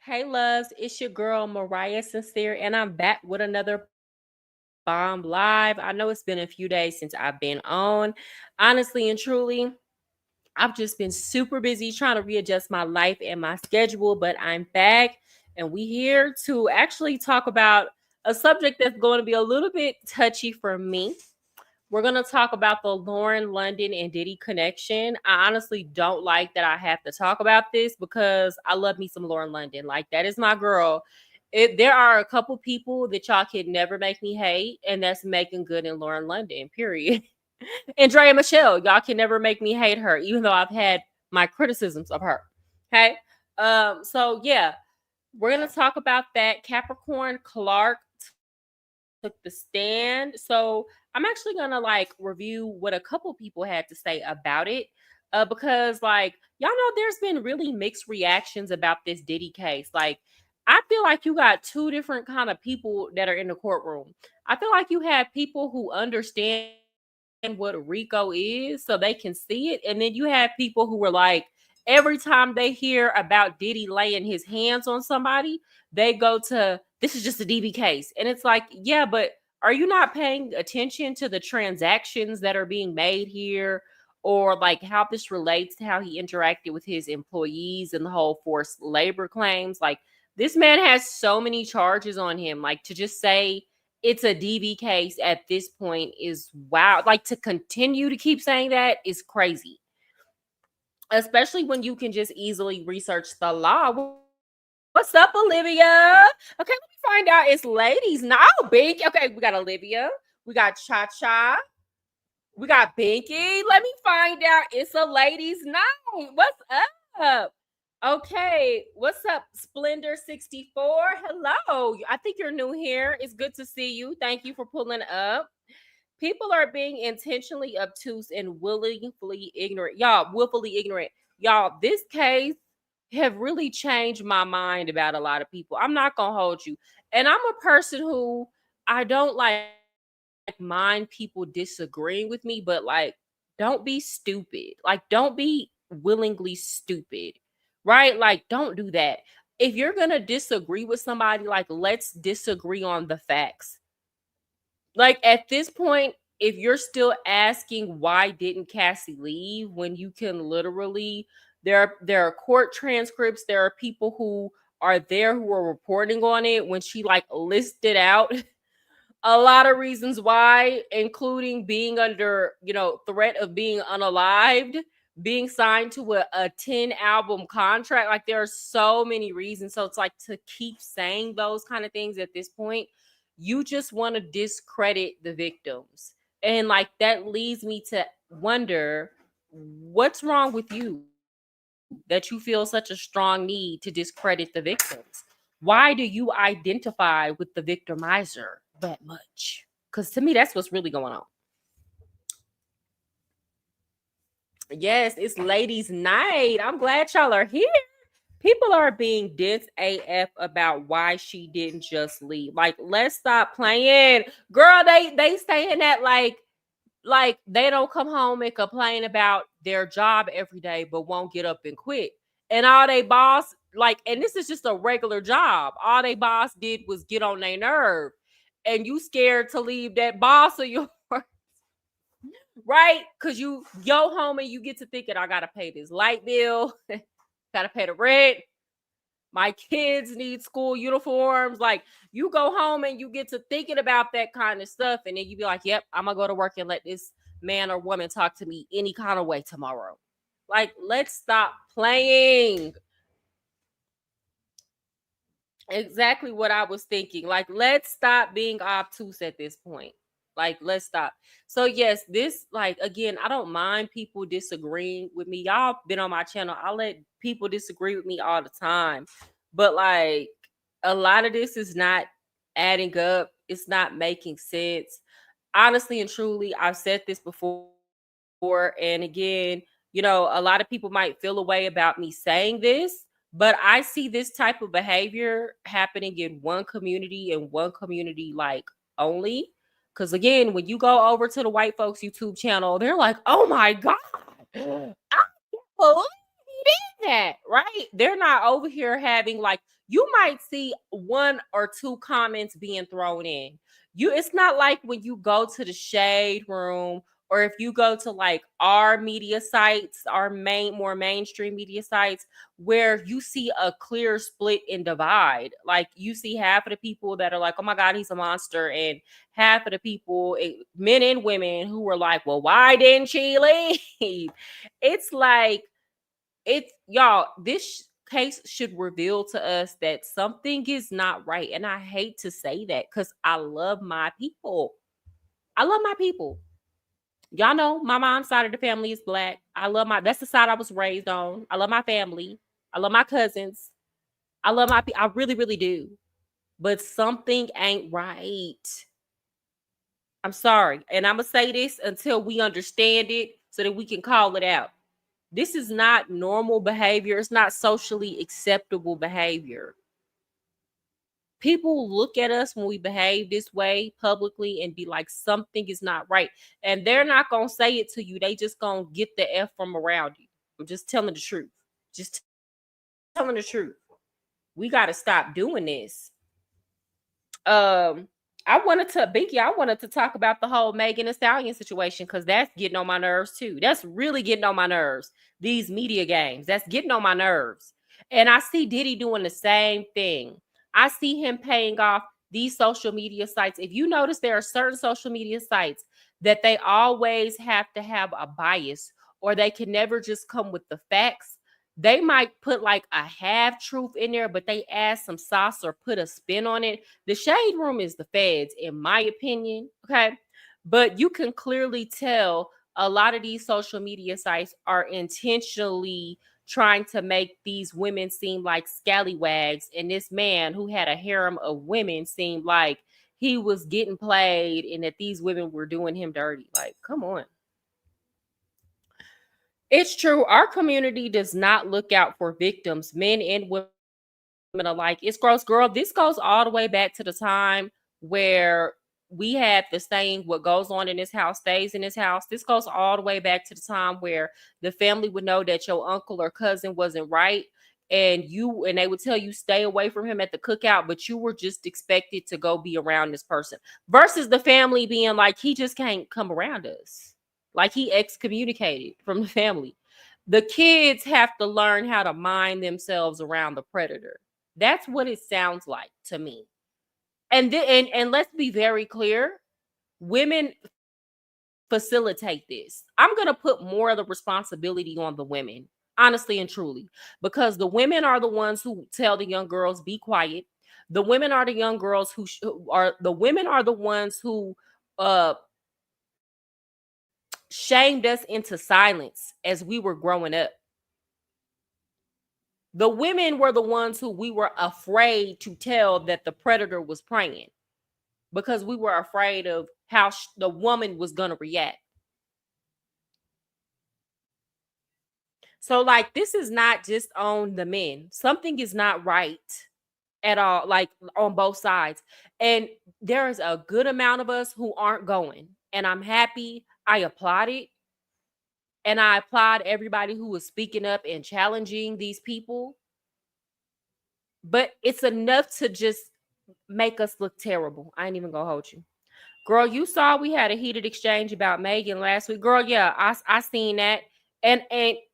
Hey, loves, it's your girl Mariah Sincere, and I'm back with another bomb live. I know it's been a few days since I've been on. Honestly and truly, I've just been super busy trying to readjust my life and my schedule, but I'm back, and we here to actually talk about a subject that's going to be a little bit touchy for me. We're going to talk about the Lauren London and Diddy connection. I honestly don't like that I have to talk about this because I love me some Lauren London. Like, that is my girl. There are a couple people that y'all can never make me hate, and that's Megan Good and Lauren London, period. And Drea Michelle, y'all can never make me hate her, even though I've had my criticisms of her. Okay. So yeah, we're gonna talk about that. Capricorn Clark took the stand. So I'm actually gonna like review what a couple people had to say about it. Because like y'all know there's been really mixed reactions about this Diddy case. Like I feel like you got two different kind of people that are in the courtroom. I feel like you have people who understand what Rico is so they can see it. And then you have people who were like, every time they hear about Diddy laying his hands on somebody, they go to this is just a DB case. And it's like, yeah, but are you not paying attention to the transactions that are being made here? Or like how this relates to how he interacted with his employees and the whole forced labor claims. Like this man has so many charges on him. Like to just say it's a DB case at this point is wow. Like to continue to keep saying that is crazy, especially when you can just easily research the law. What's up, Olivia? Okay, let me find out. It's ladies now. Oh, Binky. Okay, we got Olivia. We got Cha Cha. We got Binky. Let me find out. It's a ladies' night. What's up? Okay, what's up, Splendor 64? Hello. I think you're new here. It's good to see you. Thank you for pulling up. People are being intentionally obtuse and willfully ignorant. Y'all, willfully ignorant. Y'all, this case have really changed my mind about a lot of people. I'm not gonna hold you. And I'm a person who I don't like mind people disagreeing with me, but like don't be stupid. Like don't be willingly stupid. Right? Like don't do that. If you're gonna disagree with somebody, like let's disagree on the facts. Like at this point, if you're still asking why didn't Cassie leave when you can literally there are court transcripts, there are people who are there who are reporting on it when she like listed out a lot of reasons why, including being under, threat of being unalived, being signed to a 10 album contract. Like there are so many reasons. So it's like to keep saying those kind of things at this point, you just want to discredit the victims. And like that leads me to wonder what's wrong with you that you feel such a strong need to discredit the victims. Why do you identify with the victimizer that much? Because to me, that's what's really going on. Yes, it's ladies' night. I'm glad y'all are here. People are being dense AF about why she didn't just leave. Like, let's stop playing. Girl, they saying that like they don't come home and complain about their job every day but won't get up and quit. And all they boss, like, and this is just a regular job, all they boss did was get on their nerve. And you scared to leave that boss of yours, right? Because you go home and you get to thinking, I gotta pay this light bill, gotta pay the rent, my kids need school uniforms. Like you go home and you get to thinking about that kind of stuff, and then you be like, yep, I'm gonna go to work and let this man or woman talk to me any kind of way tomorrow. Like, let's stop playing. Exactly what I was thinking. Like, let's stop being obtuse at this point. Like, let's stop. So, yes, this, like, again, I don't mind people disagreeing with me. Y'all been on my channel. I let people disagree with me all the time. But, like, a lot of this is not adding up, it's not making sense. Honestly and truly, I've said this before. And again, a lot of people might feel a way about me saying this, but I see this type of behavior happening in one community, like only. Because again, when you go over to the white folks YouTube channel, they're like, oh my God, I can't believe did that, right? They're not over here having like you might see one or two comments being thrown in. It's not like when you go to the shade room or if you go to like our media sites, our more mainstream media sites, where you see a clear split and divide. Like you see half of the people that are like, oh my God, he's a monster. And half of the people, men and women, who were like, well, why didn't she leave? It's like, it's y'all, this case should reveal to us that something is not right. And I hate to say that because I love my people. I love my people. Y'all know my mom's side of the family is black. That's the side I was raised on. I love my family. I love my cousins. I love I really, really do. But something ain't right. I'm sorry. And I'm going to say this until we understand it so that we can call it out. This is not normal behavior. It's not socially acceptable behavior. People look at us when we behave this way publicly and be like, something is not right. And they're not going to say it to you. They just going to get the F from around you. I'm just telling the truth. Just telling the truth. We got to stop doing this. I wanted to talk about the whole Megan Thee Stallion situation because that's getting on my nerves too. That's really getting on my nerves. These media games, that's getting on my nerves. And I see Diddy doing the same thing. I see him paying off these social media sites. If you notice, there are certain social media sites that they always have to have a bias or they can never just come with the facts. They might put like a half truth in there, but they add some sauce or put a spin on it. The shade room is the feds, in my opinion. Okay. But you can clearly tell a lot of these social media sites are intentionally trying to make these women seem like scallywags. And this man who had a harem of women seemed like he was getting played and that these women were doing him dirty. Like, come on. It's true. Our community does not look out for victims, men and women alike. It's gross, girl. This goes all the way back to the time where we had the saying, what goes on in this house stays in this house. This goes all the way back to the time where the family would know that your uncle or cousin wasn't right. And they would tell you stay away from him at the cookout, but you were just expected to go be around this person versus the family being like, he just can't come around us. Like he excommunicated from the family. The kids have to learn how to mind themselves around the predator. That's what it sounds like to me. And let's be very clear, women facilitate this. I'm going to put more of the responsibility on the women, honestly and truly, because the women are the ones who tell the young girls be quiet. The women are the young girls the women are the ones who uh shamed us into silence as we were growing up. The women were the ones who we were afraid to tell that the predator was preying because we were afraid of how the woman was going to react. So, like, this is not just on the men. Something is not right at all, like on both sides. And there is a good amount of us who aren't going. And I'm happy. I applaud it. And I applaud everybody who is speaking up and challenging these people. But it's enough to just make us look terrible. I ain't even gonna hold you. Girl, you saw we had a heated exchange about Megan last week. Girl, yeah, I seen that. And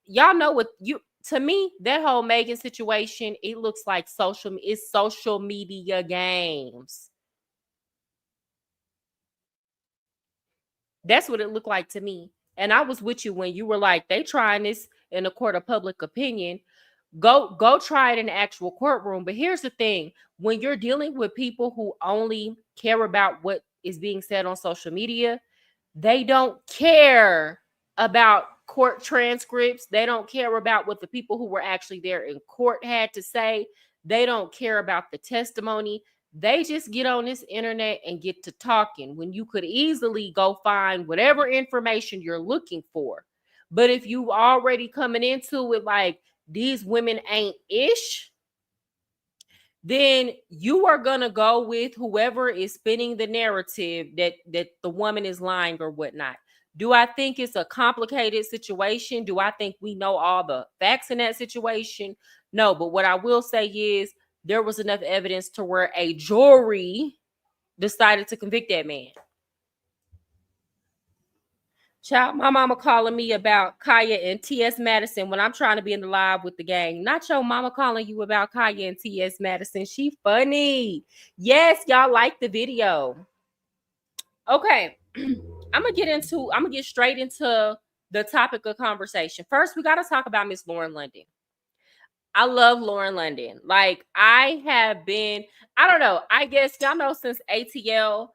y'all know what you to me, that whole Megan situation, it looks like social media games. That's what it looked like to me. And I was with you when you were like, they trying this in a court of public opinion. Go try it in the actual courtroom. But here's the thing: when you're dealing with people who only care about what is being said on social media, they don't care about court transcripts. They don't care about what the people who were actually there in court had to say. They don't care about the testimony. They just get on this internet and get to talking when you could easily go find whatever information you're looking for. But if you already coming into it like these women ain't ish, then you are gonna go with whoever is spinning the narrative that the woman is lying or whatnot. Do I think it's a complicated situation? Do I think we know all the facts in that situation? No, but what I will say is there was enough evidence to where a jury decided to convict that man. Child, my mama calling me about Kaya and T.S. Madison when I'm trying to be in the live with the gang. Not your mama calling you about Kaya and T.S. Madison. She funny. Yes, y'all like the video. Okay. I'm gonna get straight into the topic of conversation. First, we gotta talk about Miss Lauren London. I love Lauren London. Like, I have been, I don't know, I guess y'all know since ATL.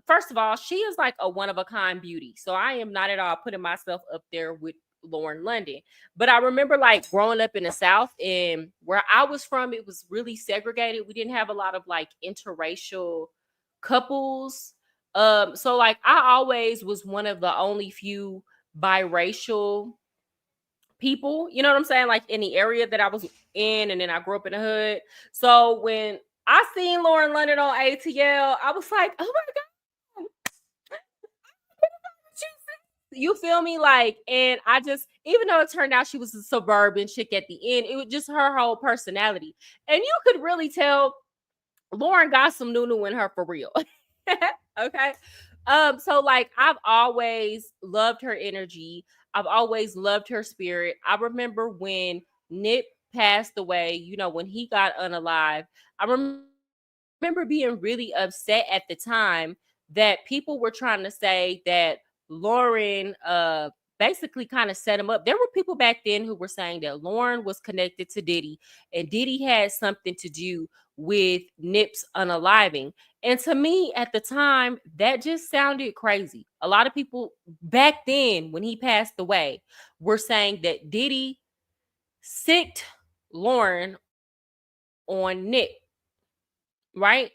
First of all, she is like a one of a kind beauty. So I am not at all putting myself up there with Lauren London. But I remember like growing up in the South, and where I was from, it was really segregated. We didn't have a lot of like interracial couples. So like I always was one of the only few biracial people, you know what I'm saying? Like in the area that I was in, and then I grew up in the hood. So when I seen Lauren London on ATL, I was like, oh my God, you feel me? Like, and I just, even though it turned out she was a suburban chick at the end, it was just her whole personality. And you could really tell Lauren got some nunu in her for real. Okay. So like I've always loved her energy. I've always loved her spirit. I remember when Nip passed away, you know, when he got unalive, I remember being really upset at the time that people were trying to say that Lauren basically kind of set him up. There were people back then who were saying that Lauren was connected to Diddy and Diddy had something to do with Nip's unaliving. And to me at the time, that just sounded crazy. A lot of people back then, when he passed away, were saying that Diddy sicked Lauren on Nip, right?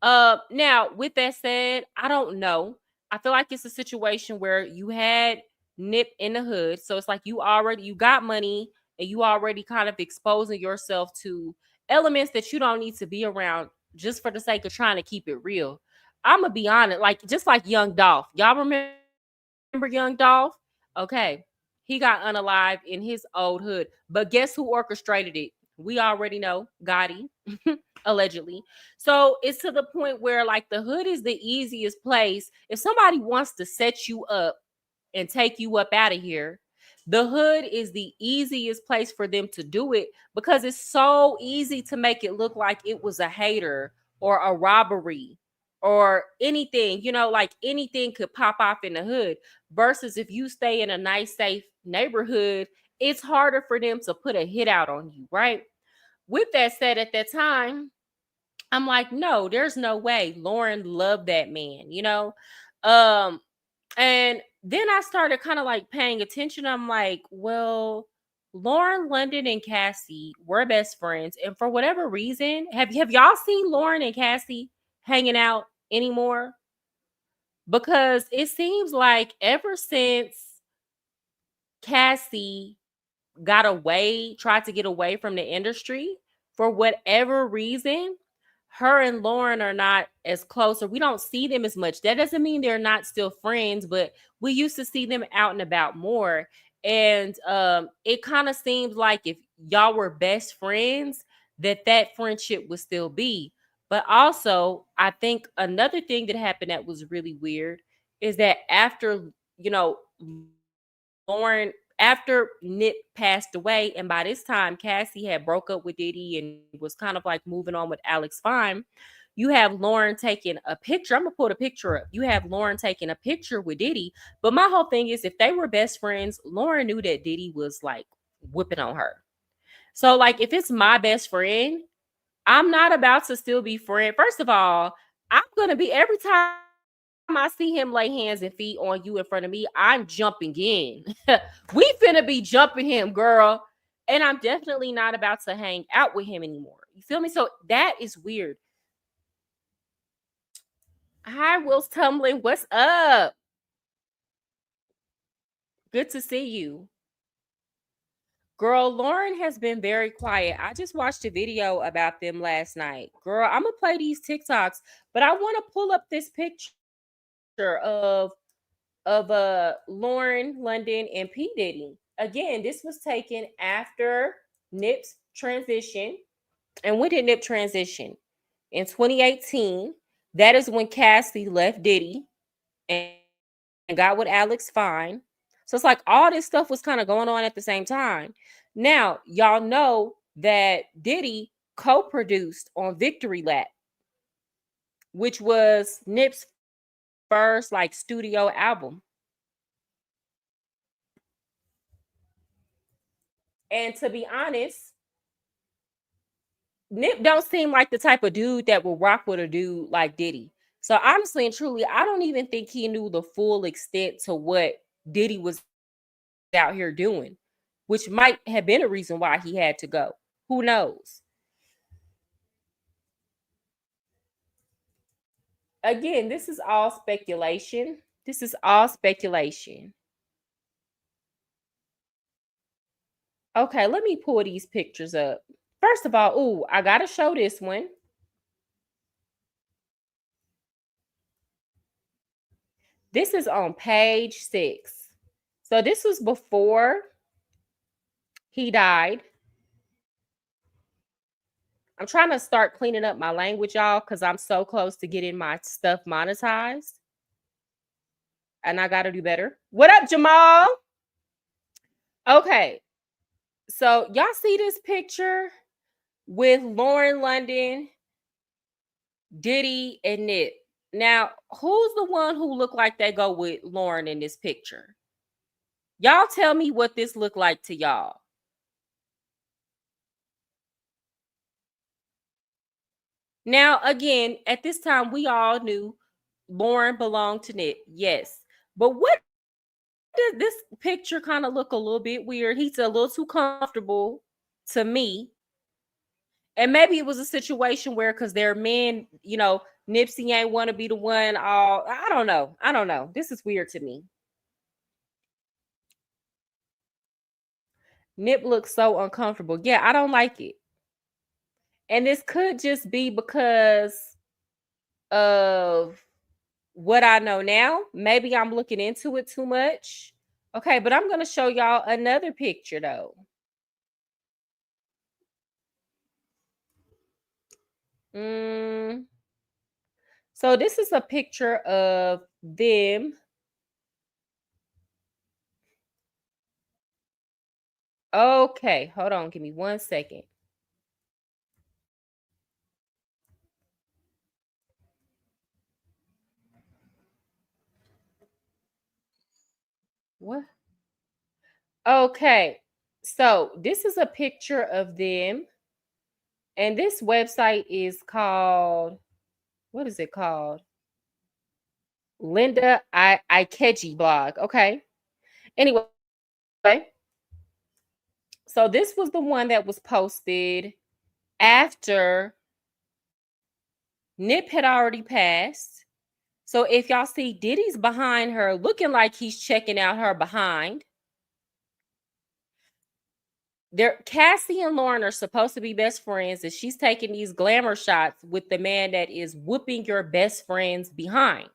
Now with that said, I don't know. I feel like it's a situation where you had Nip in the hood, so it's like you got money and you already kind of exposing yourself to elements that you don't need to be around just for the sake of trying to keep it real. I'm gonna be honest, like just like Young Dolph. Y'all remember Young Dolph? Okay, he got unalive in his old hood, but guess who orchestrated it? We already know, Gotti, allegedly. So it's to the point where like the hood is the easiest place. If somebody wants to set you up and take you up out of here, the hood is the easiest place for them to do it because it's so easy to make it look like it was a hater or a robbery or anything, you know, like anything could pop off in the hood. Versus if you stay in a nice, safe neighborhood, it's harder for them to put a hit out on you, right? With that said, at that time, I'm like, no, there's no way. Lauren loved that man, you know? Um, and then I started kind of like paying attention. I'm like, well, Lauren London and Cassie were best friends. And for whatever reason, have y'all seen Lauren and Cassie hanging out anymore? Because it seems like ever since Cassie tried to get away from the industry for whatever reason, her and Lauren are not as close, or we don't see them as much. That doesn't mean they're not still friends, but we used to see them out and about more. And it kind of seems like if y'all were best friends, that friendship would still be. But also, I think another thing that happened that was really weird is that after, you know, Lauren, after Nip passed away, and by this time Cassie had broke up with Diddy and was kind of like moving on with Alex Fine. You have Lauren taking a picture. I'm gonna put a picture up. You have Lauren taking a picture with Diddy. But my whole thing is if they were best friends, Lauren knew that Diddy was like whipping on her. So, like, if it's my best friend, I'm not about to still be friend. First of all, I'm gonna be every time I see him lay hands and feet on you in front of me, I'm jumping in. We finna be jumping him, girl. And I'm definitely not about to hang out with him anymore. You feel me? So that is weird. Hi, Will's Tumbling. What's up? Good to see you. Girl, Lauren has been very quiet. I just watched a video about them last night. Girl, I'm gonna play these TikToks, but I want to pull up this picture of of Lauren London and P. Diddy. Again, this was taken after Nip's transition. And when did Nip transition? In 2018. That is when Cassie left Diddy and got with Alex Fine. So it's like all this stuff was kind of going on at the same time. Now, y'all know that Diddy co-produced on Victory Lap, which was Nip's first like studio album. And to be honest, Nip don't seem like the type of dude that will rock with a dude like Diddy. So honestly and truly, I don't even think he knew the full extent to what Diddy was out here doing, which might have been a reason why he had to go. Who knows? Again, this is all speculation. This is all speculation. Okay, let me pull these pictures up. First of all, ooh, I gotta show this one. This is on page 6. So this was before he died. I'm trying to start cleaning up my language, y'all, because I'm so close to getting my stuff monetized. And I got to do better. What up, Jamal? Okay. So y'all see this picture with Lauren London, Diddy, and Nip. Now, who's the one who looked like they go with Lauren in this picture? Y'all tell me what this looked like to y'all. Now, again, at this time, we all knew Lauren belonged to Nip. Yes. But what did this picture kind of look a little bit weird? He's a little too comfortable to me. And maybe it was a situation where because they're men, Nipsey ain't want to be the one. All I don't know. I don't know. This is weird to me. Nip looks so uncomfortable. Yeah, I don't like it. And this could just be because of what I know now. Maybe I'm looking into it too much. Okay, but I'm going to show y'all another picture though. So this is a picture of them. Okay, hold on. Give me 1 second. What? Okay. So this is a picture of them. And this website is called, what is it called? Linda Ikeji blog. Okay. Anyway, so this was the one that was posted after Nip had already passed. So if y'all see Diddy's behind her looking like he's checking out her behind. Cassie and Lauren are supposed to be best friends, and she's taking these glamour shots with the man that is whooping your best friend's behind.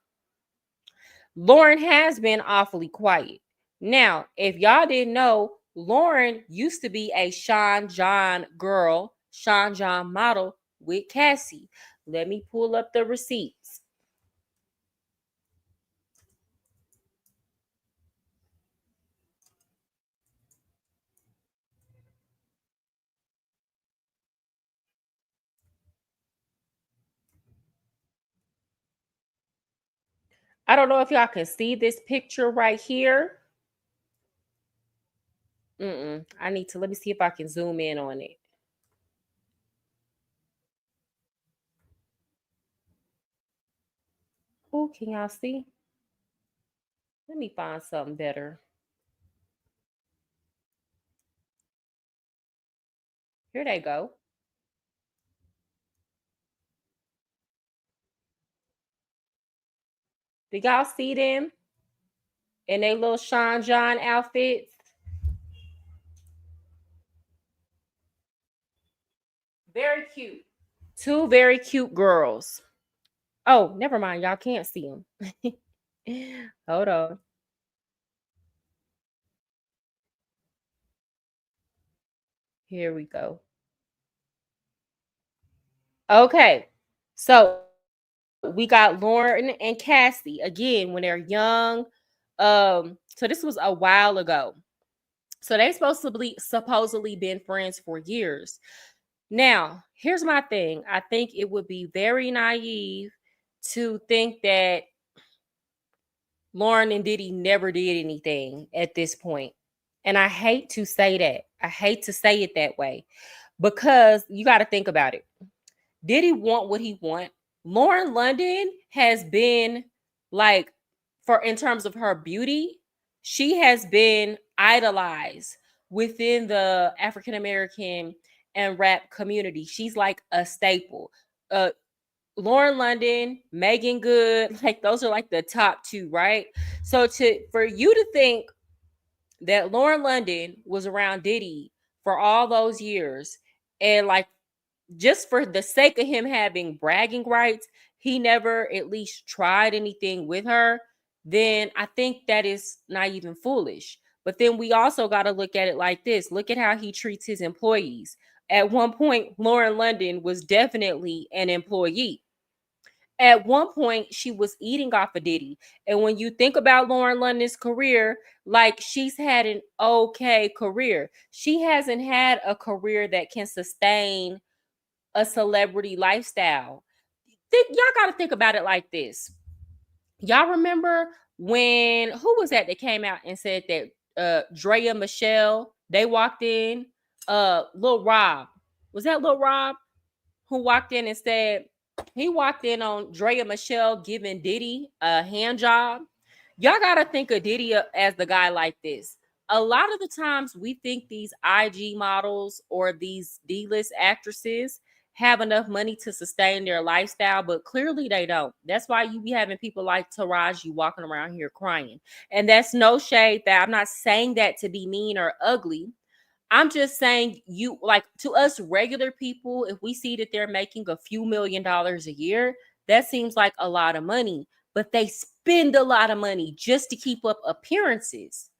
Lauren has been awfully quiet. Now, if y'all didn't know, Lauren used to be a Sean John girl, Sean John model with Cassie. Let me pull up the receipts. I don't know if y'all can see this picture right here. I need to, let me see if I can zoom in on it. Oh, can y'all see? Let me find something better. Here they go. Did y'all see them in their little Sean John outfits? Very cute. Two very cute girls. Oh, never mind. Y'all can't see them. Hold on. Here we go. Okay. So we got Lauren and Cassie again when they're young. So this was a while ago. So they supposedly been friends for years. Now, here's my thing. I think it would be very naive to think that Lauren and Diddy never did anything at this point. And I hate to say that. I hate to say it that way because you got to think about it. Did he want what he want? Lauren London has been like, for in terms of her beauty, she has been idolized within the African American and rap community. She's like a staple. Uh Lauren London, Megan Good, like those are like the top two, right? So for you to think that Lauren London was around Diddy for all those years and like just for the sake of him having bragging rights, he never at least tried anything with her, then I think that is not even foolish. But then we also got to look at it like this. Look at how he treats his employees. At one point, Lauren London was definitely an employee. At one point, she was eating off of Diddy. And when you think about Lauren London's career, like she's had an okay career. She hasn't had a career that can sustain a celebrity lifestyle. Y'all got to think about it like this. Y'all remember when who was that came out and said that Drea Michelle, they walked in, Lil Rob. Was that Lil Rob who walked in and said he walked in on Drea Michelle giving Diddy a hand job? Y'all gotta think of Diddy as the guy like this. A lot of the times we think these IG models or these D-list actresses have enough money to sustain their lifestyle, but clearly they don't. That's why you be having people like Taraji walking around here crying. And that's no shade that I'm not saying that to be mean or ugly. I'm just saying, you like, to us regular people, if we see that they're making a few $1,000,000 a year, that seems like a lot of money, but they spend a lot of money just to keep up appearances.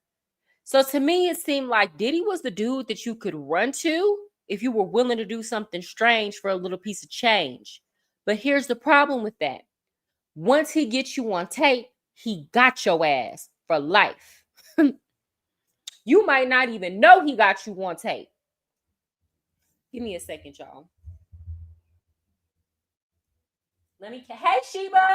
So to me, it seemed like Diddy was the dude that you could run to if you were willing to do something strange for a little piece of change. But here's the problem with that. Once he gets you on tape, he got your ass for life. You might not even know he got you on tape. Give me a second, y'all. Hey, Sheba.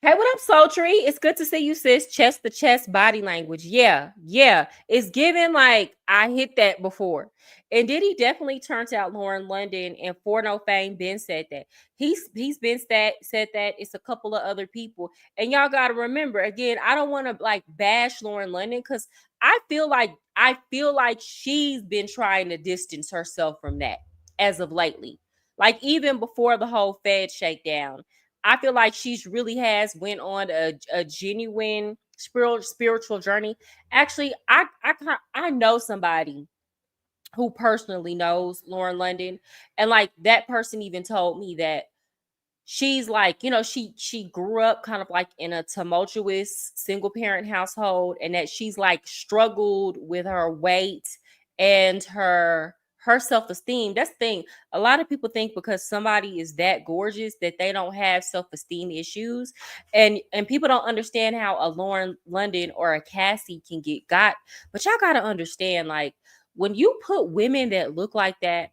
Hey, what up, Sultry? It's good to see you, sis. Chest to chest body language. Yeah, yeah. It's given like I hit that before. And Diddy definitely turns out Lauren London, and For No Fame Ben said that. He's been said that. It's a couple of other people. And y'all gotta remember, again, I don't want to like bash Lauren London because I feel like she's been trying to distance herself from that as of lately. Like even before the whole Fed shakedown. I feel like she's really has went on a genuine spiritual journey. Actually, I know somebody who personally knows Lauren London, and like that person even told me that she's like, she grew up kind of like in a tumultuous single parent household, and that she's like struggled with her weight and her self-esteem. That's the thing. A lot of people think because somebody is that gorgeous that they don't have self-esteem issues, and people don't understand how a Lauren London or a Cassie can get got. But y'all got to understand, like, when you put women that look like that,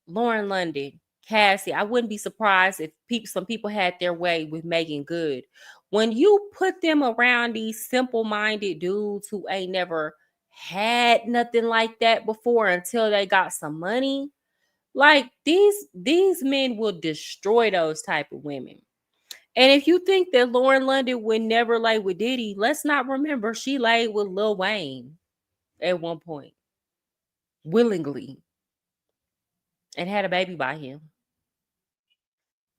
Lauren London, Cassie, I wouldn't be surprised if some people had their way with Megan Good. When you put them around these simple-minded dudes who ain't never had nothing like that before until they got some money, like these men will destroy those type of women. And if you think that Lauren London would never lay with Diddy, let's not remember she laid with Lil Wayne at one point willingly and had a baby by him.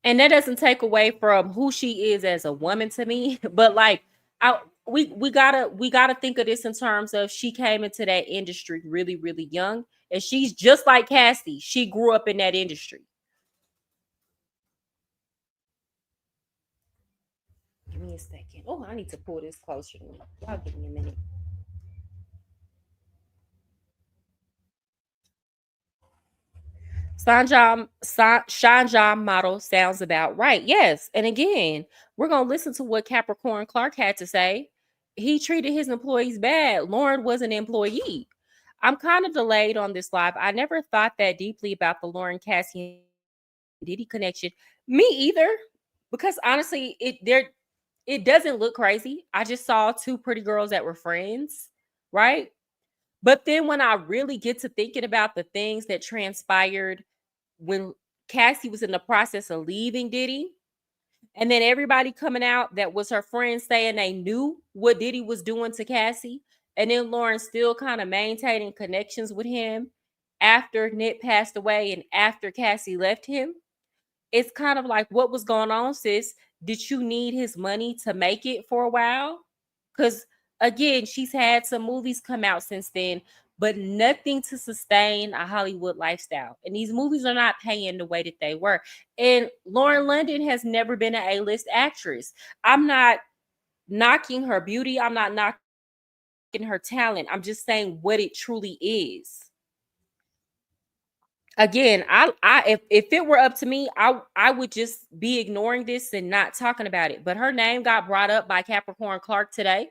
And that doesn't take away from who she is as a woman to me, but like we gotta think of this in terms of she came into that industry really really young, and she's just like Cassie. She grew up in that industry. Give me a second. Oh, I need to pull this closer to me. Y'all give me a minute. Sanjam model sounds about right. Yes. And again, we're going to listen to what Capricorn Clark had to say. He treated his employees bad. Lauren was an employee. I'm kind of delayed on this live. I never thought that deeply about the Lauren Cassie and Diddy connection. Me either. Because honestly, it doesn't look crazy. I just saw two pretty girls that were friends, right? But then when I really get to thinking about the things that transpired when Cassie was in the process of leaving Diddy, and then everybody coming out that was her friends saying they knew what Diddy was doing to Cassie, and then Lauren still kind of maintaining connections with him after Nick passed away and after Cassie left him. It's kind of like, what was going on, sis? Did you need his money to make it for a while? Because again, she's had some movies come out since then, but nothing to sustain a Hollywood lifestyle. And these movies are not paying the way that they were. And Lauren London has never been an A-list actress. I'm not knocking her beauty. I'm not knocking her talent. I'm just saying what it truly is. Again, I if it were up to me, I would just be ignoring this and not talking about it. But her name got brought up by Capricorn Clark today.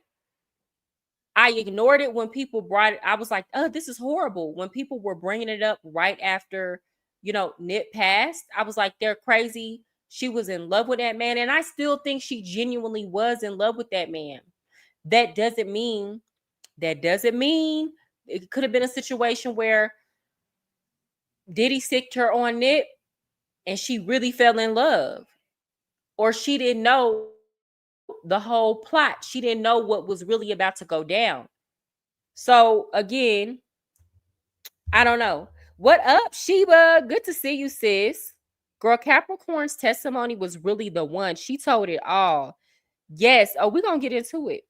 I ignored it when people brought it. I was like, "Oh, this is horrible." When people were bringing it up right after, Nip passed, I was like, "They're crazy." She was in love with that man, and I still think she genuinely was in love with that man. That doesn't mean it could have been a situation where Diddy sicked her on Nip and she really fell in love, or she didn't know the whole plot. She didn't know what was really about to go down. So again, I don't know. What up, Sheba? Good to see you, sis. Girl, Capricorn's testimony was really the one. She told it all. Yes. Oh, we're gonna get into it.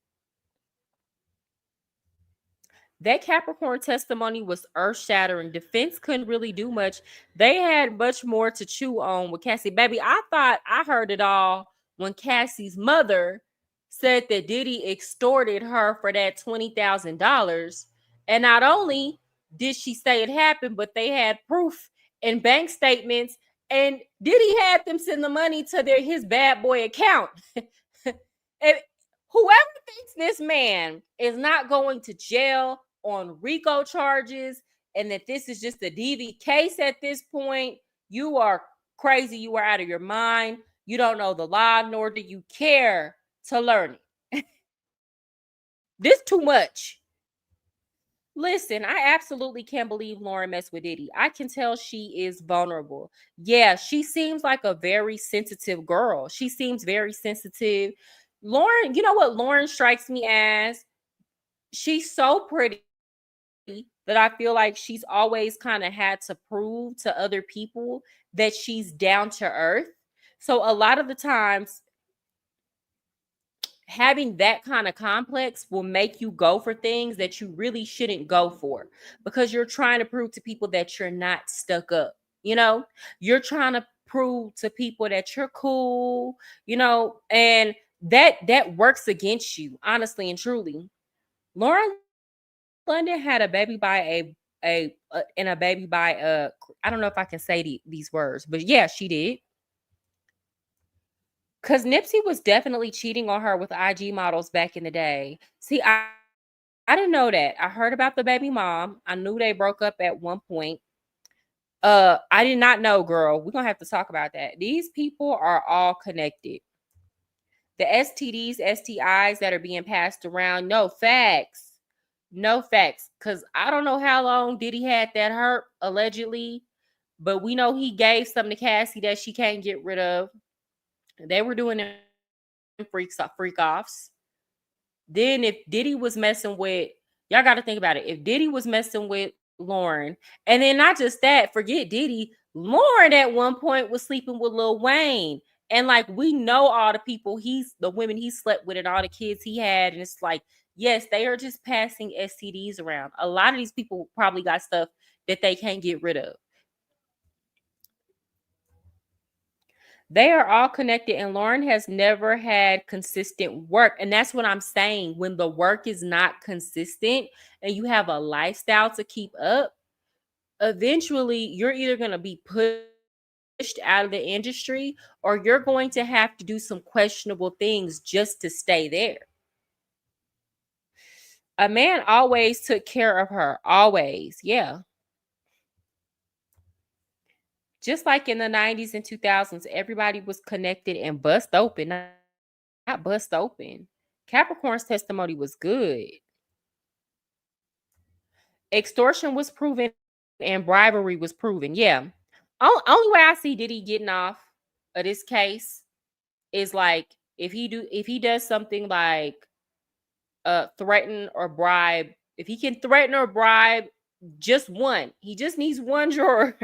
That Capricorn testimony was earth shattering. Defense couldn't really do much. They had much more to chew on with Cassie. Baby, I thought I heard it all when Cassie's mother said that Diddy extorted her for that $20,000. And not only did she say it happened, but they had proof and bank statements. And Diddy had them send the money to his bad boy account. And whoever thinks this man is not going to jail on RICO charges and that this is just a DV case at this point, you are crazy. You are out of your mind. You don't know the law, nor do you care to learn it. This too much. Listen, I absolutely can't believe Lauren messed with Diddy. I can tell she is vulnerable. Yeah, she seems like a very sensitive girl. She seems very sensitive. Lauren, you know what Lauren strikes me as? She's so pretty that I feel like she's always kind of had to prove to other people that she's down to earth. So a lot of the times, having that kind of complex will make you go for things that you really shouldn't go for because you're trying to prove to people that you're not stuck up. You're trying to prove to people that you're cool, and that works against you, honestly and truly. Lauren London had a baby by and a baby by I don't know if I can say these words, but yeah, she did. Because Nipsey was definitely cheating on her with IG models back in the day. See, I didn't know that. I heard about the baby mom. I knew they broke up at one point. I did not know, girl. We're gonna have to talk about that. These people are all connected. The STDs, STIs that are being passed around, no facts. No facts. Because I don't know how long Diddy had that hurt, allegedly. But we know he gave some to Cassie that she can't get rid of. They were doing them freak offs. Then if Diddy was messing with, y'all got to think about it. If Diddy was messing with Lauren, and then not just that, forget Diddy, Lauren at one point was sleeping with Lil Wayne. And like we know all the women he slept with and all the kids he had. And it's like, yes, they are just passing STDs around. A lot of these people probably got stuff that they can't get rid of. They are all connected, and Lauren has never had consistent work. And that's what I'm saying. When the work is not consistent and you have a lifestyle to keep up, eventually you're either going to be pushed out of the industry or you're going to have to do some questionable things just to stay there. A man always took care of her, always. Yeah. Just like in the 90s and 2000s, everybody was connected and bust open, not bust open. Capricorn's testimony was good. Extortion was proven and bribery was proven. Yeah. Only way I see Diddy getting off of this case is like if he does something like threaten or bribe, if he can threaten or bribe just one, he just needs one juror,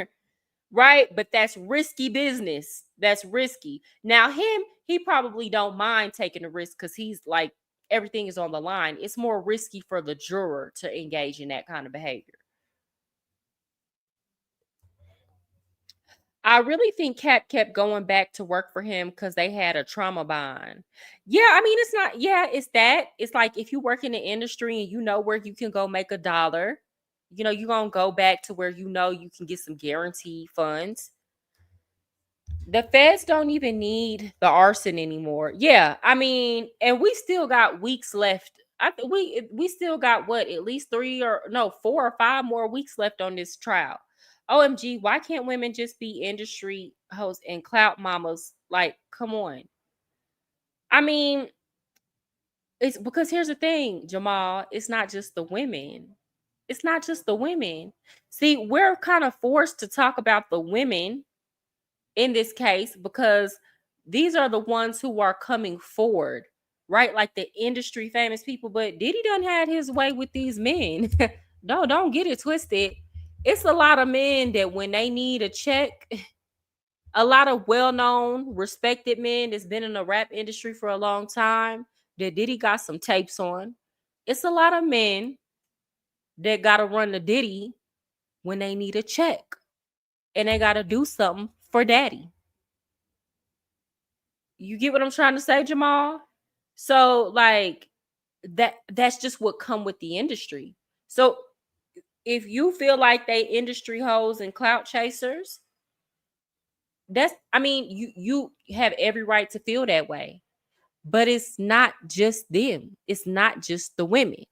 right? But that's risky business. That's risky. Now he probably don't mind taking a risk because he's like everything is on the line. It's more risky for the juror to engage in that kind of behavior. I really think Cap kept going back to work for him because they had a trauma bond. Yeah, I mean, it's not, yeah, it's that. It's like if you work in the industry and you know where you can go make a dollar, you're going to go back to where you can get some guaranteed funds. The feds don't even need the arson anymore. Yeah, I mean, and we still got weeks left. We still got what, at least 4 or 5 more weeks left on this trial. OMG, why can't women just be industry hosts and clout mamas? Like, come on. I mean, it's because here's the thing, Jamal, it's not just the women. It's not just the women. See, we're kind of forced to talk about the women in this case because these are the ones who are coming forward, right? Like the industry famous people. But Diddy done had his way with these men. No, don't get it twisted. It's a lot of men that when they need a check, a lot of well-known, respected men that's been in the rap industry for a long time that Diddy got some tapes on. It's a lot of men that gotta run the Diddy when they need a check and they gotta do something for daddy. You get what I'm trying to say, Jamal? So like that's just what come with the industry. So if you feel like they industry hoes and clout chasers, that's I mean, you have every right to feel that way. But it's not just them. It's not just the women.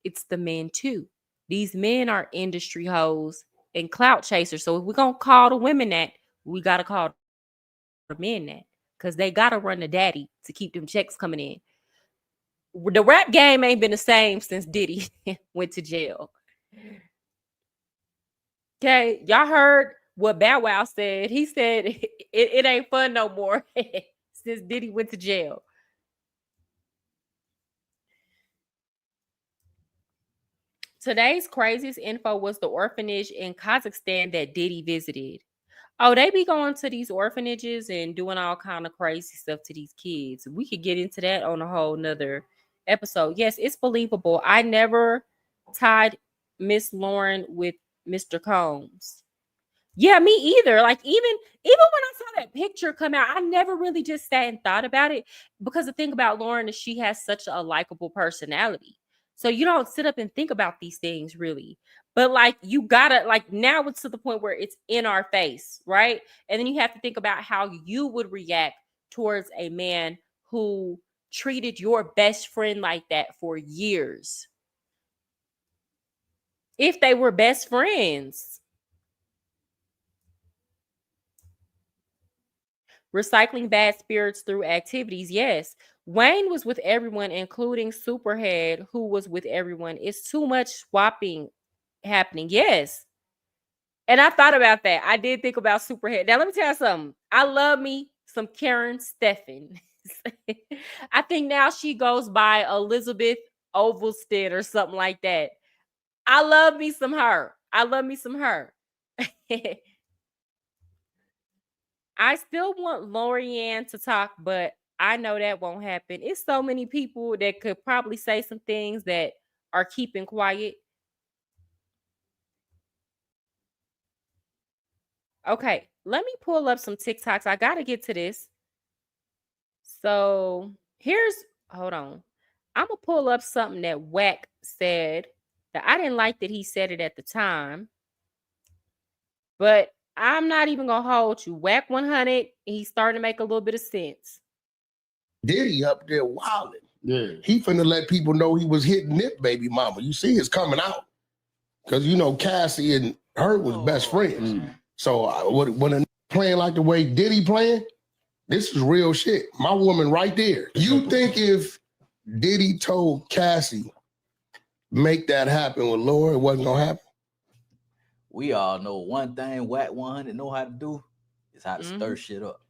It's the men too. These men are industry hoes and clout chasers. So if we're gonna call the women that, we gotta call the men that. Because they gotta run the daddy to keep them checks coming in. The rap game ain't been the same since Diddy went to jail. Okay, y'all heard what Bow Wow said. He said it ain't fun no more since Diddy went to jail. Today's craziest info was the orphanage in Kazakhstan that Diddy visited. Oh, they be going to these orphanages and doing all kind of crazy stuff to these kids. We could get into that on a whole nother episode. Yes, it's believable. I never tied Miss Lauren with Mr. Combs. Yeah, me either. Like even when I saw that picture come out, I never really just sat and thought about it because the thing about Lauren is she has such a likable personality. So you don't sit up and think about these things really. But like you gotta like now it's to the point where it's in our face, right? And then you have to think about how you would react towards a man who treated your best friend like that for years. If they were best friends. Recycling bad spirits through activities. Yes. Wayne was with everyone, including Superhead, who was with everyone. It's too much swapping happening. Yes. And I thought about that. I did think about Superhead. Now, let me tell you something. I love me some Karen Steffen. I think now she goes by Elizabeth Ovalstead or something like that. I love me some her. I love me some her. I still want Lorianne to talk, but I know that won't happen. It's so many people that could probably say some things that are keeping quiet. Okay, let me pull up some TikToks. I gotta get to this. So here's hold on. I'm gonna pull up something that Wack said that I didn't like that he said it at the time, but I'm not even gonna hold you. Wack 100, he's starting to make a little bit of sense. Diddy up there wilding. Yeah. He finna let people know he was hitting Nip baby mama. You see it's coming out. Because, you know, Cassie and her was best friends. So when a playing like the way Diddy playing, this is real shit. My woman right there. You think if Diddy told Cassie, make that happen with Laura, it wasn't going to happen? We all know one thing Wack 100 know how to do is how to stir shit up.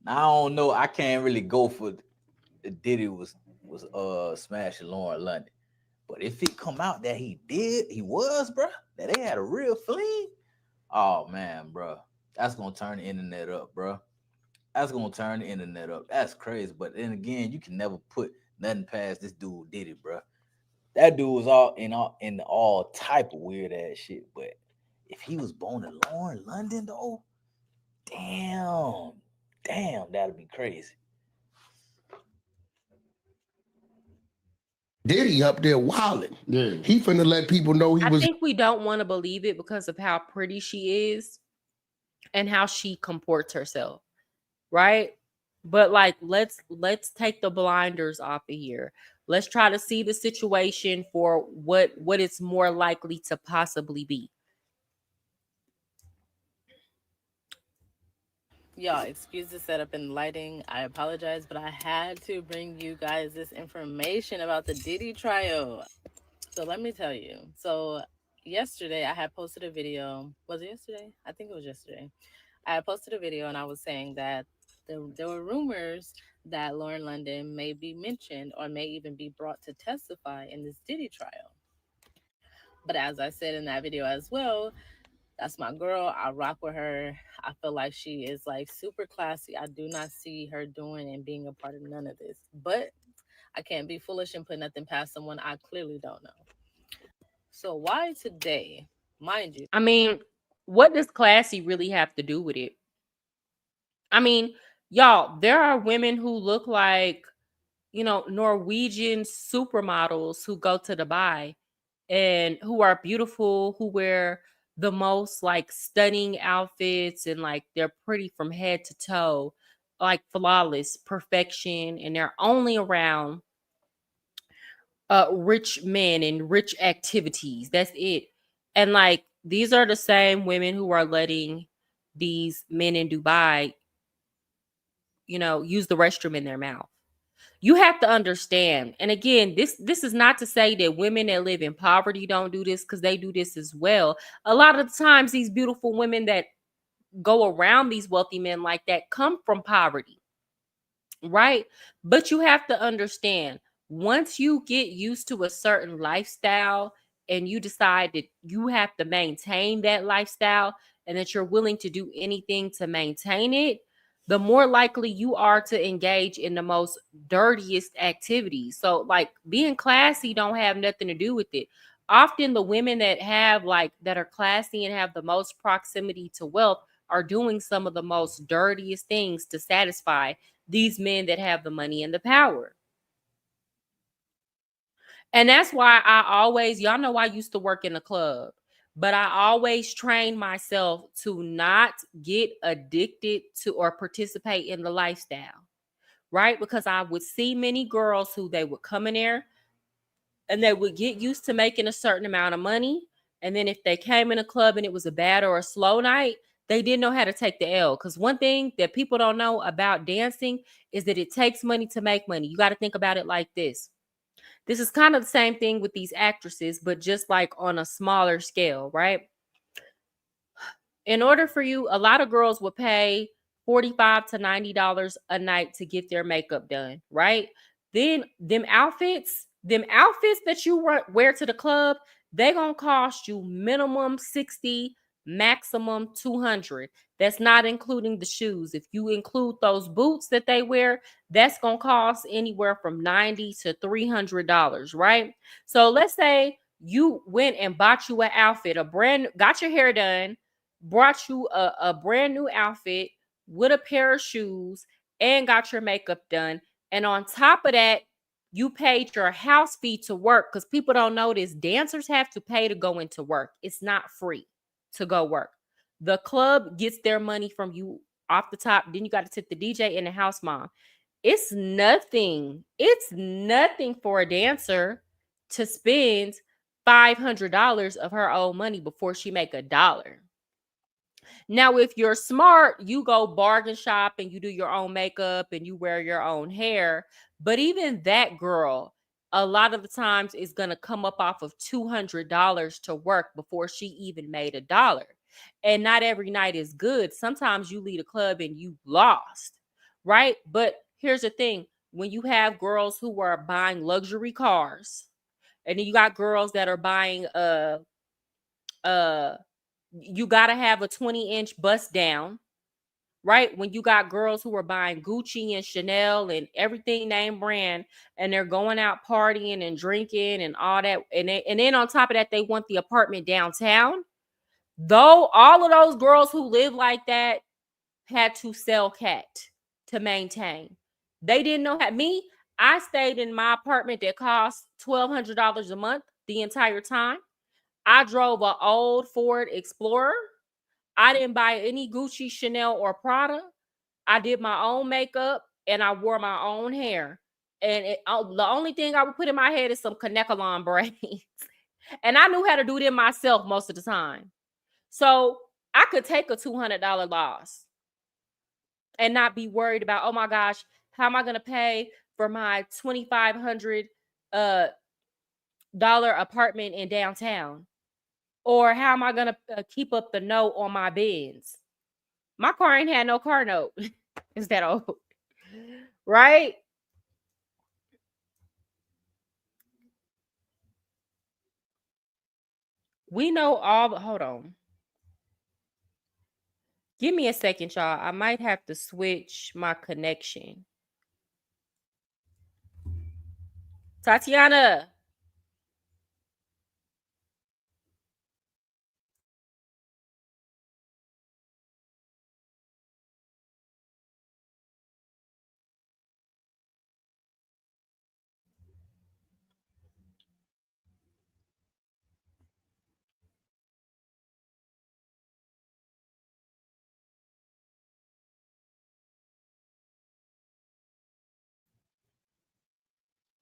Now, I don't know. I can't really go for Diddy was smashing Lauren London. But if it come out that he was, bro, that they had a real fling, oh man, bro, that's gonna turn the internet up, bro. That's gonna turn the internet up. That's crazy. But then again, you can never put nothing past this dude Diddy, bro. That dude was all in all type of weird ass shit. But if he was born in Lauren London, though, damn, that'd be crazy. Diddy up there wilding. Yeah. He finna let people know he was. I think we don't want to believe it because of how pretty she is and how she comports herself, right? But like, let's take the blinders off of here. Let's try to see the situation for what it's more likely to possibly be. Y'all, excuse the setup and lighting. I apologize, but I had to bring you guys this information about the Diddy trial. So let me tell you. So yesterday I had posted a video. Was it yesterday? I think it was yesterday. I had posted a video and I was saying that there were rumors that Lauren London may be mentioned or may even be brought to testify in this Diddy trial. But as I said in that video as well, that's my girl. I rock with her. I feel like she is like super classy. I do not see her doing and being a part of none of this. But I can't be foolish and put nothing past someone I clearly don't know. So why today? Mind you. I mean, what does classy really have to do with it? I mean, y'all, there are women who look like, you know, Norwegian supermodels who go to Dubai and who are beautiful, who wear the most like stunning outfits and like they're pretty from head to toe, like flawless perfection, and they're only around rich men and rich activities. That's it. And like these are the same women who are letting these men in Dubai, you know, use the restroom in their mouth. You have to understand. And again, this is not to say that women that live in poverty don't do this, because they do this as well. A lot of the times these beautiful women that go around these wealthy men like that come from poverty, right? But you have to understand, once you get used to a certain lifestyle and you decide that you have to maintain that lifestyle and that you're willing to do anything to maintain it, the more likely you are to engage in the most dirtiest activities. So like being classy don't have nothing to do with it. Often the women that have like that are classy and have the most proximity to wealth are doing some of the most dirtiest things to satisfy these men that have the money and the power. And that's why I always, y'all know I used to work in a club, but I always train myself to not get addicted to or participate in the lifestyle, right? Because I would see many girls who they would come in there and they would get used to making a certain amount of money. And then if they came in a club and it was a bad or a slow night, they didn't know how to take the L. Because one thing that people don't know about dancing is that it takes money to make money. You got to think about it like this. This is kind of the same thing with these actresses, but just like on a smaller scale, right? In order for you, a lot of girls would pay $45 to $90 a night to get their makeup done, right? Then them outfits that you wear to the club, they gonna cost you minimum 60, maximum 200. That's not including the shoes. If you include those boots that they wear, that's gonna cost anywhere from $90 to $300, right? So let's say you went and bought you an outfit, got your hair done, brought you a brand new outfit with a pair of shoes and got your makeup done. And on top of that, you paid your house fee to work, because people don't know this. Dancers have to pay to go into work. It's not free to go work. The club gets their money from you off the top. Then you got to tip the DJ and the house mom. It's nothing. It's nothing for a dancer to spend $500 of her own money before she make $1. Now, if you're smart, you go bargain shop and you do your own makeup and you wear your own hair. But even that girl, a lot of the times is going to come up off of $200 to work before she even made $1. And not every night is good. Sometimes you leave a club and you lost, right? But here's the thing. When you have girls who are buying luxury cars, and then you got girls that are buying you got to have a 20-inch bust down, right? When you got girls who are buying Gucci and Chanel and everything name brand, and they're going out partying and drinking and all that, and then on top of that, they want the apartment downtown. Though all of those girls who live like that had to sell cat to maintain. They didn't know how. Me, I stayed in my apartment that cost $1,200 a month the entire time. I drove an old Ford Explorer. I didn't buy any Gucci, Chanel, or Prada. I did my own makeup and I wore my own hair. And the only thing I would put in my head is some Caricorn braids. And I knew how to do them myself most of the time. So I could take a $200 loss and not be worried about, oh my gosh, how am I going to pay for my $2,500 apartment in downtown? Or how am I going to keep up the note on my Benz? My car ain't had no car note. Is that old? Right? We know all the, hold on. Give me a second, y'all. I might have to switch my connection. Tatiana.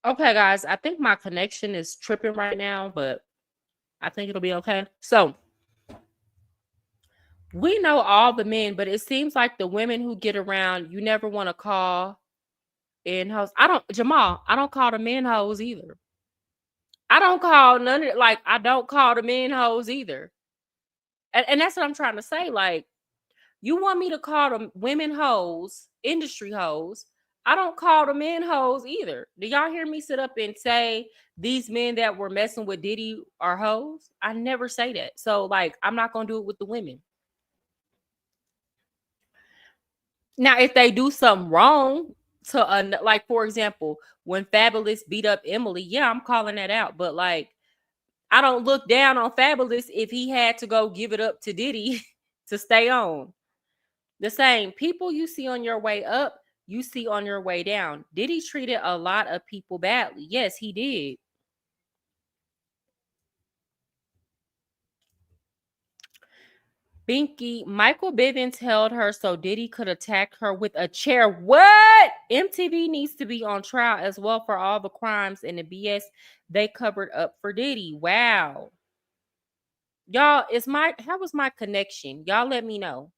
Okay, guys, I think my connection is tripping right now, but I think it'll be okay. So, we know all the men, but it seems like the women who get around, you never want to call in hoes. Jamal, I don't call the men hoes either. I don't call none of it. Like, I don't call the men hoes either. And that's what I'm trying to say. Like, you want me to call the women hoes, industry hoes. I don't call the men hoes either. Do y'all hear me sit up and say these men that were messing with Diddy are hoes? I never say that. So, like, I'm not going to do it with the women. Now, if they do something wrong to, like, for example, when Fabulous beat up Emily, yeah, I'm calling that out. But, like, I don't look down on Fabulous if he had to go give it up to Diddy to stay on. The same people you see on your way up, you see on your way down. Diddy treated a lot of people badly. Yes, he did. Binky, Michael Bivins held her so Diddy could attack her with a chair. What? MTV needs to be on trial as well for all the crimes and the BS they covered up for Diddy. Wow. Y'all, how was my connection? Y'all let me know.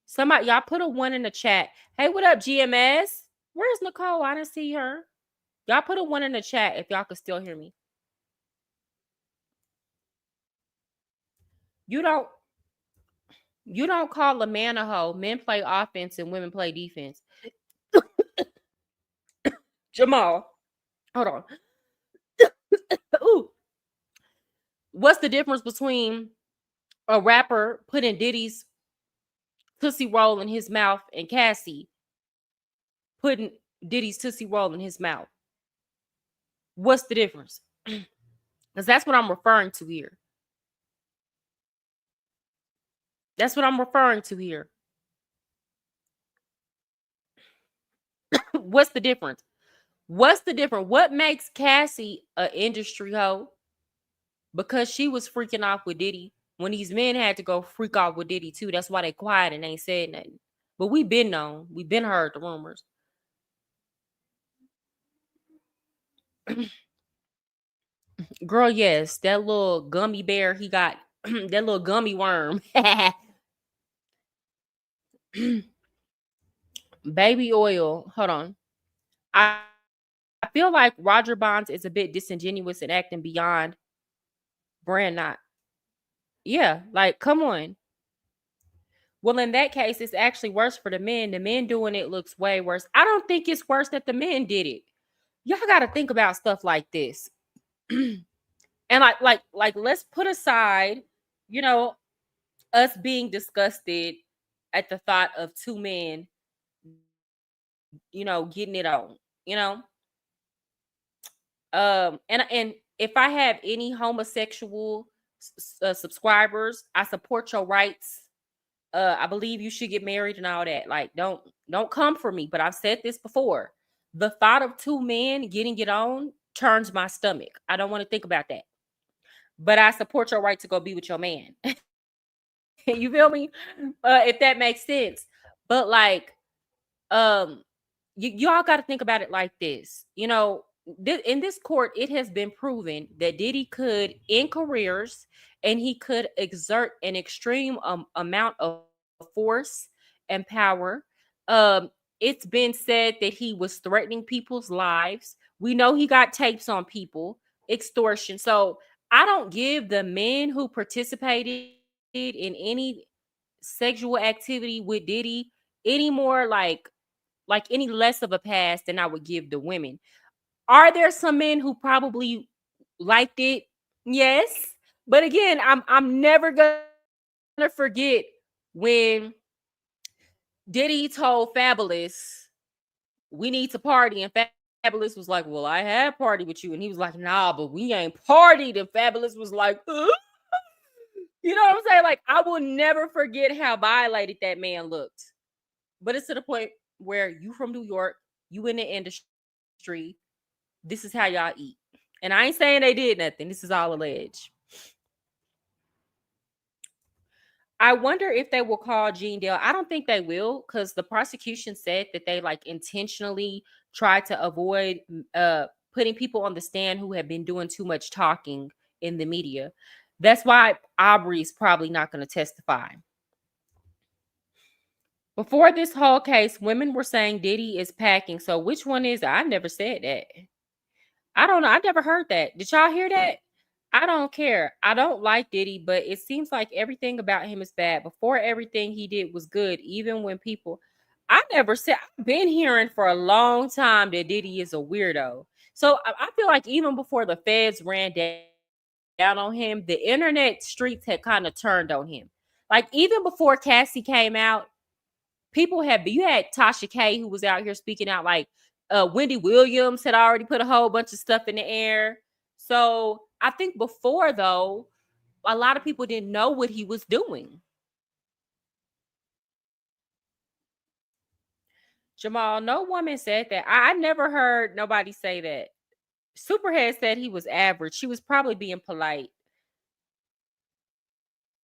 Somebody, y'all put a 1 in the chat. Hey, what up, GMS? Where's Nicole? I didn't see her. Y'all put a 1 in the chat if y'all could still hear me. You don't call a man a hoe. Men play offense and women play defense. Jamal, hold on. Ooh. What's the difference between a rapper putting Diddy's Tootsie Roll in his mouth and Cassie putting Diddy's Tootsie Roll in his mouth? What's the difference? Because that's what I'm referring to here. That's what I'm referring to here. What's the difference? What's the difference? What makes Cassie an industry hoe? Because she was freaking off with Diddy when these men had to go freak off with Diddy too. That's why they quiet and ain't said nothing. But we been known. We been heard the rumors. Girl, yes, that little gummy bear he got, that little gummy worm. Baby oil. Hold on. I feel like Roger Bonds is a bit disingenuous and acting beyond brand not. Yeah, like come on. Well, in that case, it's actually worse for the men. The men doing it looks way worse. I don't think it's worse that the men did it. Y'all got to think about stuff like this. And let's put aside, you know, us being disgusted at the thought of two men, getting it on, and if I have any homosexual subscribers, I support your rights. I believe you should get married and all that. Like, don't come for me. But I've said this before. The thought of two men getting it on turns my stomach. I don't want to think about that. But I support your right to go be with your man. You feel me? If that makes sense. But like, um, y'all got to think about it like this. In this court, it has been proven that Diddy could, in careers, and he could exert an extreme amount of force and power. It's been said that he was threatening people's lives. We know he got tapes on people, extortion. So I don't give the men who participated in any sexual activity with Diddy any more like any less of a pass than I would give the women. Are there some men who probably liked it? Yes. But again, I'm never gonna forget when Diddy told Fabulous we need to party, and Fabulous was like, "Well, I had party with you," and he was like, "Nah, but we ain't partied." And Fabulous was like, You know what I'm saying? Like, I will never forget how violated that man looked. But it's to the point where you from New York, you in the industry, this is how y'all eat. And I ain't saying they did nothing. This is all alleged. I wonder if they will call Gene Dale. I don't think they will, because the prosecution said that they like intentionally tried to avoid putting people on the stand who have been doing too much talking in the media. That's why Aubrey's probably not going to testify. Before this whole case, women were saying Diddy is packing. So which one is it? I never said that. I don't know. I never heard that. Did y'all hear that? I don't care. I don't like Diddy, but it seems like everything about him is bad. Before everything he did was good, even when people, I never said, I've been hearing for a long time that Diddy is a weirdo. So I feel like even before the feds ran down on him, the internet streets had kind of turned on him. Like even before Cassie came out, you had Tasha K who was out here speaking out, like Wendy Williams had already put a whole bunch of stuff in the air. So I think before though, a lot of people didn't know what he was doing. Jamal, no woman said that. I never heard nobody say that. Superhead said he was average. She was probably being polite.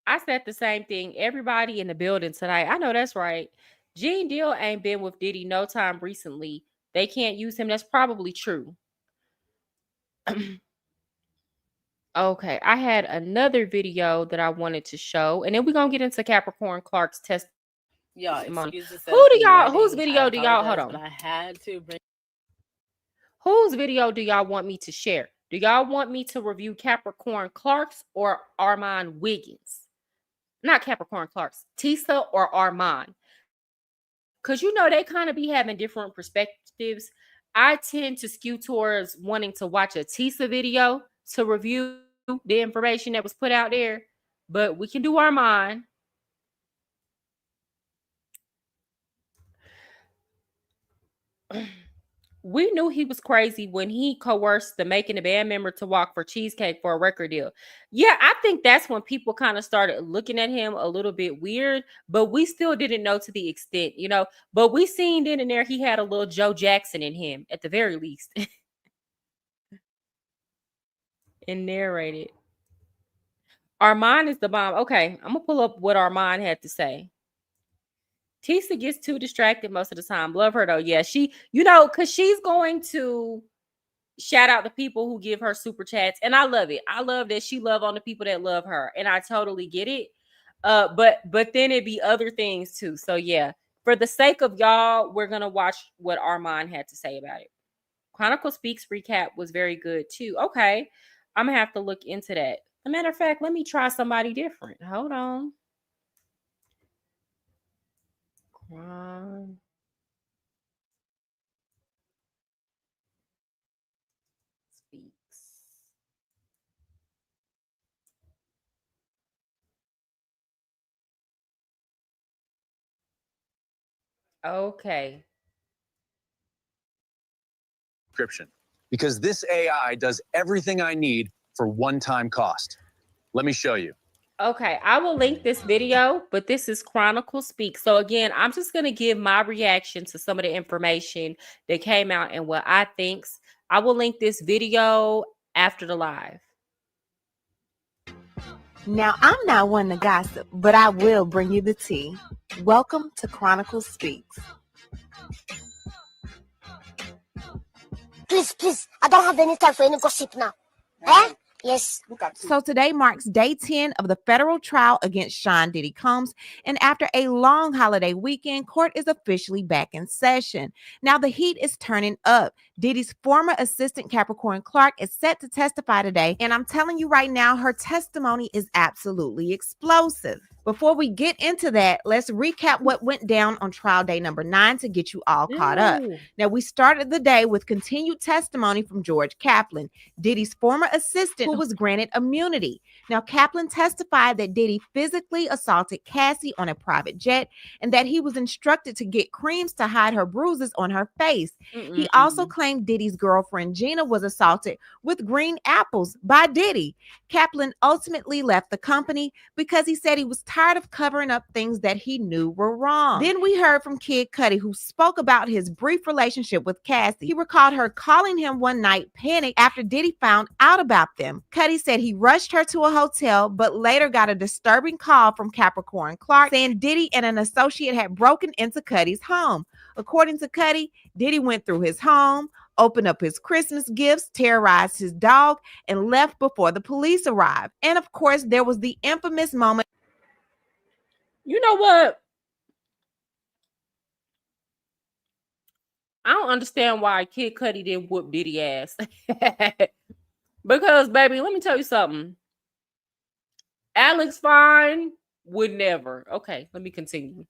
I said the same thing. Everybody in the building tonight. I know that's right. Gene Deal ain't been with Diddy no time recently. They can't use him. That's probably true. Okay, I had another video that I wanted to show, and then we're gonna get into Capricorn Clark's testimony. Y'all, excuse the Whose setup and video lighting. do y'all hold on? But I had to bring. Whose video do y'all want me to share? Do y'all want me to review Capricorn Clark's or Armand Wiggins? Not Capricorn Clark's, Tisa or Armand? Because they kind of be having different perspectives. I tend to skew towards wanting to watch a Tisa video to review the information that was put out there. But we can do Armand. We knew he was crazy when he coerced the Making a Band member to walk for cheesecake for a record deal. Yeah, I think that's when people kind of started looking at him a little bit weird, but we still didn't know to the extent, you know. But we seen then and there he had a little Joe Jackson in him at the very least. And narrated. Armand is the bomb. Okay, I'm gonna pull up what Armand had to say. Tisa gets too distracted most of the time. Love her though. Yeah, she, you know, because she's going to shout out the people who give her super chats, and I love it. I love that she love on the people that love her, and I totally get it. But then it be other things too. So yeah, for the sake of y'all, we're gonna watch what Armand had to say about it. Chronicle Speaks recap was very good too. Okay, I'm gonna have to look into that. As a matter of fact, let me try somebody different. Hold on. Speaks. Okay. Because this AI does everything I need for one-time cost. Let me show you. Okay, I will link this video, but this is Chronicle Speak. So again, I'm just going to give my reaction to some of the information that came out and what I think. I will link this video after the live. Now, I'm not one to gossip, but I will bring you the tea. Welcome to Chronicle Speaks. Please, I don't have any time for any gossip now. Eh? Yes. So today marks day 10 of the federal trial against Sean Diddy Combs. And after a long holiday weekend, court is officially back in session. Now the heat is turning up. Diddy's former assistant Caricorn Clark is set to testify today. And I'm telling you right now, her testimony is absolutely explosive. Before we get into that, let's recap what went down on trial day number 9 to get you all caught up. Now, we started the day with continued testimony from George Kaplan, Diddy's former assistant who was granted immunity. Now, Kaplan testified that Diddy physically assaulted Cassie on a private jet and that he was instructed to get creams to hide her bruises on her face. He also claimed Diddy's girlfriend Gina was assaulted with green apples by Diddy. Kaplan ultimately left the company because he said he was tired of covering up things that he knew were wrong. Then we heard from Kid Cudi, who spoke about his brief relationship with Cassie. He recalled her calling him one night panicked after Diddy found out about them. Cudi said he rushed her to a hotel, but later got a disturbing call from Caricorn Clark saying Diddy and an associate had broken into Cudi's home. According to Cudi, Diddy went through his home, opened up his Christmas gifts, terrorized his dog, and left before the police arrived. And of course, there was the infamous moment. You know what? I don't understand why Kid Cudi didn't whoop Diddy ass. Because, baby, let me tell you something. Alex Fine would never. Okay, let me continue.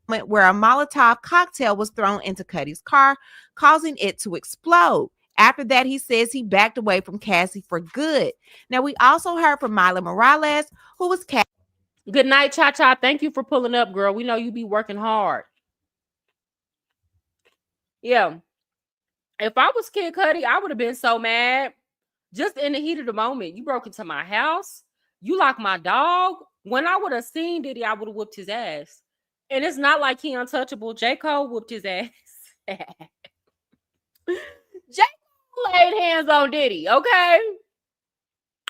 Where a Molotov cocktail was thrown into Cudi's car, causing it to explode. After that, he says he backed away from Cassie for good. Now, we also heard from Mila Morales, who was Cassie. Good night, Cha-Cha. Thank you for pulling up, girl. We know you be working hard. Yeah. If I was Kid Cudi, I would have been so mad. Just in the heat of the moment. You broke into my house. You locked my dog. When I would have seen Diddy, I would have whooped his ass. And it's not like he untouchable. J. Cole whooped his ass. J. Cole laid hands on Diddy, okay?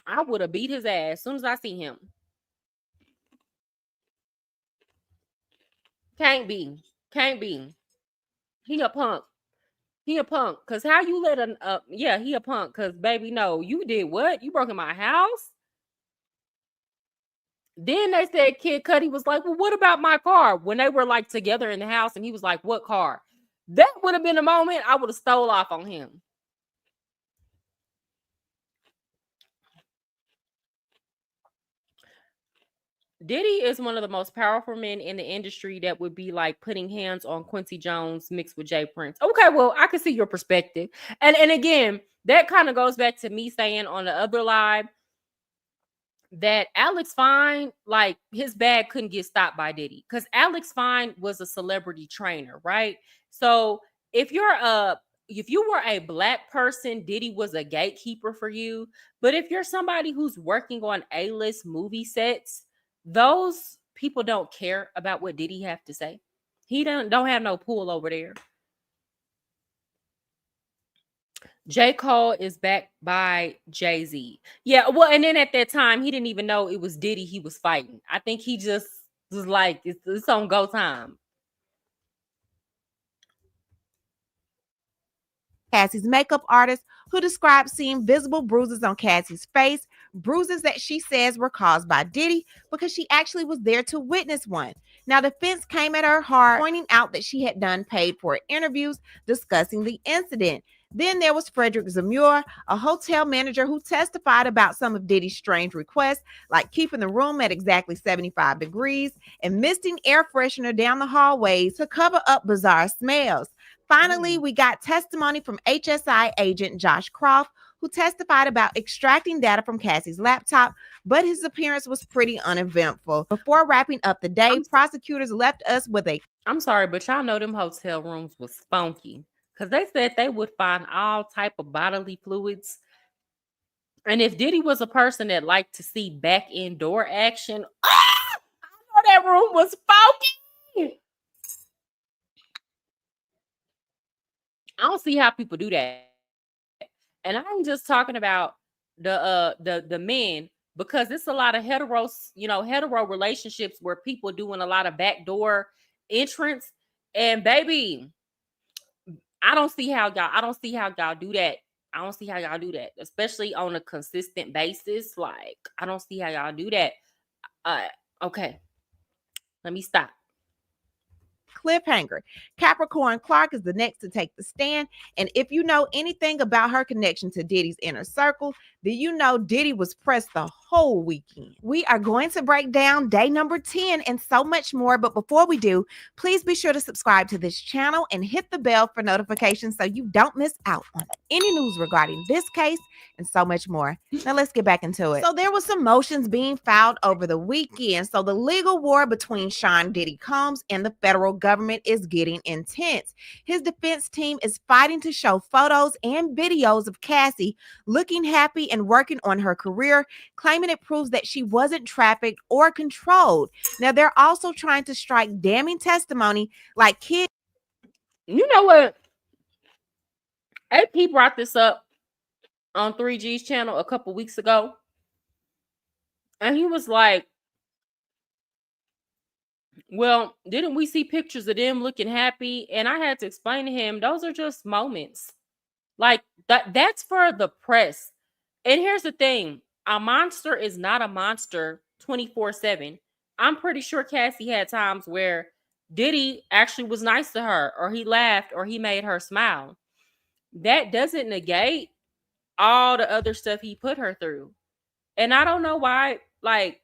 I would have beat his ass as soon as I see him. Can't be. He a punk. Cause how you let he a punk. Cause baby, no, you did what? You broke in my house. Then they said Kid Cudi was like, well, what about my car? When they were like together in the house, and he was like, what car? That would have been a moment I would have stole off on him. Diddy is one of the most powerful men in the industry that would be like putting hands on Quincy Jones mixed with Jay Prince. Okay, well, I can see your perspective. And again, that kind of goes back to me saying on the other live that Alex Fine, like his bag couldn't get stopped by Diddy because Alex Fine was a celebrity trainer, right? So if you were a black person, Diddy was a gatekeeper for you. But if you're somebody who's working on A-list movie sets, those people don't care about what Diddy have to say. He don't have no pull over there. J. Cole is backed by Jay-Z. Yeah, well, and then at that time, he didn't even know it was Diddy he was fighting. I think he just was like, it's on go time. Cassie's makeup artist, who described seeing visible bruises on Cassie's face, bruises that she says were caused by Diddy because she actually was there to witness one. Now, defense came at her hard, pointing out that she had done paid-for interviews discussing the incident. Then there was Frederick Zamur, a hotel manager who testified about some of Diddy's strange requests, like keeping the room at exactly 75 degrees and misting air freshener down the hallways to cover up bizarre smells. Finally, we got testimony from HSI agent Josh Croft, who testified about extracting data from Cassie's laptop, but his appearance was pretty uneventful. Before wrapping up the day, prosecutors left us with a... I'm sorry, but y'all know them hotel rooms was funky because they said they would find all type of bodily fluids. And if Diddy was a person that liked to see back indoor action, I know that room was funky. I don't see how people do that. And I'm just talking about the men, because it's a lot of hetero relationships where people doing a lot of backdoor entrance. And baby, I don't see how y'all do that. I don't see how y'all do that, especially on a consistent basis. Like, I don't see how y'all do that. Okay. Let me stop. Cliffhanger. Caricorn Clark is the next to take the stand. And if you know anything about her connection to Diddy's inner circle, then you know Diddy was pressed the whole weekend. We are going to break down day number 10 and so much more. But before we do, please be sure to subscribe to this channel and hit the bell for notifications so you don't miss out on any news regarding this case and so much more. Now let's get back into it. So there was some motions being filed over the weekend. So the legal war between Sean Diddy Combs and the federal government is getting intense. His defense team is fighting to show photos and videos of Cassie looking happy and working on her career, claiming it proves that she wasn't trafficked or controlled. Now they're also trying to strike damning testimony like kids. You know what? AP brought this up on 3G's channel a couple weeks ago. And he was like, well, didn't we see pictures of them looking happy? And I had to explain to him, those are just moments. Like, that's for the press. And here's the thing. A monster is not a monster 24/7. I'm pretty sure Cassie had times where Diddy actually was nice to her, or he laughed, or he made her smile. That doesn't negate all the other stuff he put her through. And I don't know why, like,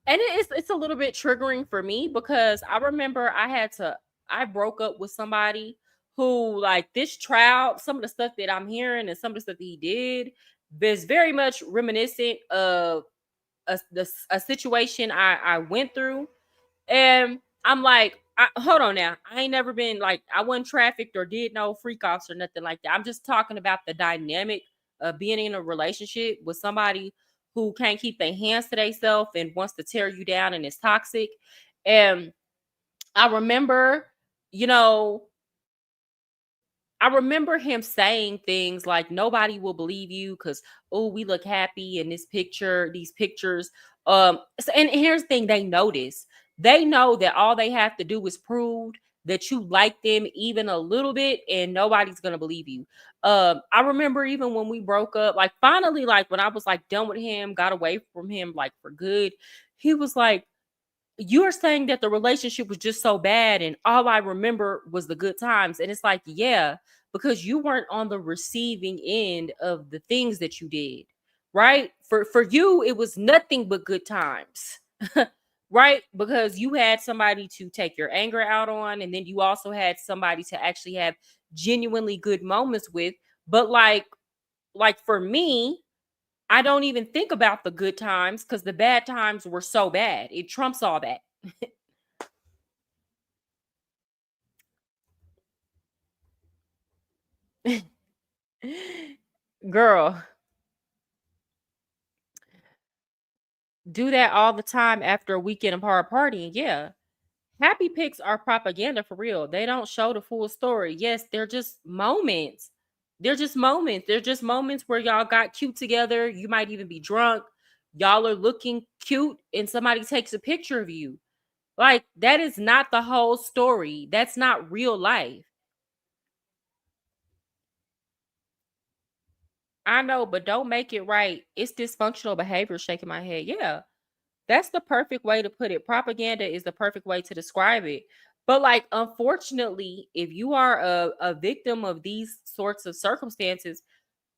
and it's a little bit triggering for me, because I remember I broke up with somebody who, like, this trial, some of the stuff that I'm hearing and some of the stuff that he did is very much reminiscent of a situation I went through. And I'm like, hold on now. I ain't never been, like, I wasn't trafficked or did no freak offs or nothing like that. I'm just talking about the dynamic of being in a relationship with somebody who can't keep their hands to themselves and wants to tear you down and is toxic. And I remember, I remember him saying things like, nobody will believe you because, oh, we look happy in these pictures. And here's the thing, they notice. They know that all they have to do is prove that you like them even a little bit, and nobody's going to believe you. I remember even when we broke up, like, finally, like, when I was, like, done with him, got away from him, like, for good, he was like, you're saying that the relationship was just so bad and all I remember was the good times. And it's like, yeah, because you weren't on the receiving end of the things that you did, right? For you, it was nothing but good times, right? Because you had somebody to take your anger out on, and then you also had somebody to actually have genuinely good moments with. But like for me, I don't even think about the good times because the bad times were so bad. It trumps all that. Girl, do that all the time after a weekend of hard partying. Yeah. Happy pics are propaganda for real. They don't show the full story. Yes, they're just moments. They're just moments. They're just moments where y'all got cute together. You might even be drunk. Y'all are looking cute and somebody takes a picture of you. Like, that is not the whole story. That's not real life. I know, but don't make it right. It's dysfunctional behavior, shaking my head. Yeah. That's the perfect way to put it. Propaganda is the perfect way to describe it. But like, unfortunately, if you are a victim of these sorts of circumstances,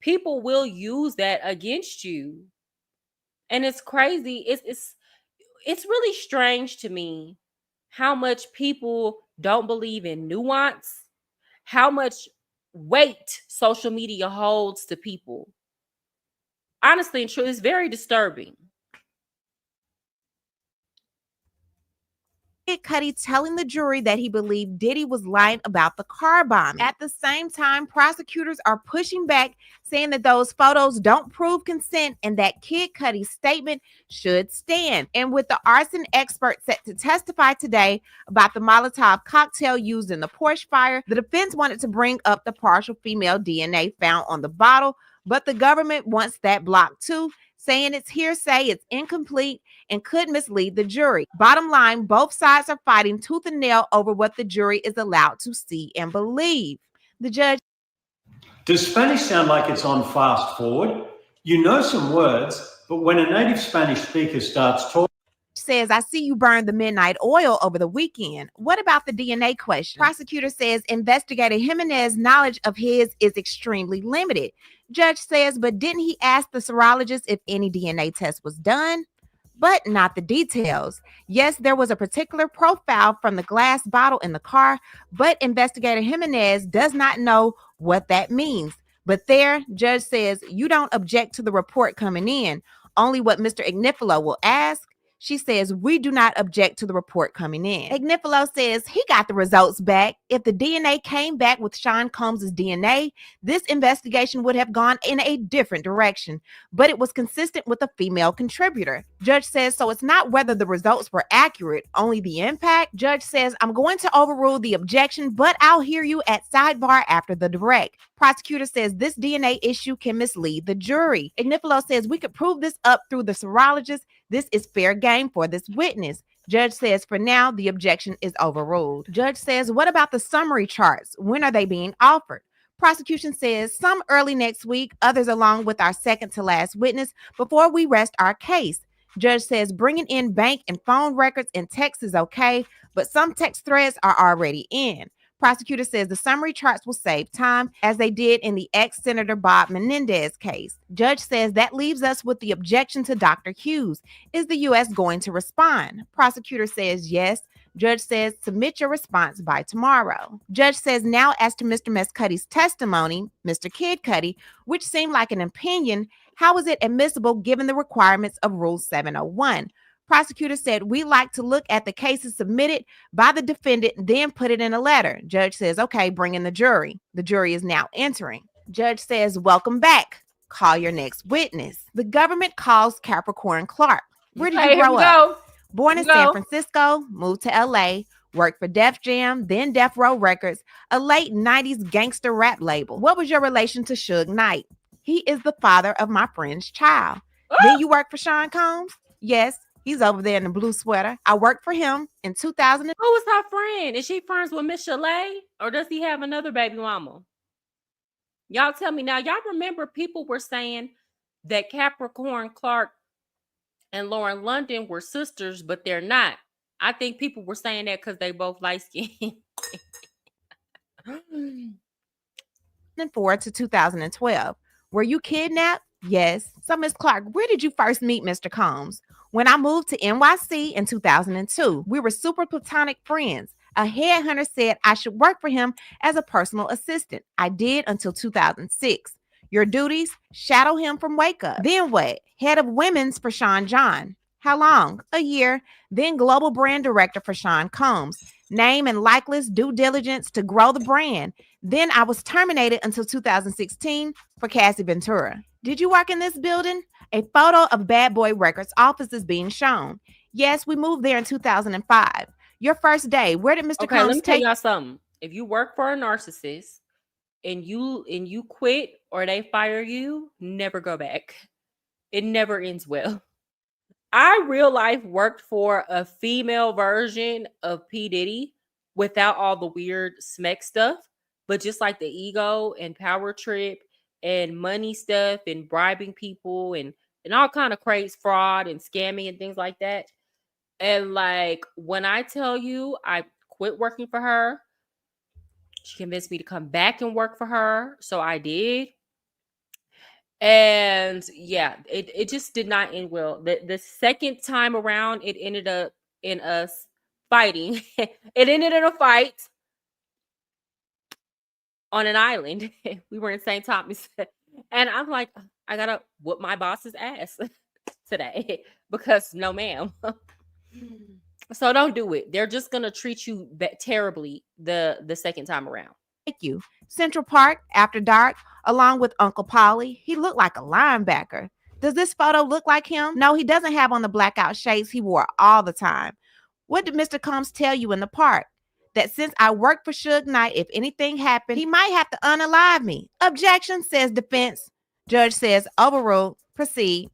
people will use that against you. And it's crazy. It's really strange to me how much people don't believe in nuance, how much weight social media holds to people. Honestly and true, it's very disturbing. Kid Cudi telling the jury that he believed Diddy was lying about the car bombing. At the same time, prosecutors are pushing back, saying that those photos don't prove consent and that Kid Cudi's statement should stand. And with the arson expert set to testify today about the Molotov cocktail used in the Porsche fire, the defense wanted to bring up the partial female DNA found on the bottle, but the government wants that blocked too, saying it's hearsay, it's incomplete, and could mislead the jury. Bottom line, both sides are fighting tooth and nail over what the jury is allowed to see and believe. The judge. Does Spanish sound like it's on fast forward? You know some words, but when a native Spanish speaker starts talking, says, I see you burned the midnight oil over the weekend. What about the DNA question? Prosecutor says investigator Jimenez's knowledge of his is extremely limited. Judge says, but didn't he ask the serologist if any DNA test was done? But not the details. Yes, there was a particular profile from the glass bottle in the car, but investigator Jimenez does not know what that means. But there, judge says, you don't object to the report coming in, only what Mr. Ignifilo will ask. She says, we do not object to the report coming in. Ignifilo says he got the results back. If the DNA came back with Sean Combs' DNA, this investigation would have gone in a different direction, but it was consistent with a female contributor. Judge says, so it's not whether the results were accurate, only the impact. Judge says, I'm going to overrule the objection, but I'll hear you at sidebar after the direct. Prosecutor says this DNA issue can mislead the jury. Ignifilo says we could prove this up through the serologist. This is fair game for this witness. Judge says for now, the objection is overruled. Judge says, what about the summary charts? When are they being offered? Prosecution says some early next week, others along with our second to last witness before we rest our case. Judge says bringing in bank and phone records and text is okay, but some text threads are already in. Prosecutor says the summary charts will save time, as they did in the ex-Senator Bob Menendez case. Judge says that leaves us with the objection to Dr. Hughes. Is the U.S. going to respond? Prosecutor says yes. Judge says submit your response by tomorrow. Judge says now as to Mr. Mescudi's testimony, Mr. Kid Cudi, which seemed like an opinion, how is it admissible given the requirements of Rule 701? Prosecutor said, we like to look at the cases submitted by the defendant, then put it in a letter. Judge says, okay, bring in the jury. The jury is now entering. Judge says, welcome back. Call your next witness. The government calls Caricorn Clark. Where did you grow up? Born in San Francisco, moved to LA, worked for Def Jam, then Death Row Records, a late 90s gangster rap label. What was your relation to Suge Knight? He is the father of my friend's child. Then you work for Sean Combs? Yes. He's over there in the blue sweater. I worked for him in 2000. Who was her friend? Is she friends with Miss Chalet? Or does he have another baby mama? Y'all tell me now. Y'all remember people were saying that Caricorn Clark and Lauren London were sisters, but they're not. I think people were saying that because they both light skinned. 2004 to 2012. Were you kidnapped? Yes. So, Miss Clark, where did you first meet Mr. Combs? When I moved to NYC in 2002, we were super platonic friends. A headhunter said I should work for him as a personal assistant. I did until 2006. Your duties? Shadow him from Wake Up. Then what? Head of women's for Sean John. How long? A year. Then global brand director for Sean Combs. Name and likeness due diligence to grow the brand. Then I was terminated until 2016 for Cassie Ventura. Did you work in this building? A photo of Bad Boy Records office is being shown. Yes, we moved there in 2005. Your first day, where did Mr. Okay, let Combs me tell take y'all something. If you work for a narcissist and you quit or they fire you, never go back. It never ends well. I real life worked for a female version of P. Diddy without all the weird smeck stuff, but just like the ego and power trip and money stuff and bribing people and all kind of crazy fraud and scamming and things like that. And like when I tell you I quit working for her, she convinced me to come back and work for her. So I did. And yeah, it just did not end well. The second time around, it ended up in us fighting. It ended in a fight on an island. We were in St. Thomas. And I'm like, I gotta whoop my boss's ass today because no, ma'am. So don't do it. They're just gonna treat you terribly the second time around. Thank you. Central Park after dark, along with Uncle Polly. He looked like a linebacker. Does this photo look like him? No, he doesn't have on the blackout shades he wore all the time. What did Mr. Combs tell you in the park? That since I worked for Suge Knight, if anything happened, he might have to unalive me. Objection, says defense. Judge says overruled. Proceed.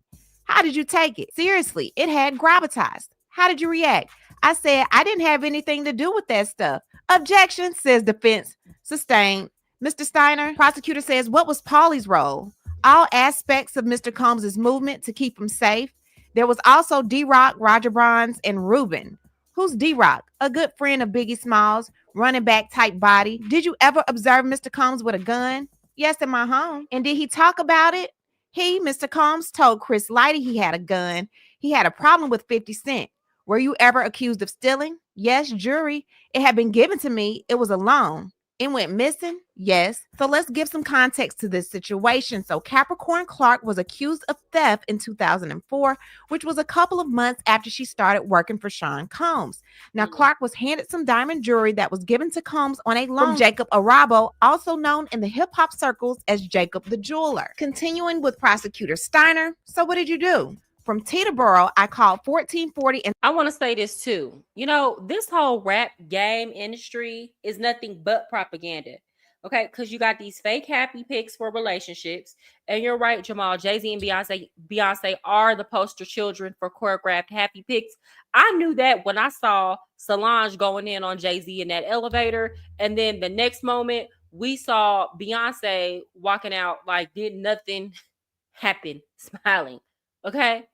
How did you take it? Seriously, it had gravitas. How did you react? I said I didn't have anything to do with that stuff. Objection, says defense. Sustained. Mr. Steiner, prosecutor says, what was Paulie's role? All aspects of Mr. Combs' movement to keep him safe. There was also D-Rock, Roger Bronze, and Ruben. Who's D-Rock? A good friend of Biggie Smalls, running back type body. Did you ever observe Mr. Combs with a gun? Yes, in my home. And did he talk about it? He, Mr. Combs, told Chris Lighty he had a gun. He had a problem with 50 Cent. Were you ever accused of stealing? Yes, jury. It had been given to me. It was a loan. It went missing? Yes. So let's give some context to this situation. So Caricorn Clark was accused of theft in 2004, which was a couple of months after she started working for Sean Combs. Now, Clark was handed some diamond jewelry that was given to Combs on a loan from Jacob Arabo, also known in the hip-hop circles as Jacob the Jeweler. Continuing with Prosecutor Steiner. So what did you do? From Teterboro, I called 1440 and I want to say this too. You know, this whole rap game industry is nothing but propaganda. Okay, because you got these fake happy pics for relationships. And you're right, Jamal. Jay-Z and Beyonce are the poster children for choreographed happy pics. I knew that when I saw Solange going in on Jay-Z in that elevator. And then the next moment, we saw Beyonce walking out like did nothing happen, smiling. Okay.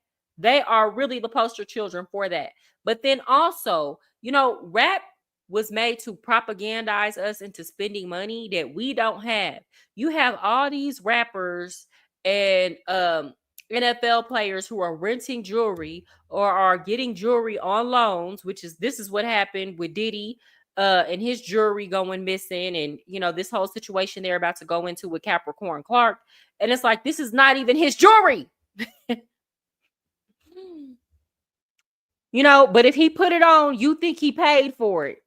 They are really the poster children for that. But then also, you know, rap was made to propagandize us into spending money that we don't have. You have all these rappers and NFL players who are renting jewelry or are getting jewelry on loans, this is what happened with Diddy and his jewelry going missing, and you know, this whole situation they're about to go into with Caricorn Clark. And it's like, this is not even his jewelry. You know, but if he put it on, you think he paid for it.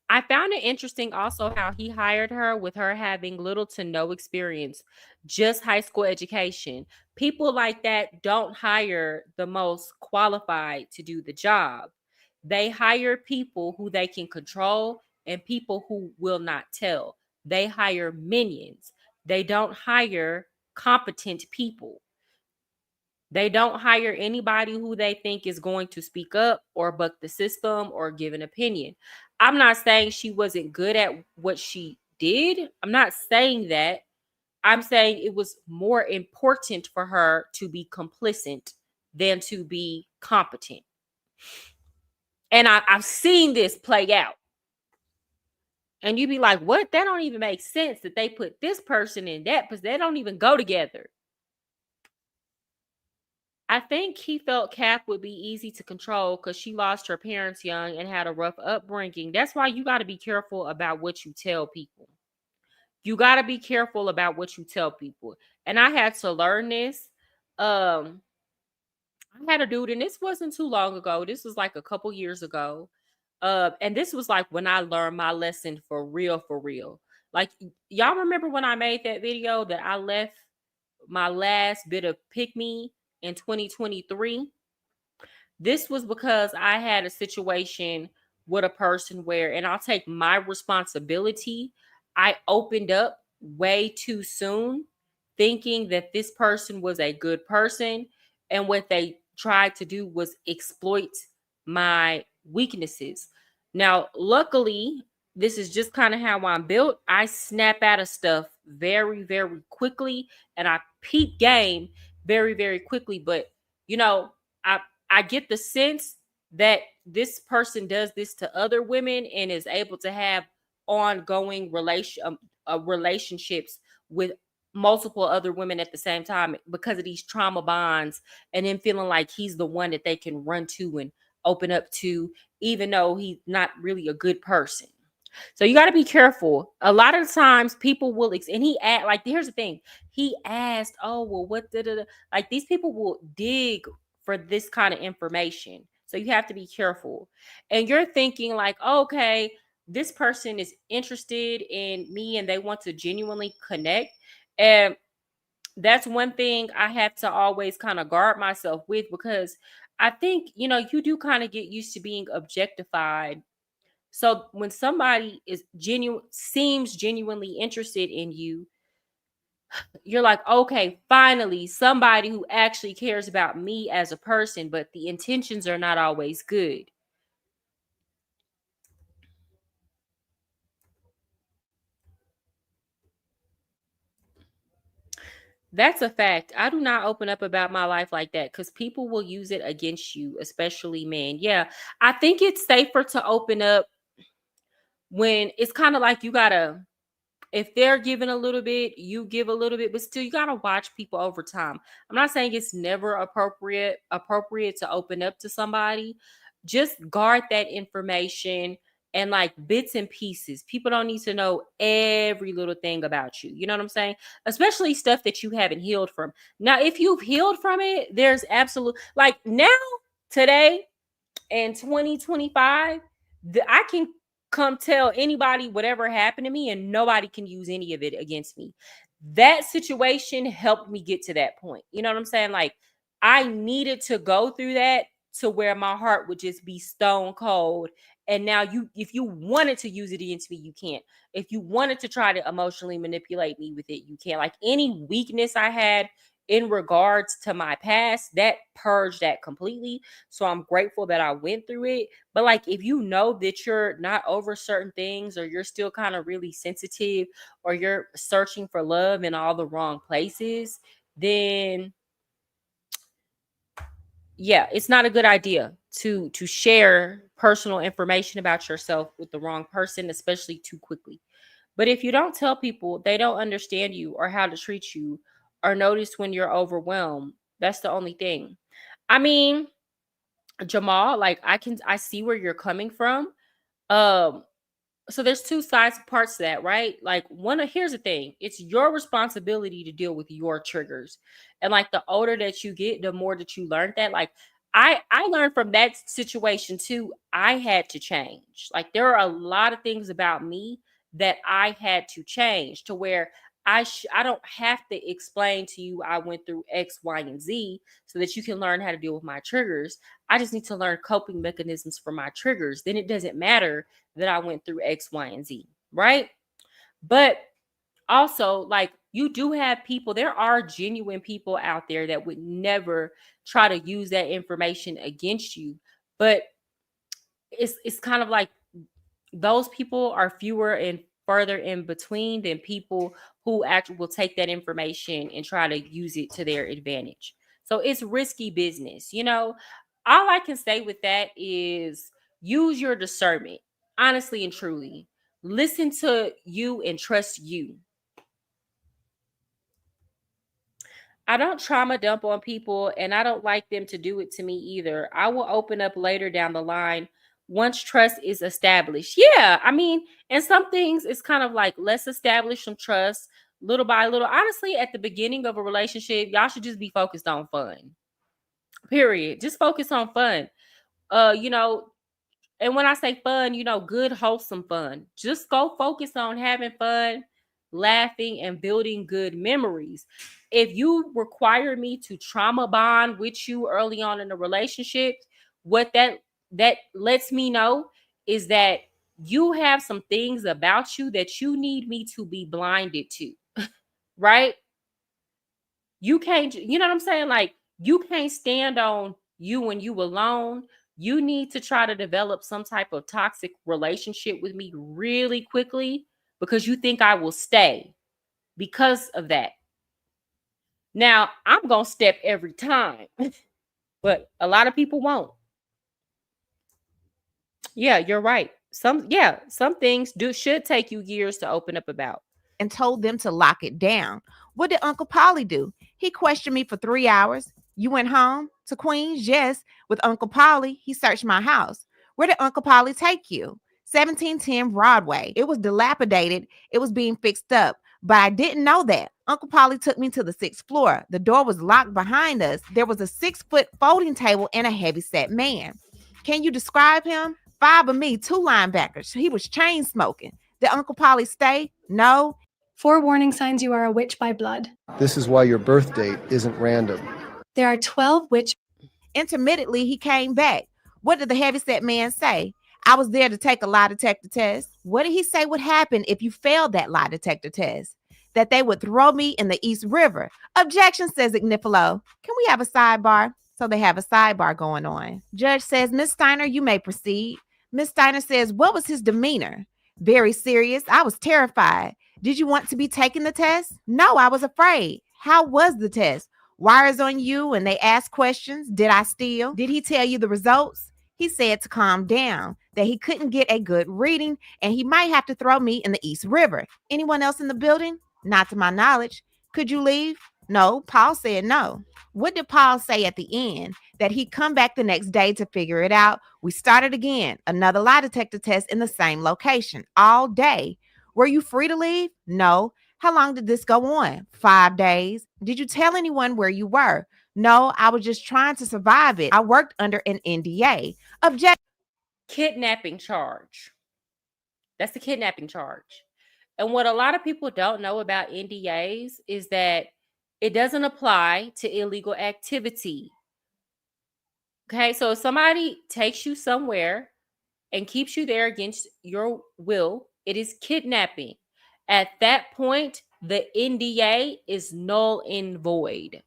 I found it interesting also how he hired her with her having little to no experience, just high school education. People like that don't hire the most qualified to do the job. They hire people who they can control and people who will not tell. They hire minions. They don't hire competent people. They don't hire anybody who they think is going to speak up or buck the system or give an opinion. I'm not saying she wasn't good at what she did. I'm not saying that. I'm saying it was more important for her to be complicit than to be competent. And I've seen this play out. And you'd be like, what? That don't even make sense that they put this person in that because they don't even go together. I think he felt Kath would be easy to control because she lost her parents young and had a rough upbringing. That's why you got to be careful about what you tell people. You got to be careful about what you tell people. And I had to learn this. I had a dude, and this wasn't too long ago. This was like a couple years ago. And this was like when I learned my lesson for real, for real. Like, y'all remember when I made that video that I left my last bit of pick me in 2023? This was because I had a situation with a person where, and I'll take my responsibility, I opened up way too soon, thinking that this person was a good person. And what they tried to do was exploit my weaknesses. Now, luckily, this is just kind of how I'm built. I snap out of stuff very, very quickly, and I peep game very, very quickly. But, you know, I I get the sense that this person does this to other women and is able to have ongoing relationships with multiple other women at the same time because of these trauma bonds, and then feeling like he's the one that they can run to and open up to, even though he's not really a good person. So you got to be careful. A lot of times people will, and he asked, like, here's the thing. He asked, oh, well, what, like, these people will dig for this kind of information. So you have to be careful. And you're thinking like, okay, this person is interested in me and they want to genuinely connect. And that's one thing I have to always kind of guard myself with, because I think, you do kind of get used to being objectified. So when somebody seems genuinely interested in you, you're like, okay, finally, somebody who actually cares about me as a person, but the intentions are not always good. That's a fact. I do not open up about my life like that because people will use it against you, especially men. Yeah, I think it's safer to open up when it's kind of like you gotta, if they're giving a little bit, you give a little bit, but still you got to watch people over time. I'm not saying it's never appropriate to open up to somebody. Just guard that information and like bits and pieces. People don't need to know every little thing about you. You know what I'm saying? Especially stuff that you haven't healed from. Now, if you've healed from it, there's absolute, like, now, today, in 2025, I can come tell anybody whatever happened to me and nobody can use any of it against me. That situation helped me get to that point. You know what I'm saying? Like, I needed to go through that to where my heart would just be stone cold. And now if you wanted to use it against me, you can't. If you wanted to try to emotionally manipulate me with it, you can't. Like, any weakness I had in regards to my past, that purged that completely. So I'm grateful that I went through it. But like, if you know that you're not over certain things, or you're still kind of really sensitive, or you're searching for love in all the wrong places, then yeah, it's not a good idea to share personal information about yourself with the wrong person, especially too quickly. But if you don't tell people, they don't understand you or how to treat you or notice when you're overwhelmed. That's the only thing. I mean, Jamal, like, I see where you're coming from. Um so there's two sides parts to that, right? Like, here's the thing. It's your responsibility to deal with your triggers. And like, the older that you get, the more that you learn that. Like, I learned from that situation too. I had to change. Like, there are a lot of things about me that I had to change to where I don't have to explain to you I went through X, Y, and Z so that you can learn how to deal with my triggers. I just need to learn coping mechanisms for my triggers. Then it doesn't matter that I went through X, Y, and Z, right? But also, like, you do have people, there are genuine people out there that would never try to use that information against you. But it's kind of like those people are fewer and further in between than people who actually will take that information and try to use it to their advantage. So it's risky business. All I can say with that is use your discernment, honestly and truly. Listen to you and trust you. I don't trauma dump on people, and I don't like them to do it to me either. I will open up later down the line once trust is established. Yeah, I mean, and some things it's kind of like, let's establish some trust little by little. Honestly, at the beginning of a relationship, y'all should just be focused on fun. Period. Just focus on fun. You know, And when I say fun, good, wholesome fun. Just go focus on having fun, laughing, and building good memories. If you require me to trauma bond with you early on in the relationship, what that lets me know is that you have some things about you that you need me to be blinded to, right? You can't, you know what I'm saying? Like, you can't stand on you when you alone. You need to try to develop some type of toxic relationship with me really quickly because you think I will stay because of that. Now, I'm going to step every time, but a lot of people won't. Yeah, you're right. Some things should take you years to open up about. And told them to lock it down. What did Uncle Polly do? He questioned me for 3 hours. You went home to Queens? Yes. With Uncle Polly, he searched my house. Where did Uncle Polly take you? 1710 Broadway. It was dilapidated. It was being fixed up. But I didn't know that. Uncle Polly took me to the 6th floor. The door was locked behind us. There was a 6-foot folding table and a heavyset man. Can you describe him? 5 of me, 2 linebackers. He was chain smoking. Did Uncle Polly stay? No. 4 warning signs you are a witch by blood. This is why your birth date isn't random. There are 12 witch. Intermittently, he came back. What did the heavyset man say? I was there to take a lie detector test. What did he say would happen if you failed that lie detector test? That they would throw me in the East River. Objection, says Ignifilo. Can we have a sidebar? So they have a sidebar going on. Judge says, Miss Steiner, you may proceed. Miss Steiner says, what was his demeanor? Very serious. I was terrified. Did you want to be taking the test? No, I was afraid. How was the test? Wires on you and they asked questions. Did I steal? Did he tell you the results? He said to calm down, that he couldn't get a good reading and he might have to throw me in the East River. Anyone else in the building? Not to my knowledge. Could you leave? No, Paul said no. What did Paul say at the end? That he'd come back the next day to figure it out. We started again, another lie detector test in the same location all day. Were you free to leave? No. How long did this go on? 5 days. Did you tell anyone where you were? No, I was just trying to survive it. I worked under an NDA. Object. Kidnapping charge. That's the kidnapping charge. And what a lot of people don't know about NDAs is that it doesn't apply to illegal activity. Okay, so if somebody takes you somewhere and keeps you there against your will, it is kidnapping. At that point, the NDA is null and void.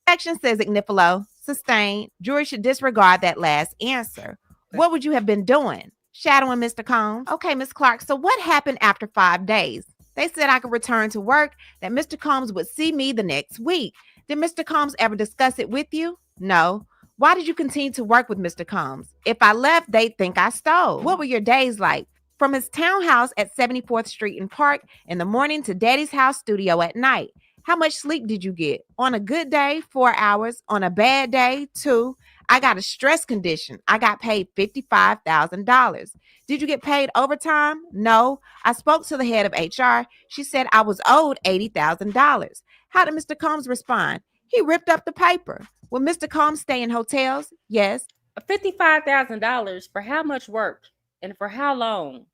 Action, says Ignifilo. Sustained. Jury should disregard that last answer. What would you have been doing? Shadowing Mr. Combs. Okay, Miss Clark. So what happened after 5 days? They said I could return to work, that Mr. Combs would see me the next week. Did Mr. Combs ever discuss it with you? No. Why did you continue to work with Mr. Combs? If I left, they'd think I stole. What were your days like? From his townhouse at 74th Street and Park in the morning to Daddy's house studio at night. How much sleep did you get? On a good day, 4 hours. On a bad day, 2. I got a stress condition. I got paid $55,000. Did you get paid overtime? No. I spoke to the head of HR. She said I was owed $80,000. How did Mr. Combs respond? He ripped up the paper. Will Mr. Combs stay in hotels? Yes. $55,000 for how much work and for how long?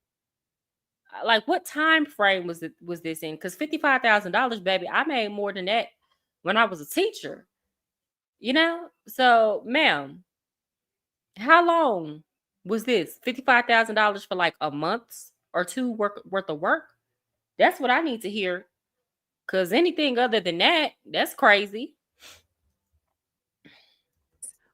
Like, what time frame was this in? Because $55,000, baby, I made more than that when I was a teacher. So, ma'am, how long was this? $55,000 for like a month or 2 worth of work? That's what I need to hear. Because anything other than that, that's crazy.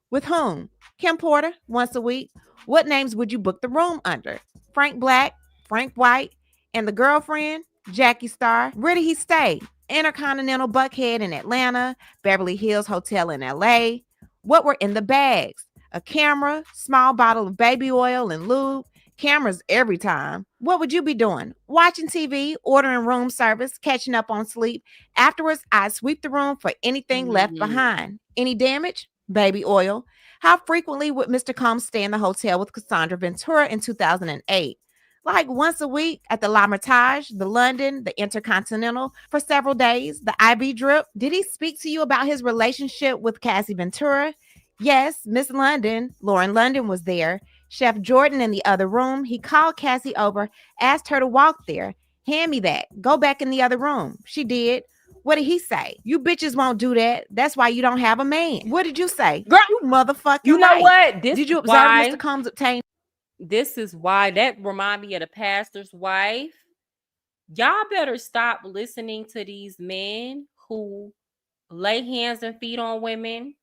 With whom? Kim Porter, once a week. What names would you book the room under? Frank Black, Frank White, and the girlfriend, Jackie Starr. Where did he stay? Intercontinental Buckhead in Atlanta, Beverly Hills Hotel in LA. What were in the bags? A camera, small bottle of baby oil and lube. Cameras every time. What would you be doing? Watching TV, ordering room service, catching up on sleep. Afterwards, I'd sweep the room for anything left behind. Any damage? Baby oil. How frequently would Mr. Combs stay in the hotel with Cassandra Ventura in 2008? Like once a week at the L'Hermitage, the London, the Intercontinental for several days, the IV drip. Did he speak to you about his relationship with Cassie Ventura? Yes, Miss London, Lauren London was there. Chef Jordan in the other room. He called Cassie over, asked her to walk there. Hand me that. Go back in the other room. She did. What did he say? You bitches won't do that. That's why you don't have a man. What did you say? Girl, you motherfucking you know right. what? This Did you is observe why Mr. Combs obtain? This is why that remind me of the pastor's wife. Y'all better stop listening to these men who lay hands and feet on women,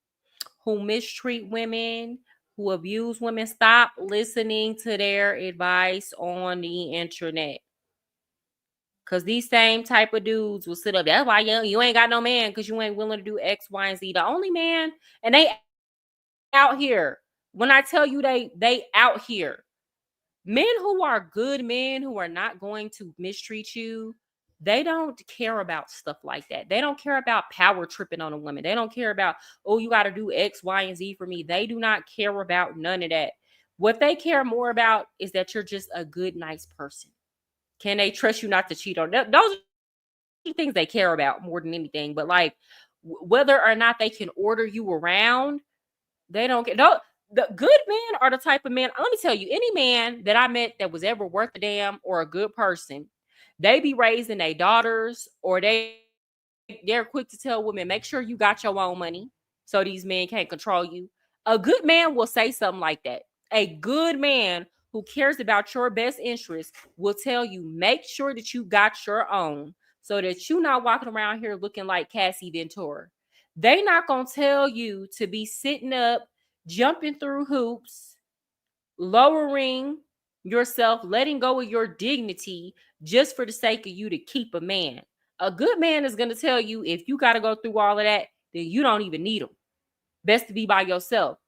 who mistreat women, who abuse women. Stop listening to their advice on the internet. Because these same type of dudes will sit up. That's why you ain't got no man, because you ain't willing to do X, Y, and Z. The only man, and they out here. When I tell you they out here. Men who are good men, who are not going to mistreat you, they don't care about stuff like that. They don't care about power tripping on a woman. They don't care about, oh, you got to do X, Y, and Z for me. They do not care about none of that. What they care more about is that you're just a good, nice person. Can they trust you not to cheat on them? Those are things they care about more than anything. But like whether or not they can order you around, they don't get. No, the good men are the type of men. Let me tell you, any man that I met that was ever worth a damn or a good person, they be raising their daughters, or they're quick to tell women, make sure you got your own money so these men can't control you. A good man will say something like that. A good man who cares about your best interest will tell you, make sure that you got your own so that you're not walking around here looking like Cassie Ventura. They not going to tell you to be sitting up, jumping through hoops, lowering yourself, letting go of your dignity just for the sake of you to keep a man. A good man is going to tell you, if you got to go through all of that, then you don't even need them. Best to be by yourself.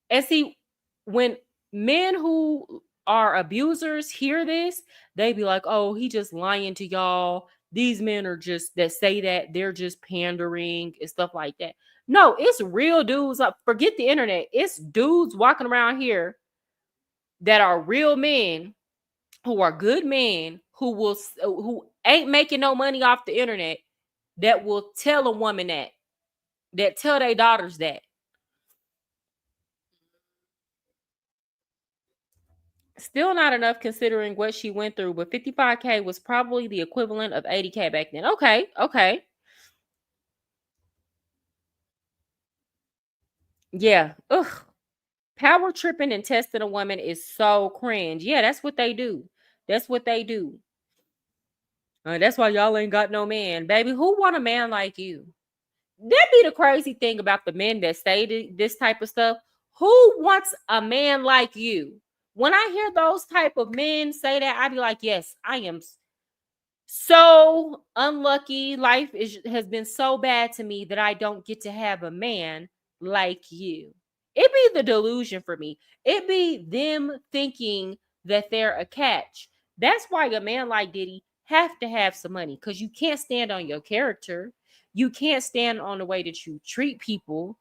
And see, when men who are abusers hear this, they be like, oh, he just lying to y'all. These men are just, that say that, they're just pandering and stuff like that. No, it's real dudes. Forget the internet. It's dudes walking around here that are real men, who are good men, who ain't making no money off the internet, that will tell a woman that tell their daughters that. Still not enough considering what she went through, but 55K was probably the equivalent of 80K back then. Okay. Yeah. Ugh. Power tripping and testing a woman is so cringe. Yeah, that's what they do. That's what they do. That's why y'all ain't got no man. Baby, who want a man like you? That be the crazy thing about the men that say this type of stuff. Who wants a man like you? When I hear those type of men say that, I be like, yes, I am so unlucky. Life has been so bad to me that I don't get to have a man like you. It be the delusion for me. It be them thinking that they're a catch. That's why a man like Diddy have to have some money, because you can't stand on your character. You can't stand on the way that you treat people.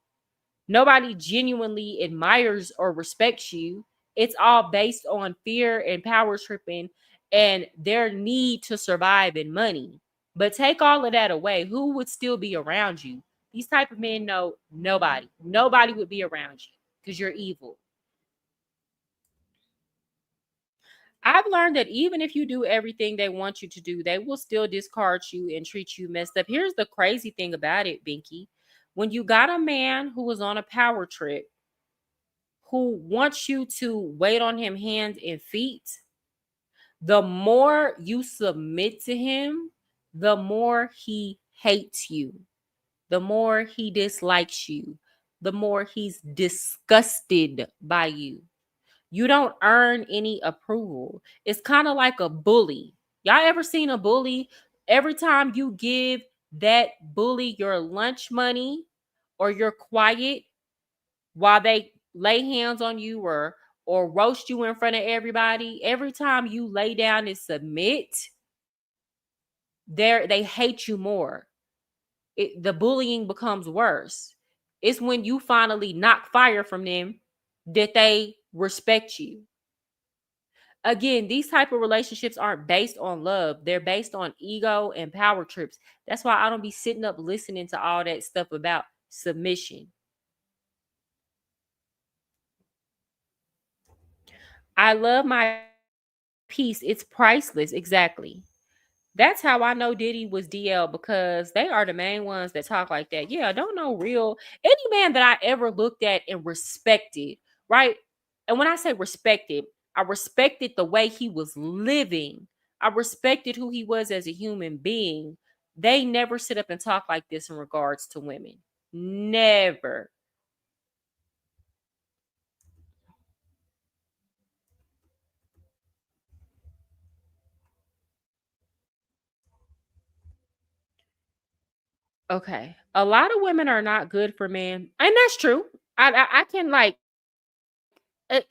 Nobody genuinely admires or respects you. It's all based on fear and power tripping and their need to survive and money. But take all of that away, who would still be around you? These type of men know nobody. Nobody would be around you because you're evil. I've learned that even if you do everything they want you to do, they will still discard you and treat you messed up. Here's the crazy thing about it, Binky. When you got a man who is on a power trip, who wants you to wait on him hands and feet, the more you submit to him, the more he hates you, the more he dislikes you, the more he's disgusted by you. You don't earn any approval. It's kind of like a bully. Y'all ever seen a bully? Every time you give that bully your lunch money or you're quiet while they lay hands on you or roast you in front of everybody, every time you lay down and submit, they hate you more. The bullying becomes worse. It's when you finally knock fire from them that they respect you. Again, these type of relationships aren't based on love. They're based on ego and power trips. That's why I don't be sitting up listening to all that stuff about submission. I love my peace. It's priceless. Exactly. That's how I know Diddy was DL, because they are the main ones that talk like that. Yeah, I don't know real any man that I ever looked at and respected, right? And when I say respected, I respected the way he was living. I respected who he was as a human being. They never sit up and talk like this in regards to women. Never. Okay. A lot of women are not good for men. And that's true. I can like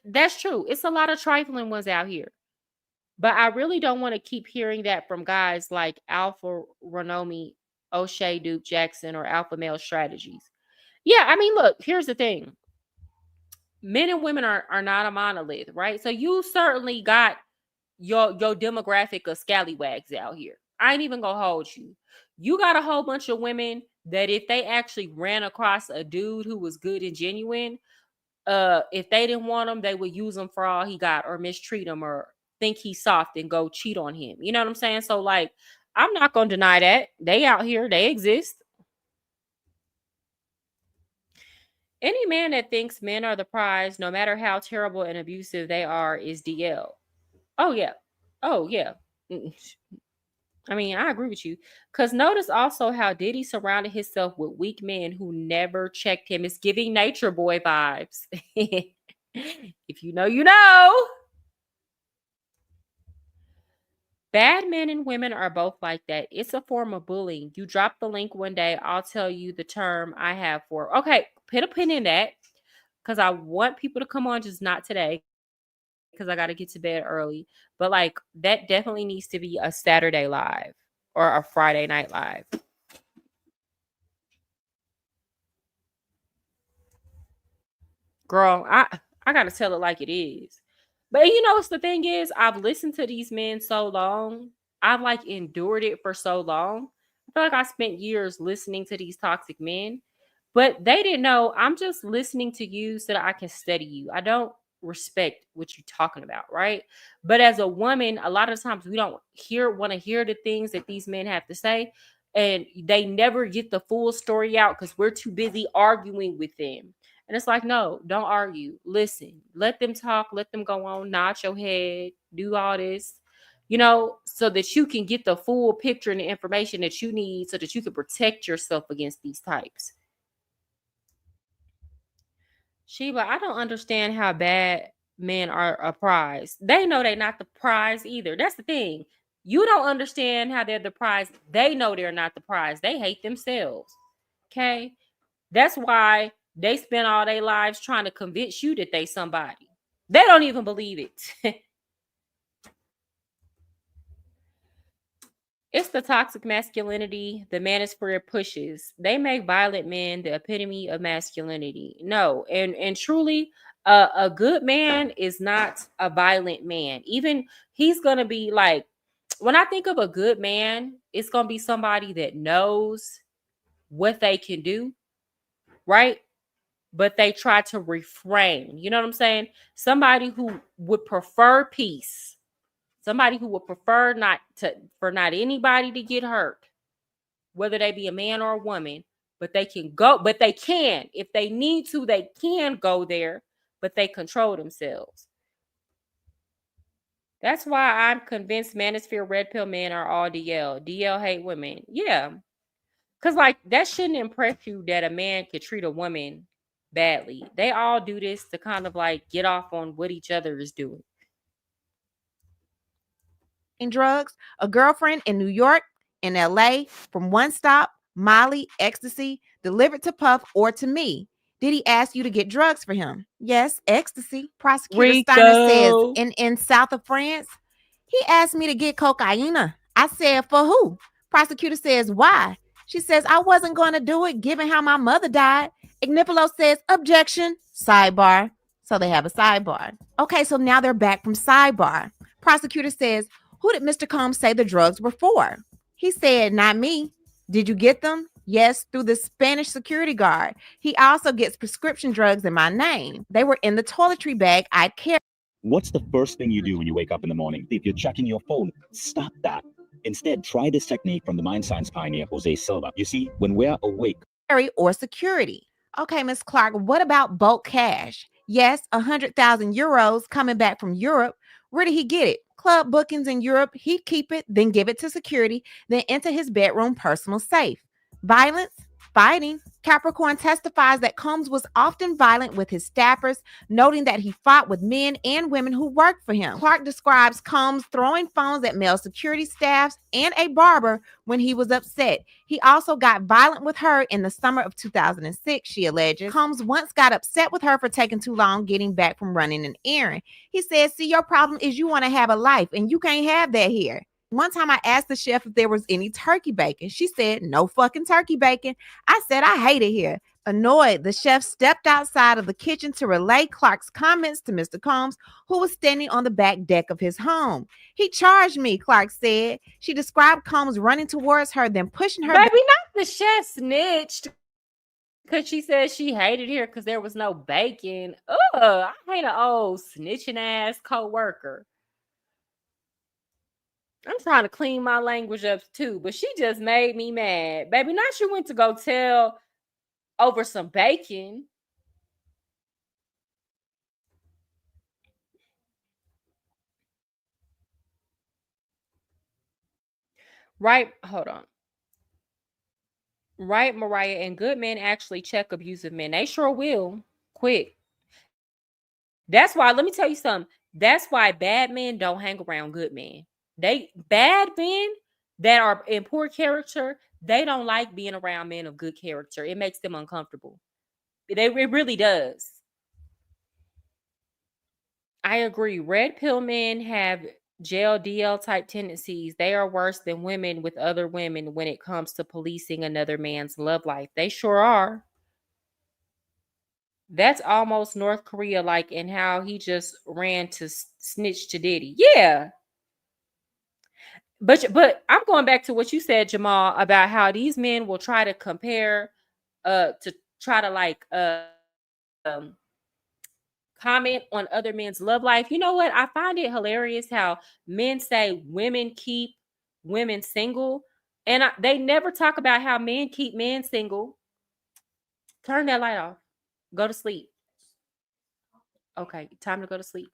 that's true. It's a lot of trifling ones out here. But I really don't want to keep hearing that from guys like Alpha Renomi, O'Shea, Duke Jackson, or Alpha Male Strategies. Yeah, I mean, look, here's the thing. Men and women are not a monolith, right? So you certainly got your demographic of scallywags out here. I ain't even gonna hold you. You got a whole bunch of women that if they actually ran across a dude who was good and genuine, if they didn't want him, they would use him for all he got, or mistreat him, or think he's soft and go cheat on him. You know what I'm saying? So like, I'm not gonna deny that. They out here, they exist. Any man that thinks men are the prize, no matter how terrible and abusive they are, is DL. Oh yeah. Oh yeah. I mean, I agree with you. Because notice also how Diddy surrounded himself with weak men who never checked him. It's giving nature boy vibes. If you know, you know. Bad men and women are both like that. It's a form of bullying. You drop the link one day, I'll tell you the term I have for. Okay, put a pin in that, because I want people to come on, just not today, because I got to get to bed early. But like, that definitely needs to be a Saturday live or a Friday night live. Girl, I got to tell it like it is. But you know, what's the thing is, I've listened to these men so long. I've like endured it for so long. I feel like I spent years listening to these toxic men, but they didn't know I'm just listening to you so that I can study you. I don't respect what you're talking about, right? But as a woman, a lot of times we don't want to hear the things that these men have to say, and they never get the full story out because we're too busy arguing with them. And it's like, no, don't argue. Listen, let them talk, let them go on, nod your head, do all this, so that you can get the full picture and the information that you need so that you can protect yourself against these types. Sheba, I don't understand how bad men are a prize. They know they're not the prize either. That's the thing. You don't understand how they're the prize. They know they're not the prize. They hate themselves. Okay? That's why they spend all their lives trying to convince you that they somebody. They don't even believe it. It's the toxic masculinity the manosphere pushes. They make violent men the epitome of masculinity. No, and truly, a good man is not a violent man. Even he's gonna be like, when I think of a good man, it's gonna be somebody that knows what they can do, right? But they try to refrain. You know what I'm saying? Somebody who would prefer peace. Somebody who would prefer for not anybody to get hurt, whether they be a man or a woman, but they can go, but they can, if they need to, they can go there, but they control themselves. That's why I'm convinced manosphere red pill men are all DL. DL hate women. Yeah. Because like, that shouldn't impress you that a man could treat a woman badly. They all do this to kind of like get off on what each other is doing. Drugs, a girlfriend in New York, in LA, from one stop, Molly, ecstasy, delivered to Puff or to me. Did he ask you to get drugs for him? Yes, ecstasy. Prosecutor Steiner says in south of France, he asked me to get cocaine. I said, for who? Prosecutor says, why? She says, I wasn't going to do it given how my mother died. Ignipolo says, objection, sidebar. So they have a sidebar. Okay, so now they're back from sidebar. Prosecutor says, who did Mr. Combs say the drugs were for? He said, not me. Did you get them? Yes, through the Spanish security guard. He also gets prescription drugs in my name. They were in the toiletry bag I'd carried. What's the first thing you do when you wake up in the morning? If you're checking your phone, stop that. Instead, try this technique from the mind science pioneer, Jose Silva. You see, when we're awake or security. Okay, Ms. Clark, what about bulk cash? Yes, 100,000 euros coming back from Europe. Where did he get it? Club bookings in Europe. He'd keep it, then give it to security, then enter his bedroom personal safe. Violence? Fighting. Capricorn testifies that Combs was often violent with his staffers, noting that he fought with men and women who worked for him. Clark describes Combs throwing phones at male security staffs and a barber when he was upset. He also got violent with her in the summer of 2006, she alleges. Combs once got upset with her for taking too long getting back from running an errand. He said, see, your problem is you want to have a life, and you can't have that here. One time I asked the chef if there was any turkey bacon. She said, no fucking turkey bacon. I said, I hate it here. Annoyed, the chef stepped outside of the kitchen to relay Clark's comments to Mr. Combs, who was standing on the back deck of his home. He charged me, Clark said. She described Combs running towards her, then pushing her. Baby, not the chef snitched because she said she hated here because there was no bacon. Ugh, I hate an old snitching ass co-worker. I'm trying to clean my language up too, but she just made me mad. Baby, not you went to go tell over some bacon. Right, hold on. Right, Mariah, and good men actually check abusive men. They sure will. Quick. That's why, let me tell you something. That's why bad men don't hang around good men. Bad men that are in poor character, they don't like being around men of good character. It makes them uncomfortable. It really does. I agree. Red pill men have JLDL type tendencies. They are worse than women with other women when it comes to policing another man's love life. They sure are. That's almost North Korea like in how he just ran to snitch to Diddy. Yeah. But I'm going back to what you said, Jamal, about how these men will try to compare to try to like comment on other men's love life. You know what? I find it hilarious how men say women keep women single, and they never talk about how men keep men single. Turn that light off. Go to sleep. Okay, time to go to sleep.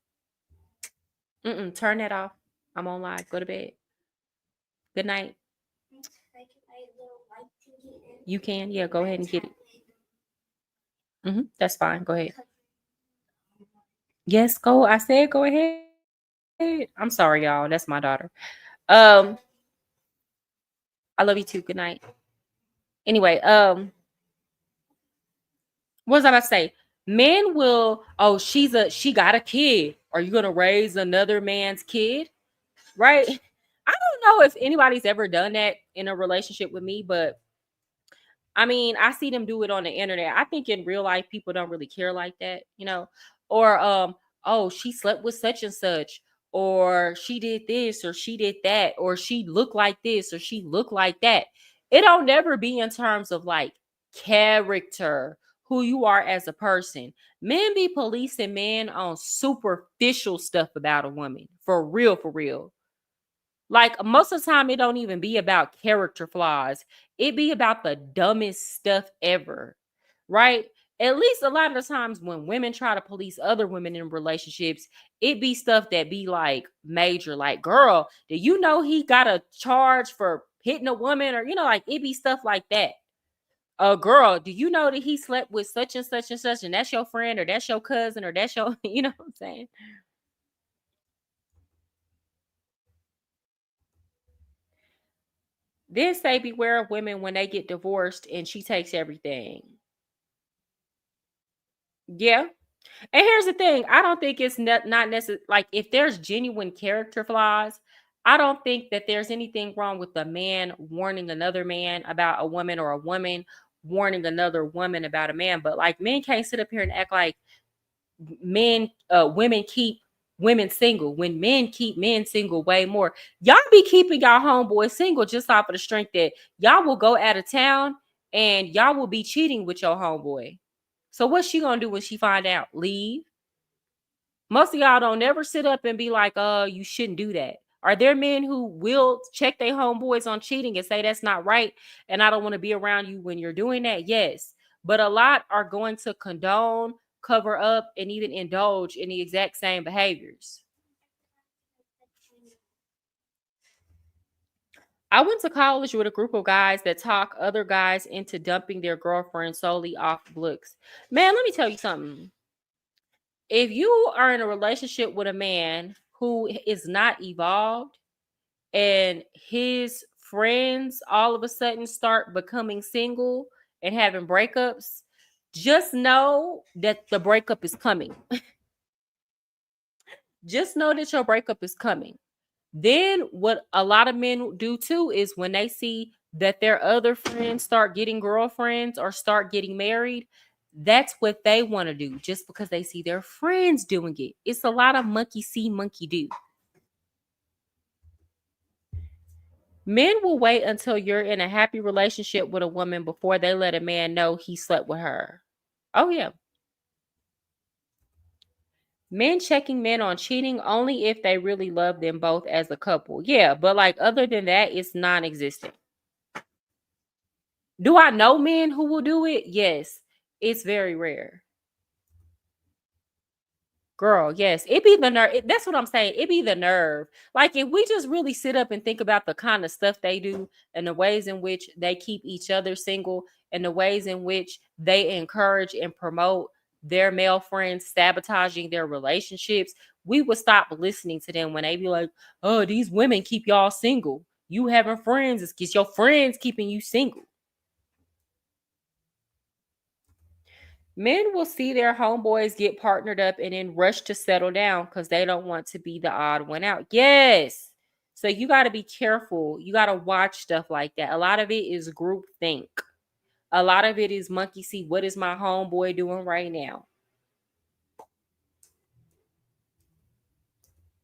Turn that off. I'm on live. Go to bed. Good night. You can? Yeah, go ahead and get it. That's fine. Go ahead. Yes, go. I said go ahead. I'm sorry, y'all. That's my daughter. I love you too. Good night. Anyway, what was I about to say? Men will, she got a kid. Are you gonna raise another man's kid? Right? I don't know if anybody's ever done that in a relationship with me, but I mean, I see them do it on the internet. I think in real life, people don't really care like that, you know. Or she slept with such and such, or she did this, or she did that, or she looked like this, or she looked like that. It don't never be in terms of like character, who you are as a person. Men be policing men on superficial stuff about a woman. For real, for real. Like most of the time, it don't even be about character flaws. It be about the dumbest stuff ever, right? At least a lot of the times when women try to police other women in relationships, it be stuff that be like major, like, girl, do you know he got a charge for hitting a woman? Or, like it be stuff like that. Girl, do you know that he slept with such and such and such, and that's your friend, or that's your cousin, or that's your, you know what I'm saying? Then say beware of women when they get divorced and she takes everything. Yeah. And here's the thing. I don't think it's not necessary. Like if there's genuine character flaws, I don't think that there's anything wrong with a man warning another man about a woman, or a woman warning another woman about a man. But like men can't sit up here and act like women keep women single when men keep men single way more. Y'all be keeping y'all homeboy single just off of the strength that y'all will go out of town and y'all will be cheating with your homeboy. So what's she gonna do when she find out? Leave? Most of y'all don't never sit up and be like, you shouldn't do that. Are there men who will check their homeboys on cheating and say that's not right and I don't want to be around you when you're doing that? Yes. But a lot are going to condone, cover up, and even indulge in the exact same behaviors. I went to college with a group of guys that talk other guys into dumping their girlfriend solely off looks. Man, let me tell you something. If you are in a relationship with a man who is not evolved and his friends all of a sudden start becoming single and having breakups, just know that the breakup is coming. Just know that your breakup is coming. Then what a lot of men do too is when they see that their other friends start getting girlfriends or start getting married, that's what they want to do just because they see their friends doing it. It's a lot of monkey see, monkey do. Men will wait until you're in a happy relationship with a woman before they let a man know he slept with her. Oh, yeah. Men checking men on cheating only if they really love them both as a couple. Yeah, but like other than that, it's non-existent. Do I know men who will do it? Yes. It's very rare. Girl, yes. It be the nerve. That's what I'm saying. It be the nerve. Like if we just really sit up and think about the kind of stuff they do and the ways in which they keep each other single and the ways in which they encourage and promote their male friends sabotaging their relationships, we would stop listening to them when they be like, oh, these women keep y'all single. You having friends, it's your friends keeping you single. Men will see their homeboys get partnered up and then rush to settle down because they don't want to be the odd one out. Yes. So you got to be careful. You got to watch stuff like that. A lot of it is group think. A lot of it is monkey see, what is my homeboy doing right now?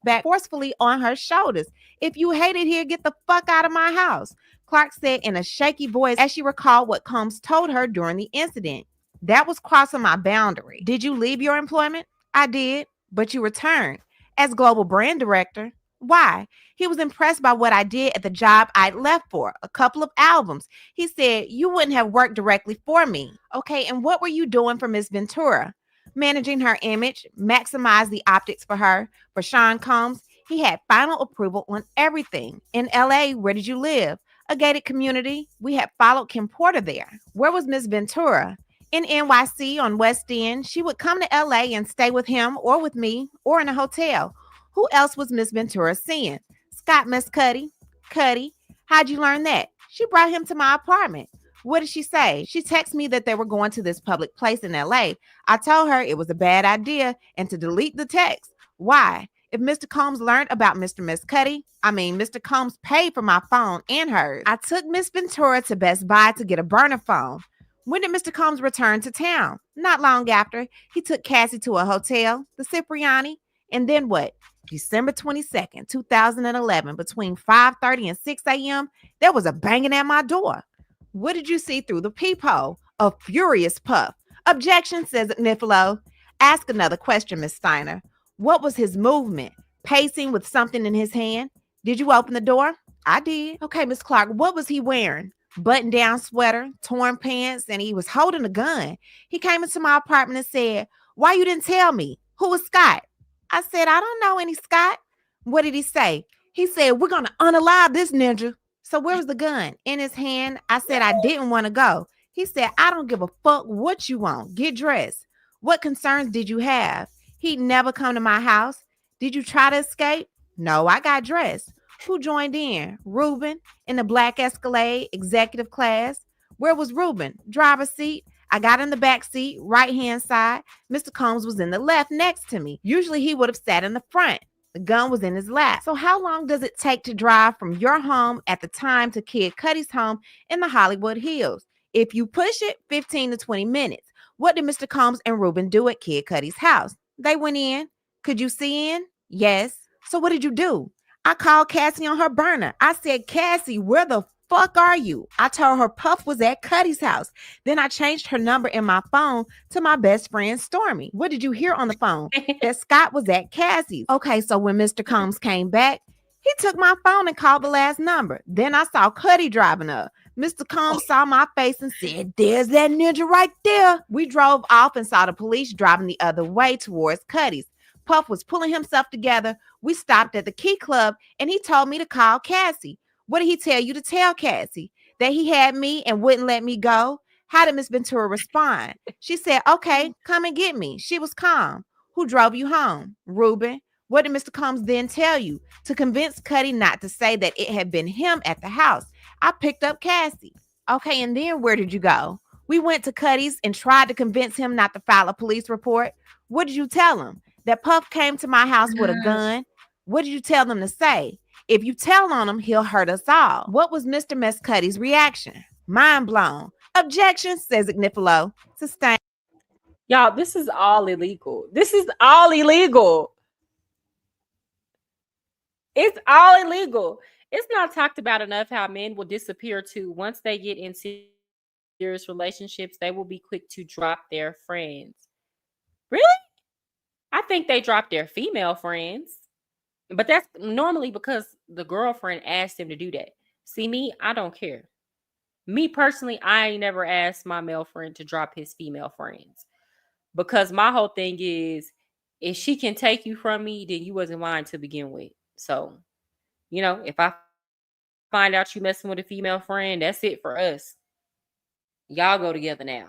Back forcefully on her shoulders. If you hate it here, get the fuck out of my house, Clark said in a shaky voice as she recalled what Combs told her during the incident. That was crossing my boundary. Did you leave your employment? I did, but you returned as global brand director. Why? He was impressed by what I did at the job I'd left for, a couple of albums. He said, you wouldn't have worked directly for me. Okay, and what were you doing for Miss Ventura? Managing her image, maximize the optics for her. For Sean Combs, he had final approval on everything. In LA, where did you live? A gated community. We had followed Kim Porter there. Where was Miss Ventura? In NYC on West End. She would come to LA and stay with him or with me or in a hotel. Who else was Miss Ventura seeing? Scott Mescuddy. Cuddy. How'd you learn that? She brought him to my apartment. What did she say? She texted me that they were going to this public place in LA. I told her it was a bad idea and to delete the text. Why? If Mr. Combs learned about Mr. Combs paid for my phone and hers. I took Miss Ventura to Best Buy to get a burner phone. When did Mr. Combs return to town? Not long after. He took Cassie to a hotel, the Cipriani. And then what? December 22nd, 2011, between 5:30 and 6 a.m., there was a banging at my door. What did you see through the peephole? A furious puff. Objection, says Niflo. Ask another question, Miss Steiner. What was his movement? Pacing with something in his hand? Did you open the door? I did. Okay, Miss Clark, what was he wearing? Button-down sweater, torn pants, and he was holding a gun. He came into my apartment and said, why you didn't tell me? Who was Scott? I said, I don't know any Scott. What did he say? He said, we're going to unalive this ninja. So where was the gun? In his hand. I said, I didn't want to go. He said, I don't give a fuck what you want. Get dressed. What concerns did you have? He'd never come to my house. Did you try to escape? No, I got dressed. Who joined in? Ruben in the black Escalade, executive class. Where was Ruben? Driver's seat. I got in the back seat, right-hand side. Mr. Combs was in the left next to me. Usually he would have sat in the front. The gun was in his lap. So how long does it take to drive from your home at the time to Kid Cudi's home in the Hollywood Hills? If you push it, 15 to 20 minutes. What did Mr. Combs and Ruben do at Kid Cudi's house? They went in. Could you see in? Yes. So what did you do? I called Cassie on her burner. I said, Cassie, where the fuck are you? I told her Puff was at Cuddy's house. Then I changed her number in my phone to my best friend Stormy. What did you hear on the phone? That Scott was at Cassie's. Okay, so when Mr. Combs came back, he took my phone and called the last number. Then I saw Cuddy driving up. Mr. Combs saw my face and said, there's that ninja right there. We drove off and saw the police driving the other way towards Cuddy's. Puff was pulling himself together. We stopped at the Key Club and he told me to call Cassie. What did he tell you to tell Cassie? That he had me and wouldn't let me go? How did Miss Ventura respond? She said, okay, come and get me. She was calm. Who drove you home? Ruben. What did Mr. Combs then tell you? To convince Cuddy not to say that it had been him at the house. I picked up Cassie. Okay, and then where did you go? We went to Cuddy's and tried to convince him not to file a police report. What did you tell him? That Puff came to my house with a gun? What did you tell them to say? If you tell on him, he'll hurt us all. What was Mr. Mescuddy's reaction? Mind blown. Objection, says Ignifilo. Sustain. Y'all, this is all illegal. This is all illegal. It's all illegal. It's not talked about enough how men will disappear too. Once they get in serious relationships, they will be quick to drop their friends. Really? I think they drop their female friends. But that's normally because the girlfriend asked him to do that. See, me, I don't care. Me personally, I ain't never asked my male friend to drop his female friends. Because my whole thing is, if she can take you from me, then you wasn't mine to begin with. So, you know, if I find out you messing with a female friend, that's it for us. Y'all go together now.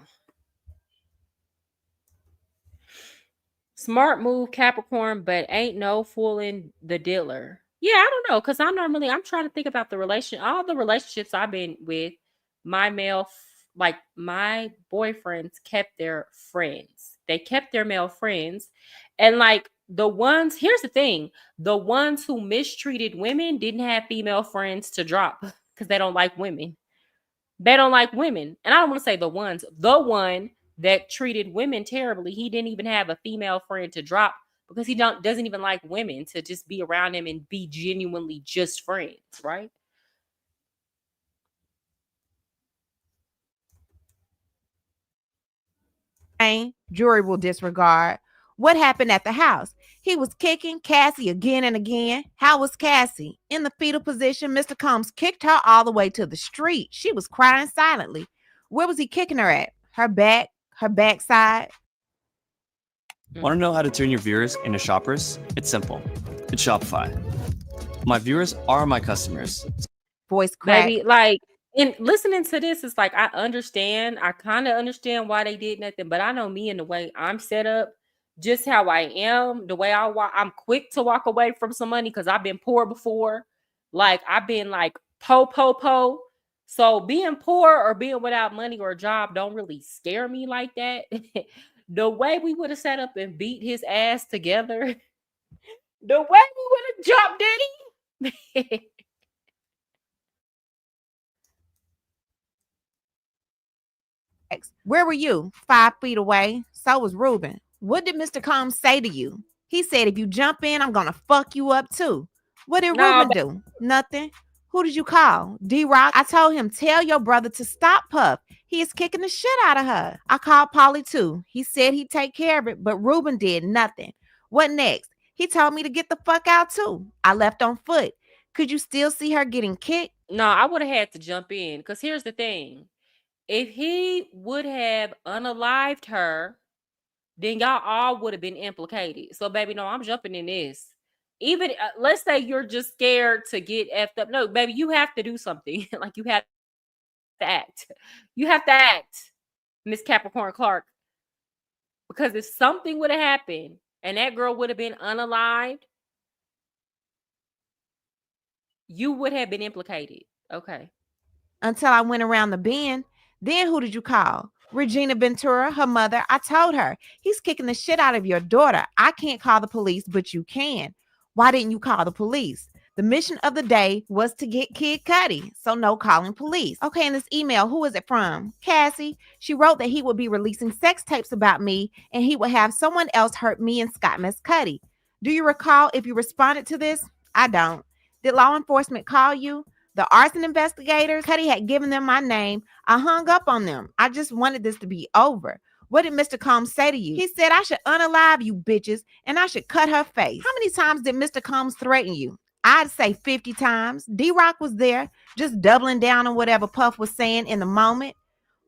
Smart move, Capricorn, but ain't no fooling the dealer. Yeah, I don't know, because I'm trying to think about all the relationships I've been with, my my boyfriends kept their friends. They kept their male friends. And like here's the thing, the ones who mistreated women didn't have female friends to drop because they don't like women. They don't like women. And I don't want to say the one that treated women terribly, he didn't even have a female friend to drop because he doesn't even like women to just be around him and be genuinely just friends, right? Jury will disregard. What happened at the house? He was kicking Cassie again and again. How was Cassie? In the fetal position, Mr. Combs kicked her all the way to the street. She was crying silently. Where was he kicking her at? Her back, her backside. Want to know how to turn your viewers into shoppers? It's simple. It's Shopify. My viewers are my customers. Voice crack. Baby, like, and listening to this, it's like I kind of understand why they did nothing, but I know me and the way I'm set up, just how I am, the way I'm quick to walk away from some money because I've been poor before. Like, I've been like po. So being poor or being without money or a job don't really scare me like that. The way we would have sat up and beat his ass together, the way we would have jumped Diddy. Where were you? 5 feet away. So was Ruben. What did Mr. Combs say to you? He said, if you jump in, I'm going to fuck you up too. What did Ruben do? Nothing. Who did you call? D-Rock? I told him, tell your brother to stop Puff. He is kicking the shit out of her. I called Polly too. He said he'd take care of it, but Ruben did nothing. What next? He told me to get the fuck out too. I left on foot. Could you still see her getting kicked? No, I would have had to jump in because here's the thing. If he would have unalived her, then y'all all would have been implicated. So, baby, no, I'm jumping in this. Even let's say you're just scared to get effed up. No, baby, you have to do something. Like, you have to act. You have to act, Miss Capricorn Clark. Because if something would have happened and that girl would have been unalived, you would have been implicated. Okay. Until I went around the bend. Then who did you call? Regina Ventura, her mother. I told her, he's kicking the shit out of your daughter. I can't call the police, but you can. Why didn't you call the police? The mission of the day was to get Kid Cudi, so no calling police. Okay, in this email, who is it from? Cassie. She wrote that he would be releasing sex tapes about me and he would have someone else hurt me and Scott Mescuddy. Do you recall if you responded to this? I don't. Did law enforcement call you? The arson investigators, Cuddy had given them my name. I hung up on them. I just wanted this to be over. What did Mr. Combs say to you? He said I should unalive you bitches and I should cut her face. How many times did Mr. Combs threaten you? I'd say 50 times. D-Rock was there, just doubling down on whatever Puff was saying in the moment.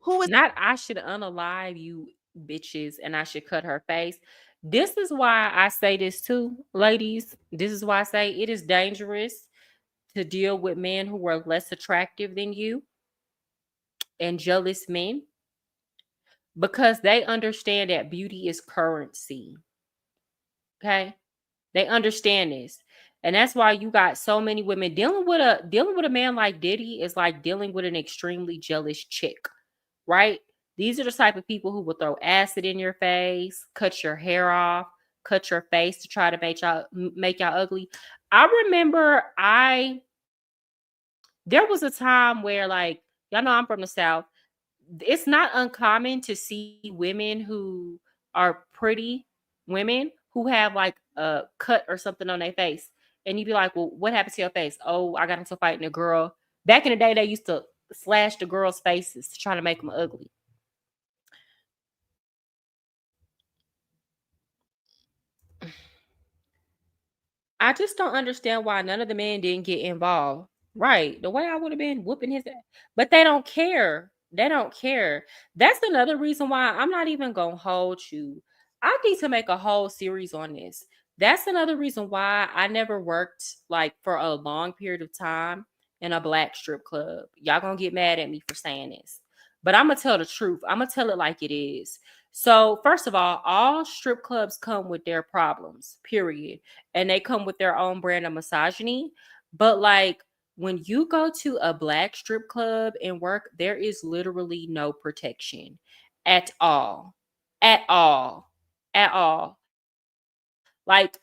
Who was not I should unalive you bitches and I should cut her face. This is why I say this too, ladies. This is why I say it is dangerous to deal with men who are less attractive than you and jealous men, because they understand that beauty is currency. Okay? They understand this. And that's why you got so many women dealing with a man like Diddy is like dealing with an extremely jealous chick, right? These are the type of people who will throw acid in your face, cut your hair off, cut your face to try to make y'all ugly. I remember there was a time where, like, y'all know I'm from the South. It's not uncommon to see women who are pretty women who have like a cut or something on their face. And you'd be like, well, what happened to your face? Oh, I got into a fight and a girl. Back in the day, they used to slash the girls' faces to try to make them ugly. I just don't understand why none of the men didn't get involved. Right. The way I would have been whooping his ass. But they don't care. They don't care. That's another reason why I'm not even going to hold you. I need to make a whole series on this. That's another reason why I never worked like for a long period of time in a black strip club. Y'all going to get mad at me for saying this. But I'm going to tell the truth. I'm going to tell it like it is. So, first of all strip clubs come with their problems, period. And they come with their own brand of misogyny. But like, when you go to a black strip club and work, there is literally no protection at all. At all. At all. Like,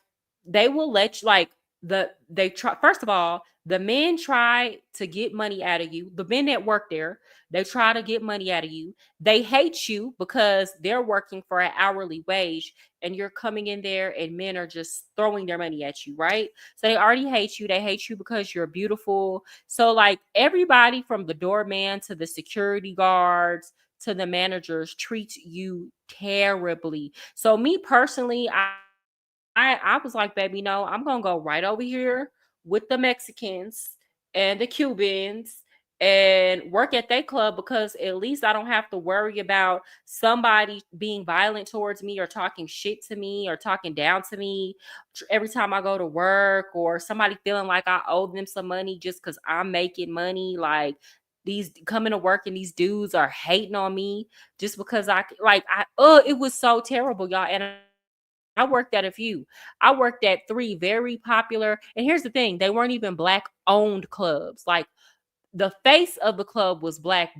they will let you, like, they try. First of all, the men try to get money out of you. The men that work there, they try to get money out of you. They hate you because they're working for an hourly wage and you're coming in there and men are just throwing their money at you, right? So they already hate you. They hate you because you're beautiful. So like, everybody from the doorman to the security guards to the managers treat you terribly. So me personally, I was like, baby, no, I'm gonna go right over here with the Mexicans and the Cubans and work at that club, because at least I don't have to worry about somebody being violent towards me or talking shit to me or talking down to me every time I go to work, or somebody feeling like I owe them some money just because I'm making money. Like, these coming to work and these dudes are hating on me just because it was so terrible, y'all. And I worked at a few. I worked at 3 very popular. And here's the thing, they weren't even black owned clubs. Like, the face of the club was black,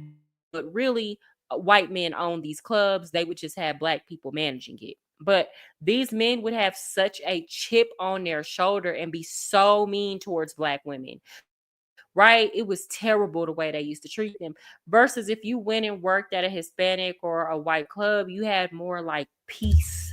but really white men owned these clubs. They would just have black people managing it. But these men would have such a chip on their shoulder and be so mean towards black women. Right? It was terrible the way they used to treat them. Versus if you went and worked at a Hispanic or a white club, you had more like peace.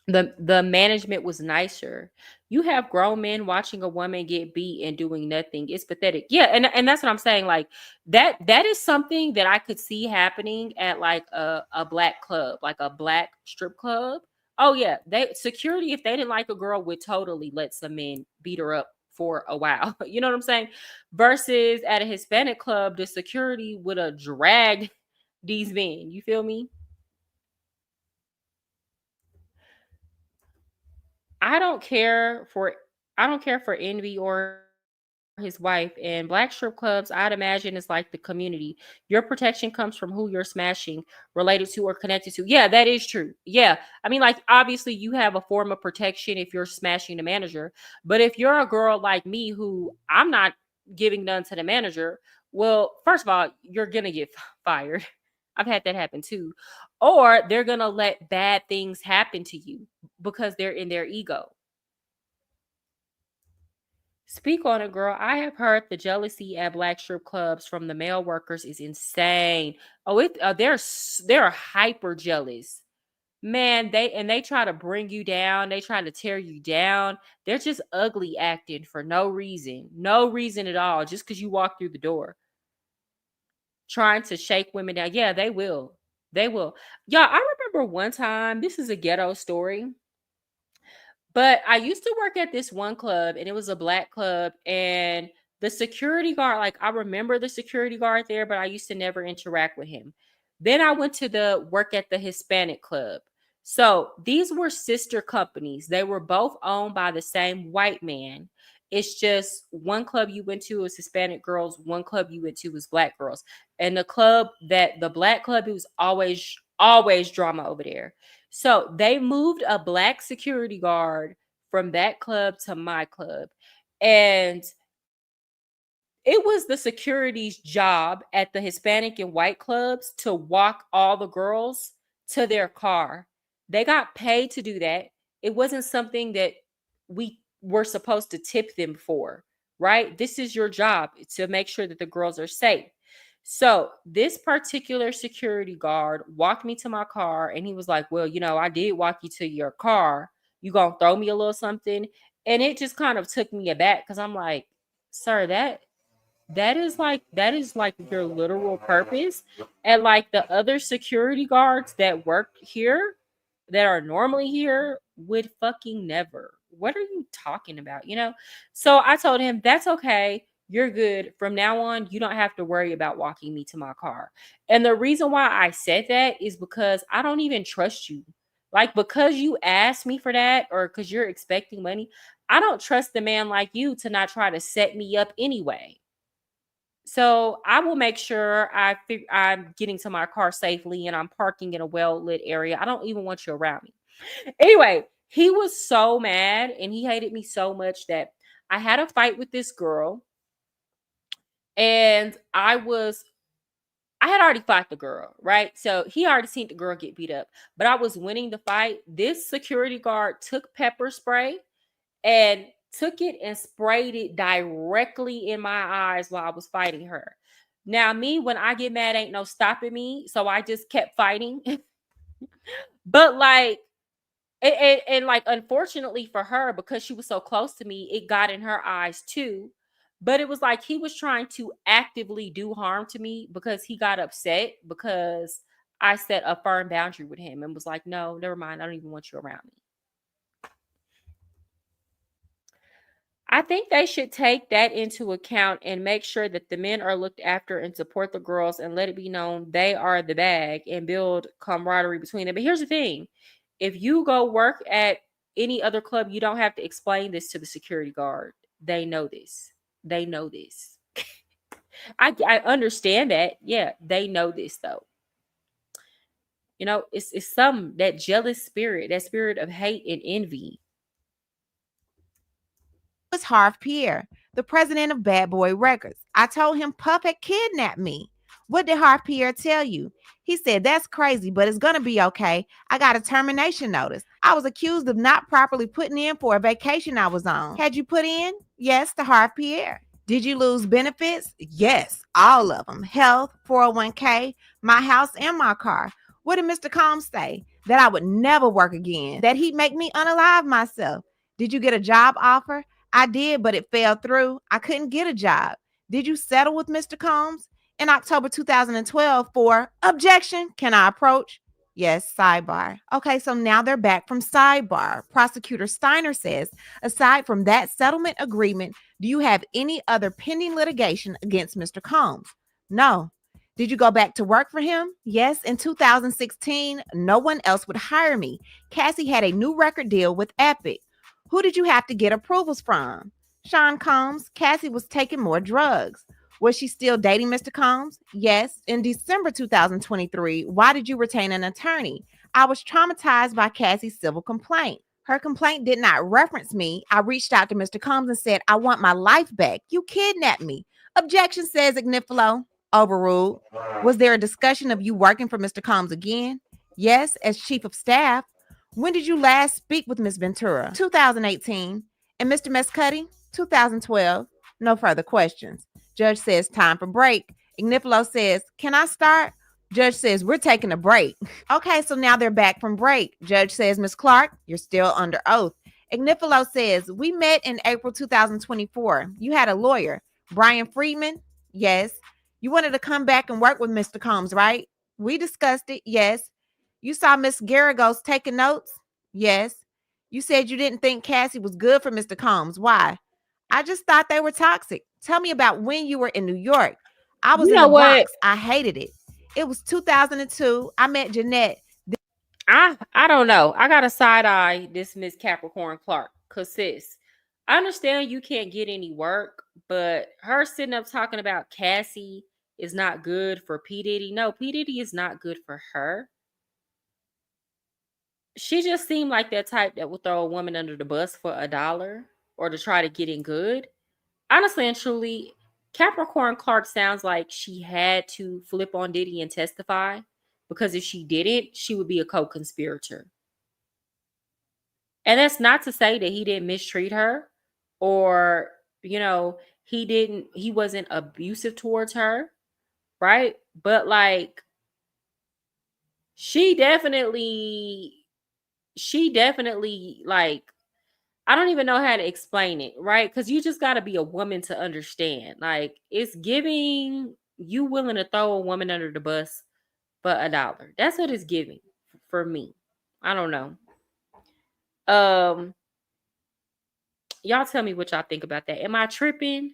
The management was nicer. You have grown men watching a woman get beat and doing nothing. It's pathetic. Yeah, and that's what I'm saying. Like, that is something that I could see happening at like a black club, like a black strip club. Oh yeah, security, if they didn't like a girl, would totally let some men beat her up for a while. You know what I'm saying? Versus at a Hispanic club, the security would have dragged these men. You feel me? I don't care for Envy or his wife. And black strip clubs, I'd imagine, is like the community. Your protection comes from who you're smashing, related to, or connected to. Yeah, that is true. Yeah. I mean, like, obviously you have a form of protection if you're smashing the manager. But if you're a girl like me who I'm not giving none to the manager, well, first of all, you're gonna get fired. I've had that happen too. Or they're gonna let bad things happen to you because they're in their ego. Speak on it, girl. I have heard the jealousy at black strip clubs from the male workers is insane. Oh, they're hyper jealous. Man, they try to bring you down. They try to tear you down. They're just ugly acting for no reason. No reason at all. Just because you walk through the door. Trying to shake women down. Yeah, they will. They will. Y'all, I remember one time, this is a ghetto story. But I used to work at this one club and it was a black club, and the security guard, like I remember the security guard there, but I used to never interact with him. Then I went to the work at the Hispanic club. So these were sister companies. They were both owned by the same white man. It's just one club you went to was Hispanic girls, one club you went to was black girls. And the black club, it was always drama over there. So they moved a black security guard from that club to my club. And it was the security's job at the Hispanic and white clubs to walk all the girls to their car. They got paid to do that. It wasn't something that we were supposed to tip them for, right? This is your job, to make sure that the girls are safe. So this particular security guard walked me to my car and he was like, well, I did walk you to your car. You gonna throw me a little something? And it just kind of took me aback because I'm like, sir, that is like your literal purpose. And like the other security guards that work here, that are normally here, would fucking never. What are you talking about? So I told him, that's okay, you're good. From now on, you don't have to worry about walking me to my car. And the reason why I said that is because I don't even trust you. Like, because you asked me for that, or because you're expecting money, I don't trust a man like you to not try to set me up anyway. So I will make sure I'm getting to my car safely and I'm parking in a well-lit area. I don't even want you around me. Anyway, he was so mad and he hated me so much that I had a fight with this girl. And I had already fought the girl, right? So he already seen the girl get beat up, but I was winning the fight. This security guard took pepper spray and took it and sprayed it directly in my eyes while I was fighting her. Now, me, when I get mad, ain't no stopping me. So I just kept fighting. But like, and like, unfortunately for her, because she was so close to me, it got in her eyes too. But it was like he was trying to actively do harm to me because he got upset because I set a firm boundary with him and was like, no, never mind. I don't even want you around me. I think they should take that into account and make sure that the men are looked after and support the girls and let it be known they are the bag and build camaraderie between them. But here's the thing. If you go work at any other club, you don't have to explain this to the security guard. They know this. They know this. I understand that. Yeah, they know this though. It's that jealous spirit, that spirit of hate and envy. Was Harv Pierre, the president of Bad Boy Records. I told him Puff had kidnapped me. What did Harv Pierre tell you? He said, that's crazy, but it's going to be okay. I got a termination notice. I was accused of not properly putting in for a vacation I was on. Had you put in? Yes, to Harv Pierre. Did you lose benefits? Yes, all of them. Health, 401k, my house, and my car. What did Mr. Combs say? That I would never work again. That he'd make me unalive myself. Did you get a job offer? I did, but it fell through. I couldn't get a job. Did you settle with Mr. Combs? In October 2012 for objection, can I approach? Yes, sidebar. Okay, so now they're back from sidebar. Prosecutor Steiner says, aside from that settlement agreement, do you have any other pending litigation against Mr. Combs? No. Did you go back to work for him? Yes, in 2016, no one else would hire me. Cassie had a new record deal with Epic. Who did you have to get approvals from? Sean Combs. Cassie was taking more drugs. Was she still dating Mr. Combs? Yes. In December 2023, why did you retain an attorney? I was traumatized by Cassie's civil complaint. Her complaint did not reference me. I reached out to Mr. Combs and said, I want my life back. You kidnapped me. Objection, says Ignifilo. Overruled. Was there a discussion of you working for Mr. Combs again? Yes, as chief of staff. When did you last speak with Ms. Ventura? 2018. And Mr. Mescuddy? 2012. No further questions. Judge says time for break. Ignifilo says, can I start? Judge says, we're taking a break. Okay, so now they're back from break. Judge says, Ms. Clark, you're still under oath. Ignifilo says, we met in April 2024. You had a lawyer, Brian Friedman? Yes. You wanted to come back and work with Mr. Combs, right? We discussed it. Yes. You saw Miss Garagos taking notes? Yes. You said you didn't think Cassie was good for Mr. Combs. Why? I just thought they were toxic. Tell me about when you were in New York. I was You in know the what? Bronx. I hated it. It was 2002. I met Jeanette. I don't know. I got to side eye this Miss Capricorn Clark. Cause sis, I understand you can't get any work, but her sitting up talking about Cassie is not good for P. Diddy. No, P. Diddy is not good for her. She just seemed like that type that would throw a woman under the bus for $1 or to try to get in good. Honestly and truly, Capricorn Clark sounds like she had to flip on Diddy and testify, because if she didn't, she would be a co-conspirator. And that's not to say that he didn't mistreat her, or, he wasn't abusive towards her, right? But like, she definitely like, I don't even know how to explain it, right? Because you just got to be a woman to understand. Like, it's giving you willing to throw a woman under the bus for $1. That's what it's giving for me. I don't know. Y'all tell me what y'all think about that. Am I tripping?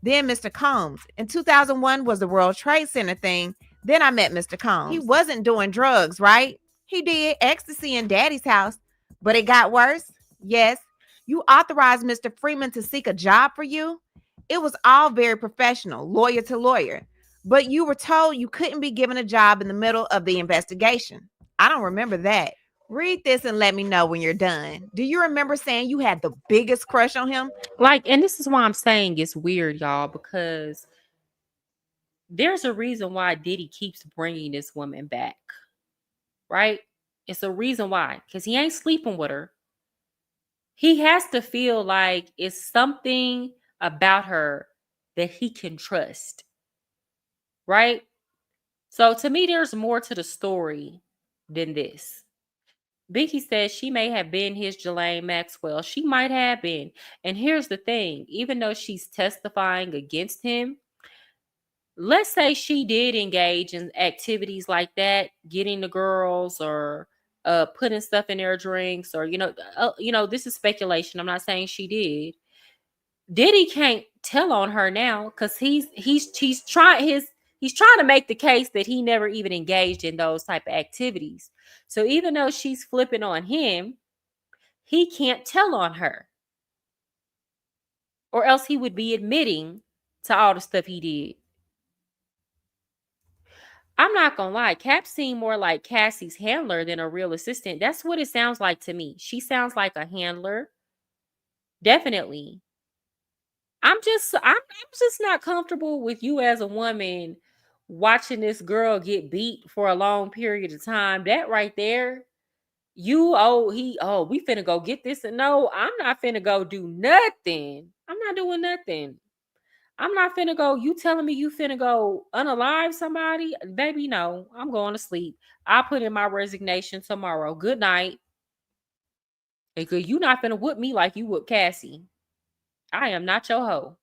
Then Mr. Combs. In 2001 was the World Trade Center thing. Then I met Mr. Combs. He wasn't doing drugs, right? He did ecstasy in Daddy's house, but it got worse. Yes. You authorized Mr. Freeman to seek a job for you. It was all very professional, lawyer to lawyer. But you were told you couldn't be given a job in the middle of the investigation. I don't remember that. Read this and let me know when you're done. Do you remember saying you had the biggest crush on him? Like, and this is why I'm saying it's weird, y'all, because there's a reason why Diddy keeps bringing this woman back, right? It's a reason why, because he ain't sleeping with her. He has to feel like it's something about her that he can trust, right? So to me, there's more to the story than this. Vicky says she may have been his Jelaine Maxwell. She might have been. And here's the thing, even though she's testifying against him, let's say she did engage in activities like that, getting the girls or putting stuff in their drinks, or this is speculation. I'm not saying she did. Diddy can't tell on her now because he's trying to make the case that he never even engaged in those type of activities. So even though she's flipping on him, he can't tell on her, or else he would be admitting to all the stuff he did. I'm not gonna lie, Cap seemed more like Cassie's handler than a real assistant. That's what it sounds like to me. She sounds like a handler. Definitely. I'm just not comfortable with you as a woman watching this girl get beat for a long period of time. That right there, we finna go get this. And no, I'm not finna go do nothing. I'm not doing nothing. I'm not finna go. You telling me you finna go unalive somebody? Baby, no. I'm going to sleep. I'll put in my resignation tomorrow. Good night. Because you not finna whoop me like you whoop Cassie. I am not your hoe.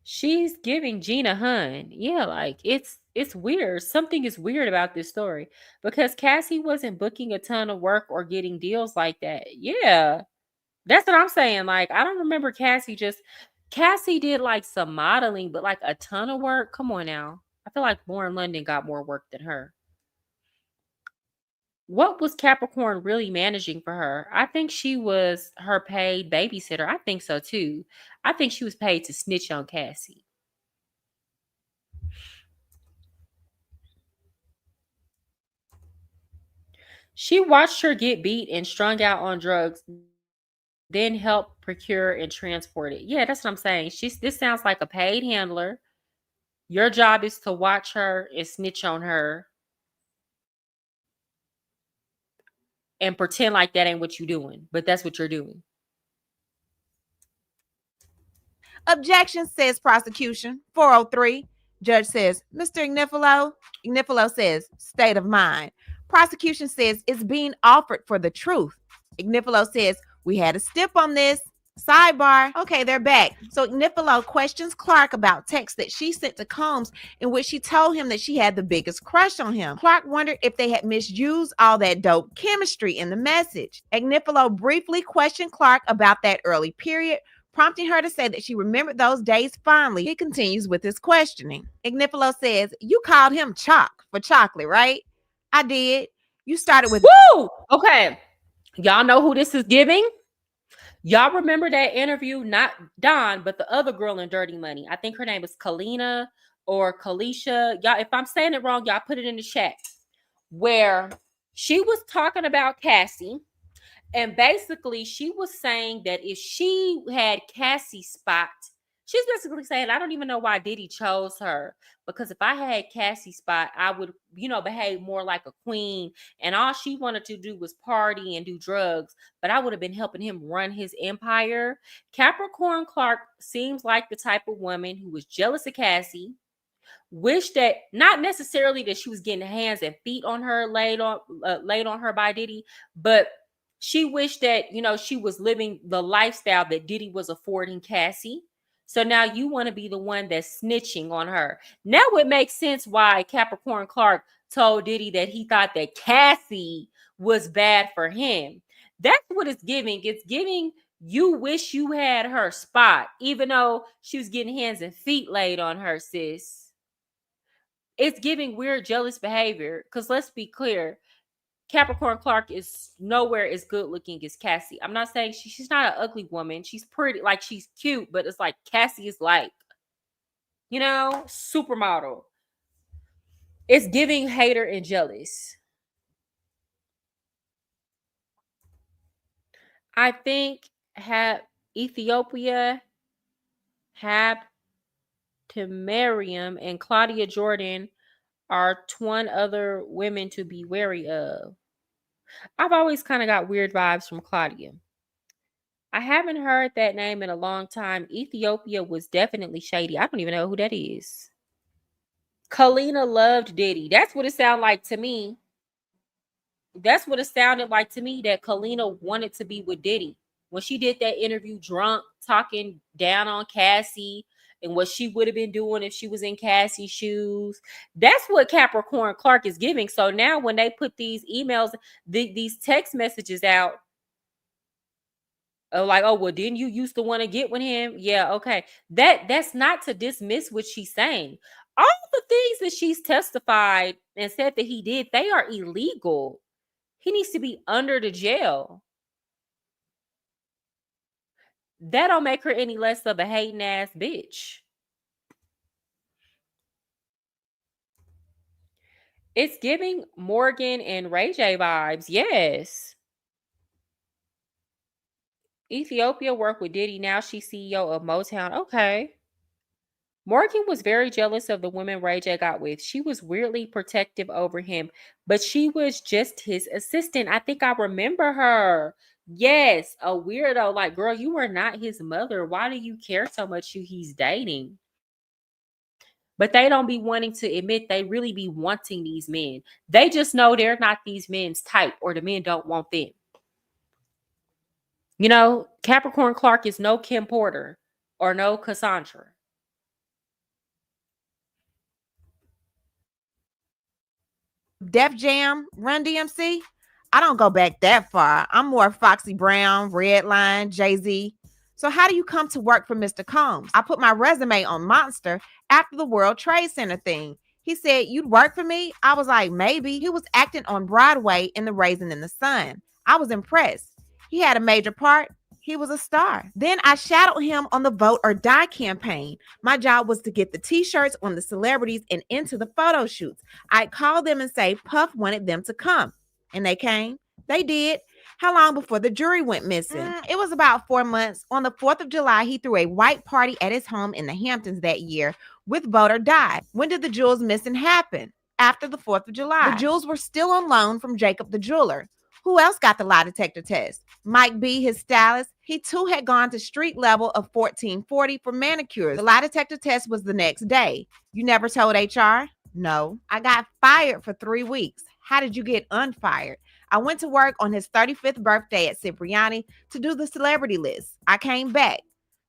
She's giving Gina Hun. Yeah, like it's weird. Something is weird about this story because Cassie wasn't booking a ton of work or getting deals like that. Yeah. That's what I'm saying. Like, I don't remember Cassie did like some modeling, but like a ton of work. Come on now. I feel like Lauren London got more work than her. What was Capricorn really managing for her? I think she was her paid babysitter. I think so too. I think she was paid to snitch on Cassie. She watched her get beat and strung out on drugs, then helped procure and transport it. Yeah, that's what I'm saying. This sounds like a paid handler. Your job is to watch her and snitch on her and pretend like that ain't what you're doing, but that's what you're doing. Objection, says prosecution. 403. Judge says, Mr. Ignifilo. Ignifilo says, state of mind. Prosecution says, it's being offered for the truth. Ignifilo says, we had a stip on this. Sidebar. Okay, they're back. So Ignifilo questions Clark about texts that she sent to Combs in which she told him that she had the biggest crush on him. Clark wondered if they had misused all that dope chemistry in the message. Ignifilo briefly questioned Clark about that early period, prompting her to say that she remembered those days fondly. He continues with his questioning. Ignifilo says, you called him Chalk for chocolate, right? I did. You started with... Woo! Okay. Y'all know who this is giving? Y'all remember that interview? Not Don, but the other girl in Dirty Money. I think her name was Kalina or Kalisha. Y'all, if I'm saying it wrong, y'all put it in the chat. Where she was talking about Cassie. And basically, she was saying that if she had Cassie's spot, she's basically saying, I don't even know why Diddy chose her. Because if I had Cassie's spot, I would, behave more like a queen. And all she wanted to do was party and do drugs. But I would have been helping him run his empire. Capricorn Clark seems like the type of woman who was jealous of Cassie. Wish that, not necessarily that she was getting hands and feet on her, laid on her by Diddy, but she wished that, she was living the lifestyle that Diddy was affording Cassie. So now you want to be the one that's snitching on her. Now it makes sense why Capricorn Clark told Diddy that he thought that Cassie was bad for him. That's what it's giving. It's giving you wish you had her spot, even though she was getting hands and feet laid on her, sis. It's giving weird jealous behavior. Because let's be clear, Capricorn Clark is nowhere as good looking as Cassie. I'm not saying she's not an ugly woman. She's pretty, like she's cute, but it's like Cassie is like, supermodel. It's giving hater and jealous. I think Ethiopia, Timarium, and Claudia Jordan are 21 other women to be wary of. I've always kind of got weird vibes from Claudia. I haven't heard that name in a long time. Ethiopia was definitely shady. I don't even know who that is. Kalina loved Diddy. That's what it sounded like to me. That's what it sounded like to me, that Kalina wanted to be with Diddy. When she did that interview drunk, talking down on Cassie and what she would have been doing if she was in Cassie's shoes. That's what Capricorn Clark is giving. So now when they put these emails, these text messages out, like, oh, well, didn't you used to want to get with him? Yeah, okay. That's not to dismiss what she's saying. All the things that she's testified and said that he did, they are illegal. He needs to be under the jail. That don't make her any less of a hating ass bitch. It's giving Morgan and Ray J vibes. Yes. Ethiopia worked with Diddy. Now she's CEO of Motown. Okay. Morgan was very jealous of the women Ray J got with. She was weirdly protective over him, but she was just his assistant. I think I remember her. Yes, a weirdo. Like, girl, you are not his mother. Why do you care so much who he's dating? But they don't be wanting to admit they really be wanting these men. They just know they're not these men's type, or the men don't want them. Capricorn Clark is no Kim Porter or no Cassandra. Def Jam, Run DMC? I don't go back that far. I'm more Foxy Brown, Redline, Jay-Z. So how do you come to work for Mr. Combs? I put my resume on Monster after the World Trade Center thing. He said, you'd work for me? I was like, maybe. He was acting on Broadway in The Raisin in the Sun. I was impressed. He had a major part. He was a star. Then I shadowed him on the Vote or Die campaign. My job was to get the t-shirts on the celebrities and into the photo shoots. I'd call them and say Puff wanted them to come. And they came. They did. How long before the jury went missing? It was about 4 months. On the 4th of July, he threw a white party at his home in the Hamptons that year with Vote or Die. When did the jewels missing happen? After the 4th of July. The jewels were still on loan from Jacob the jeweler. Who else got the lie detector test? Mike B, his stylist, he too had gone to street level of 1440 for manicures. The lie detector test was the next day. You never told HR? No. I got fired for 3 weeks. How did you get unfired? I went to work on his 35th birthday at Cipriani to do the celebrity list. I came back.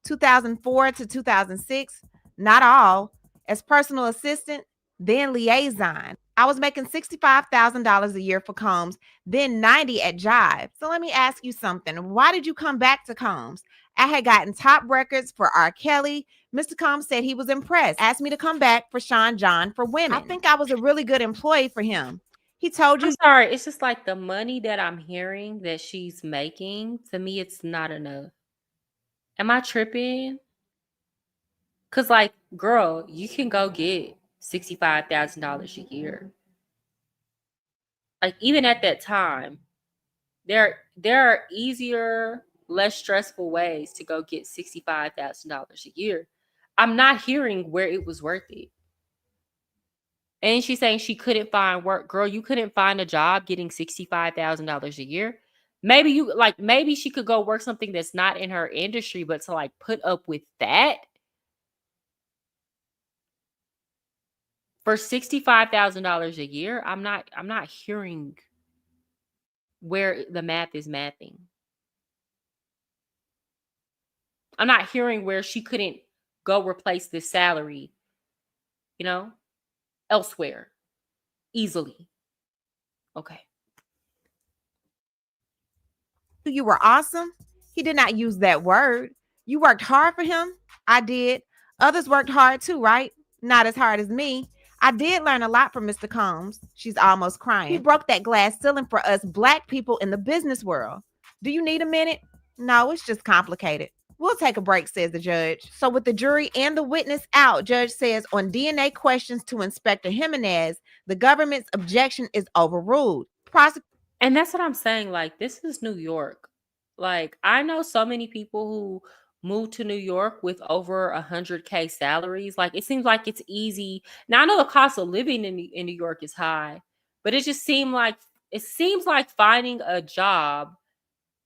2004 to 2006, not all. As personal assistant, then liaison. I was making $65,000 a year for Combs, then 90 at Jive. So let me ask you something. Why did you come back to Combs? I had gotten top records for R. Kelly. Mr. Combs said he was impressed. Asked me to come back for Sean John for women. I think I was a really good employee for him. He told you. I'm sorry. It's just like the money that I'm hearing that she's making, to me, it's not enough. Am I tripping? Because, like, girl, you can go get $65,000 a year. Like, even at that time, there are easier, less stressful ways to go get $65,000 a year. I'm not hearing where it was worth it. And she's saying she couldn't find work. Girl, you couldn't find a job getting $65,000 a year. Maybe she could go work something that's not in her industry, but to like put up with that for $65,000 a year, I'm not hearing where the math is mathing. I'm not hearing where she couldn't go replace this salary, elsewhere easily. Okay. You were awesome. He did not use that word. You worked hard for him. I did. Others worked hard too, right? Not as hard as me. I did learn a lot from Mr. Combs. She's almost crying. He broke that glass ceiling for us Black people in the business world. Do you need a minute? No, it's just complicated. We'll take a break, says the judge. So with the jury and the witness out, judge says on DNA questions to Inspector Jimenez, the government's objection is overruled. And that's what I'm saying. Like, this is New York. Like, I know so many people who moved to New York with over 100K salaries. Like, it seems like it's easy. Now, I know the cost of living in New York is high, but it seems like finding a job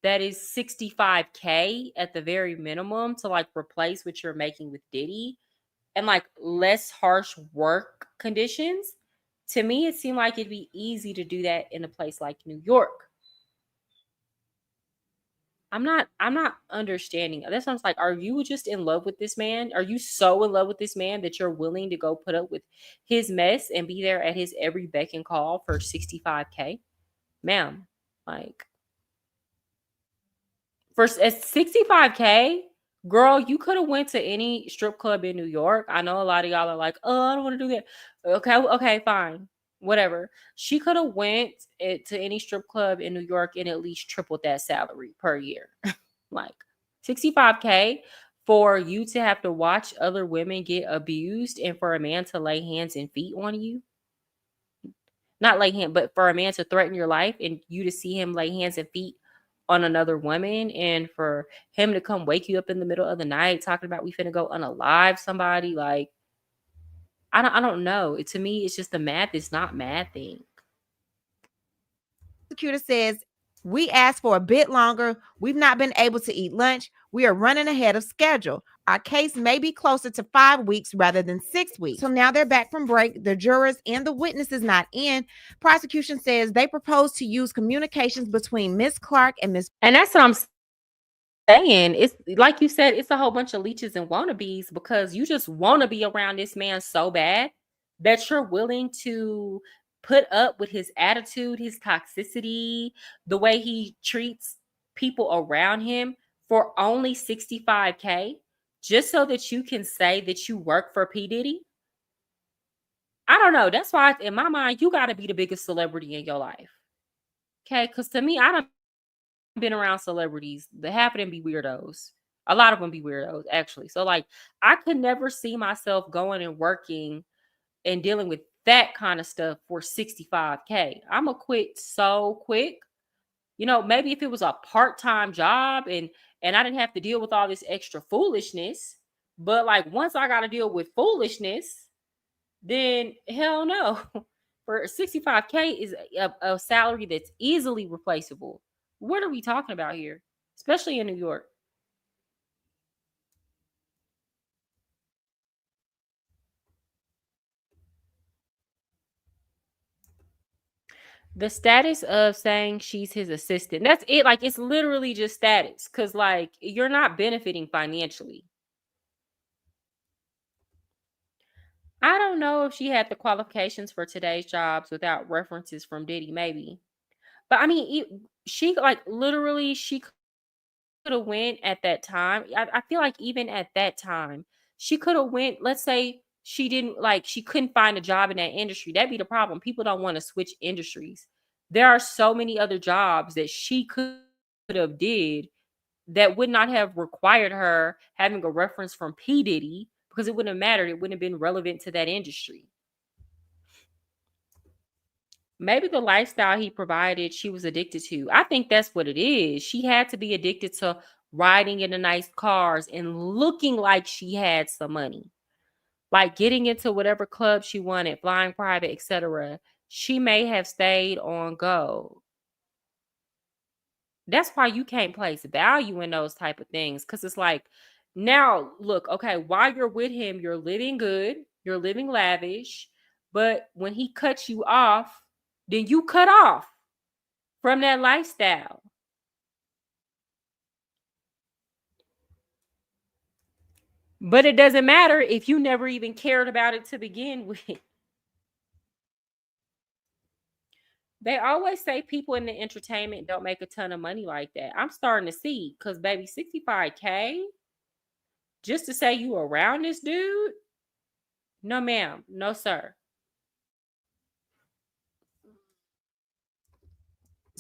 that is 65K at the very minimum to like replace what you're making with Diddy and like less harsh work conditions. To me, it seemed like it'd be easy to do that in a place like New York. I'm not understanding. That sounds like, are you just in love with this man? Are you so in love with this man that you're willing to go put up with his mess and be there at his every beck and call for 65K? Ma'am, like, for 65K, girl, you could have went to any strip club in New York. I know a lot of y'all are like, oh, I don't want to do that. Okay, fine. Whatever. She could have went to any strip club in New York and at least tripled that salary per year. Like 65K for you to have to watch other women get abused and for a man to lay hands and feet on you. Not lay hands, but for a man to threaten your life and you to see him lay hands and feet on another woman, and for him to come wake you up in the middle of the night talking about we finna go unalive somebody. Like, I don't know. To me, it's just the math is not mathing. The prosecutor says, we asked for a bit longer. We've not been able to eat lunch. We are running ahead of schedule. Our case may be closer to 5 weeks rather than 6 weeks. So now they're back from break. The jurors and the witnesses not in. Prosecution says they propose to use communications between Miss Clark and Miss. And that's what I'm saying. It's like you said, it's a whole bunch of leeches and wannabes because you just want to be around this man so bad that you're willing to put up with his attitude, his toxicity, the way he treats people around him for only 65K just so that you can say that you work for P. Diddy. I don't know. That's why in my mind, you got to be the biggest celebrity in your life. Okay? Because to me, I don't been around celebrities. The half of them be weirdos. A lot of them be weirdos, actually. So like, I could never see myself going and working and dealing with that kind of stuff for 65K. I'm gonna quit so quick. Maybe if it was a part-time job and I didn't have to deal with all this extra foolishness, but like once I got to deal with foolishness, then hell no. For 65K is a salary that's easily replaceable. What are we talking about here? Especially in New York. The status of saying she's his assistant. That's it. Like, it's literally just status. Because, like, you're not benefiting financially. I don't know if she had the qualifications for today's jobs without references from Diddy, maybe. But I mean, she, like, literally, she could have went at that time. I feel like even at that time, she could have went, let's say she didn't, like, she couldn't find a job in that industry. That'd be the problem. People don't want to switch industries. There are so many other jobs that she could have did that would not have required her having a reference from P. Diddy, because it wouldn't have mattered. It wouldn't have been relevant to that industry. Maybe the lifestyle he provided, she was addicted to. I think that's what it is. She had to be addicted to riding in the nice cars and looking like she had some money. Like getting into whatever club she wanted, flying private, etc. She may have stayed on go. That's why you can't place value in those type of things. Because it's like, now, look, okay, while you're with him, you're living good, you're living lavish. But when he cuts you off, then you cut off from that lifestyle. But it doesn't matter if you never even cared about it to begin with. They always say people in the entertainment don't make a ton of money like that. I'm starting to see, because baby, 65K just to say you around this dude? No, ma'am. No, sir.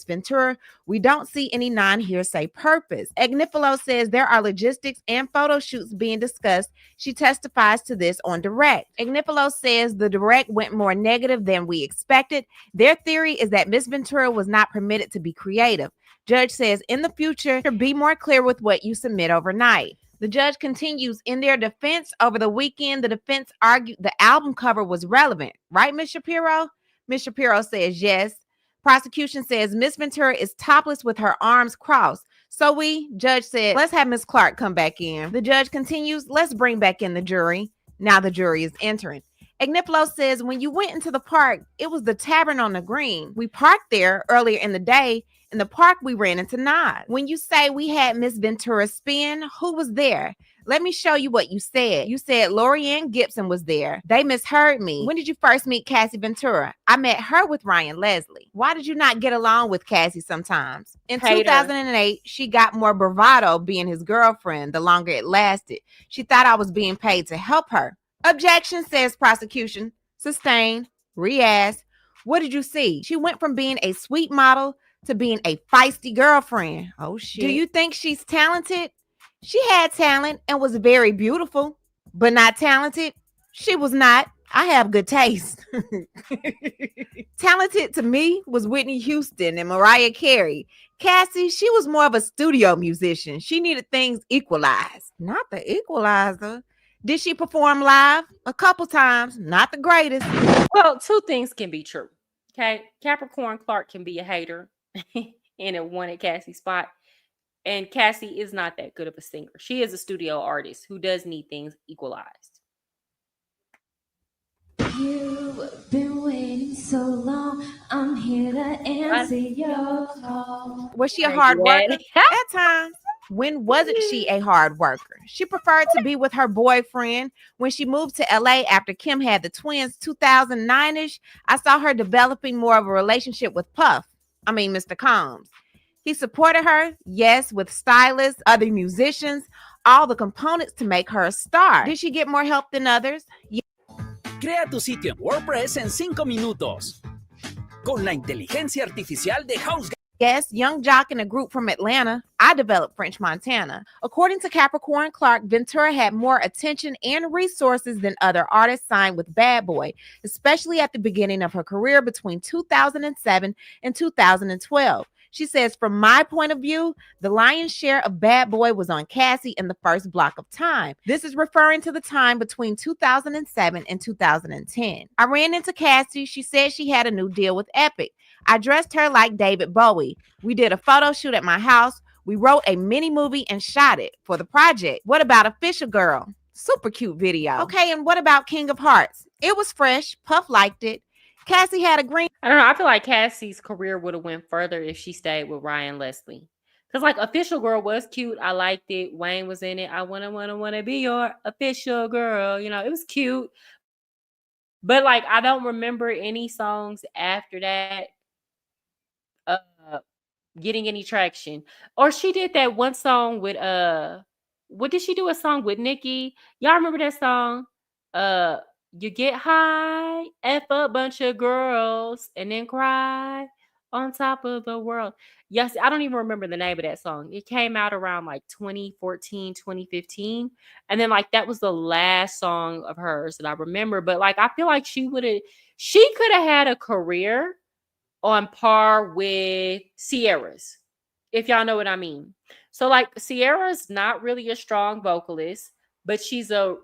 Ventura, we don't see any non-hearsay purpose. Agnifilo says there are logistics and photo shoots being discussed. She testifies to this on direct. Agnifilo says the direct went more negative than we expected. Their theory is that Miss Ventura was not permitted to be creative. Judge says in the future, be more clear with what you submit overnight. The judge continues, in their defense over the weekend, the defense argued the album cover was relevant. Right, Ms. Shapiro? Ms. Shapiro says yes. Prosecution says Miss Ventura is topless with her arms crossed. So judge said, let's have Miss Clark come back in. The judge continues, let's bring back in the jury. Now the jury is entering. Agnifilo says, when you went into the park, it was the Tavern on the Green. We parked there earlier in the day. In the park, we ran into Nod. When you say we had Miss Ventura spin, who was there? Let me show you what you said. You said Lorianne Gibson was there. They misheard me. When did you first meet Cassie Ventura? I met her with Ryan Leslie. Why did you not get along with Cassie sometimes? In 2008, she got more bravado being his girlfriend the longer it lasted. She thought I was being paid to help her. Objection, says prosecution. Sustained. Re-asked. What did you see? She went from being a sweet model to being a feisty girlfriend. Oh, shit. Do you think she's talented? She had talent and was very beautiful, but not talented. She was not. I have good taste. Talented to me was Whitney Houston and Mariah Carey. Cassie, she was more of a studio musician. She needed things equalized. Not the equalizer. Did she perform live? A couple times. Not the greatest. Well, two things can be true. Okay. Capricorn Clark can be a hater and it wanted Cassie's spot. And Cassie is not that good of a singer. She is a studio artist who does need things equalized. You've been waiting so long. I'm here to answer your call. Was she a hard worker? At times. When wasn't she a hard worker? She preferred to be with her boyfriend. When she moved to LA after Kim had the twins 2009-ish, I saw her developing more of a relationship with Mr. Combs. He supported her, yes, with stylists, other musicians, all the components to make her a star. Did she get more help than others? Yes. Crea tu sitio en WordPress en 5 minutos. Con la inteligencia artificial de HouseGuy. Yes, young jock in a group from Atlanta. I developed French Montana. According to Capricorn Clark, Ventura had more attention and resources than other artists signed with Bad Boy, especially at the beginning of her career between 2007 and 2012. She says, from my point of view, the lion's share of Bad Boy was on Cassie in the first block of time. This is referring to the time between 2007 and 2010. I ran into Cassie. She said she had a new deal with Epic. I dressed her like David Bowie. We did a photo shoot at my house. We wrote a mini movie and shot it for the project. What about Official Girl? Super cute video. Okay, and what about King of Hearts? It was fresh. Puff liked it. Cassie had a green. I don't know. I feel like Cassie's career would have went further if she stayed with Ryan Leslie. Because like Official Girl was cute. I liked it. Wayne was in it. I wanna be your official girl. You know, it was cute. But like I don't remember any songs after that getting any traction. Or she did that one song with what did she do a song with Nicki? Y'all remember that song? You get high, F a bunch of girls, and then cry on top of the world. Yes, I don't even remember the name of that song. It came out around like 2014, 2015. And then like that was the last song of hers that I remember. But like I feel like she could have had a career on par with Sierra's, if y'all know what I mean. So like Sierra's not really a strong vocalist, but she's a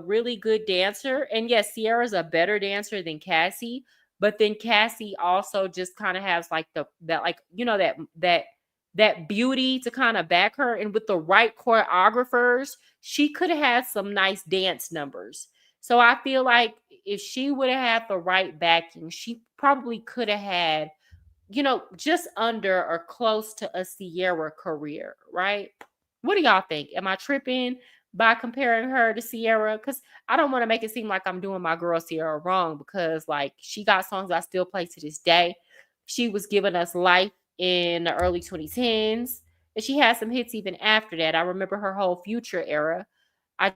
really good dancer. And yes, Sierra's a better dancer than Cassie, but then Cassie also just kind of has like that beauty to kind of back her. And with the right choreographers, she could have had some nice dance numbers. So I feel like if she would have had the right backing, she probably could have had, just under or close to a Sierra career, right? What do y'all think? Am I tripping by comparing her to Sierra? Because I don't want to make it seem like I'm doing my girl Sierra wrong, because like she got songs I still play to this day. She was giving us life in the early 2010s, and she had some hits even after that. I remember her whole Future era. I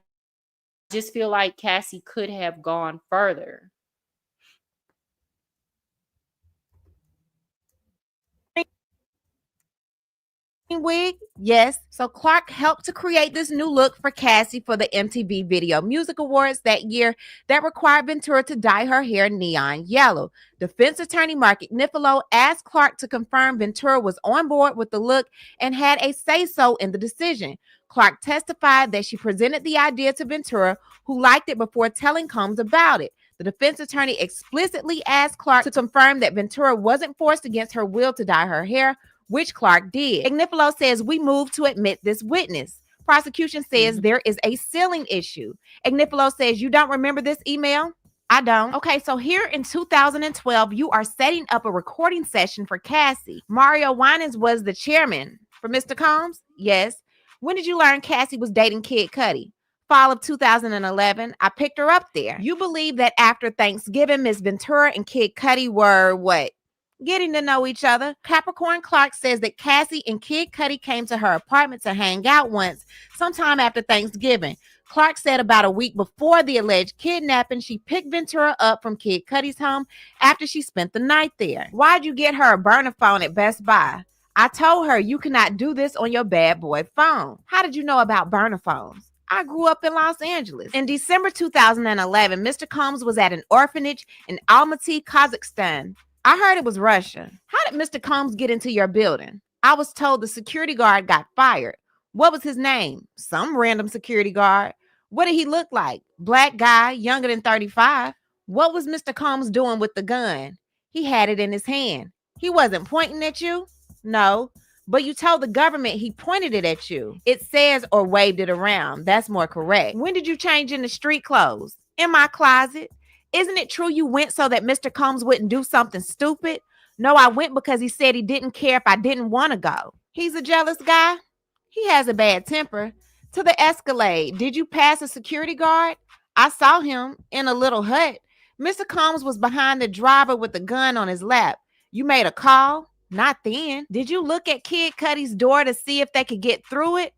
just feel like Cassie could have gone further. Wig? Yes. So Clark helped to create this new look for Cassie for the MTV Video Music Awards that year that required Ventura to dye her hair neon yellow. Defense attorney Mark Ignifilo asked Clark to confirm Ventura was on board with the look and had a say-so in the decision. Clark testified that she presented the idea to Ventura, who liked it before telling Combs about it. The defense attorney explicitly asked Clark to confirm that Ventura wasn't forced against her will to dye her hair, which Clark did. Ignifilo says we moved to admit this witness. Prosecution says there is a ceiling issue. Ignifilo says, you don't remember this email? I don't. Okay, so here in 2012, you are setting up a recording session for Cassie. Mario Winans was the chairman for Mr. Combs? Yes. When did you learn Cassie was dating Kid Cudi? Fall of 2011. I picked her up there. You believe that after Thanksgiving, Miss Ventura and Kid Cudi were what? Getting to know each other. Caricorn Clark says that Cassie and Kid Cudi came to her apartment to hang out once, sometime after Thanksgiving. Clark said about a week before the alleged kidnapping, she picked Ventura up from Kid Cudi's home after she spent the night there. Why'd you get her a burner phone at Best Buy? I told her you cannot do this on your bad boy phone. How did you know about burner phones? I grew up in Los Angeles. In December 2011, Mr. Combs was at an orphanage in Almaty, Kazakhstan. I heard it was Russia. How did Mr. Combs get into your building? I was told the security guard got fired. What was his name? Some random security guard. What did he look like? Black guy, younger than 35. What was Mr. Combs doing with the gun? He had it in his hand. He wasn't pointing at you? No. But you told the government he pointed it at you. It says or waved it around. That's more correct. When did you change into street clothes? In my closet. Isn't it true you went so that Mr. Combs wouldn't do something stupid? No, I went because he said he didn't care if I didn't want to go. He's a jealous guy. He has a bad temper. To the Escalade, did you pass a security guard? I saw him in a little hut. Mr. Combs was behind the driver with the gun on his lap. You made a call? Not then. Did you look at Kid Cudi's door to see if they could get through it?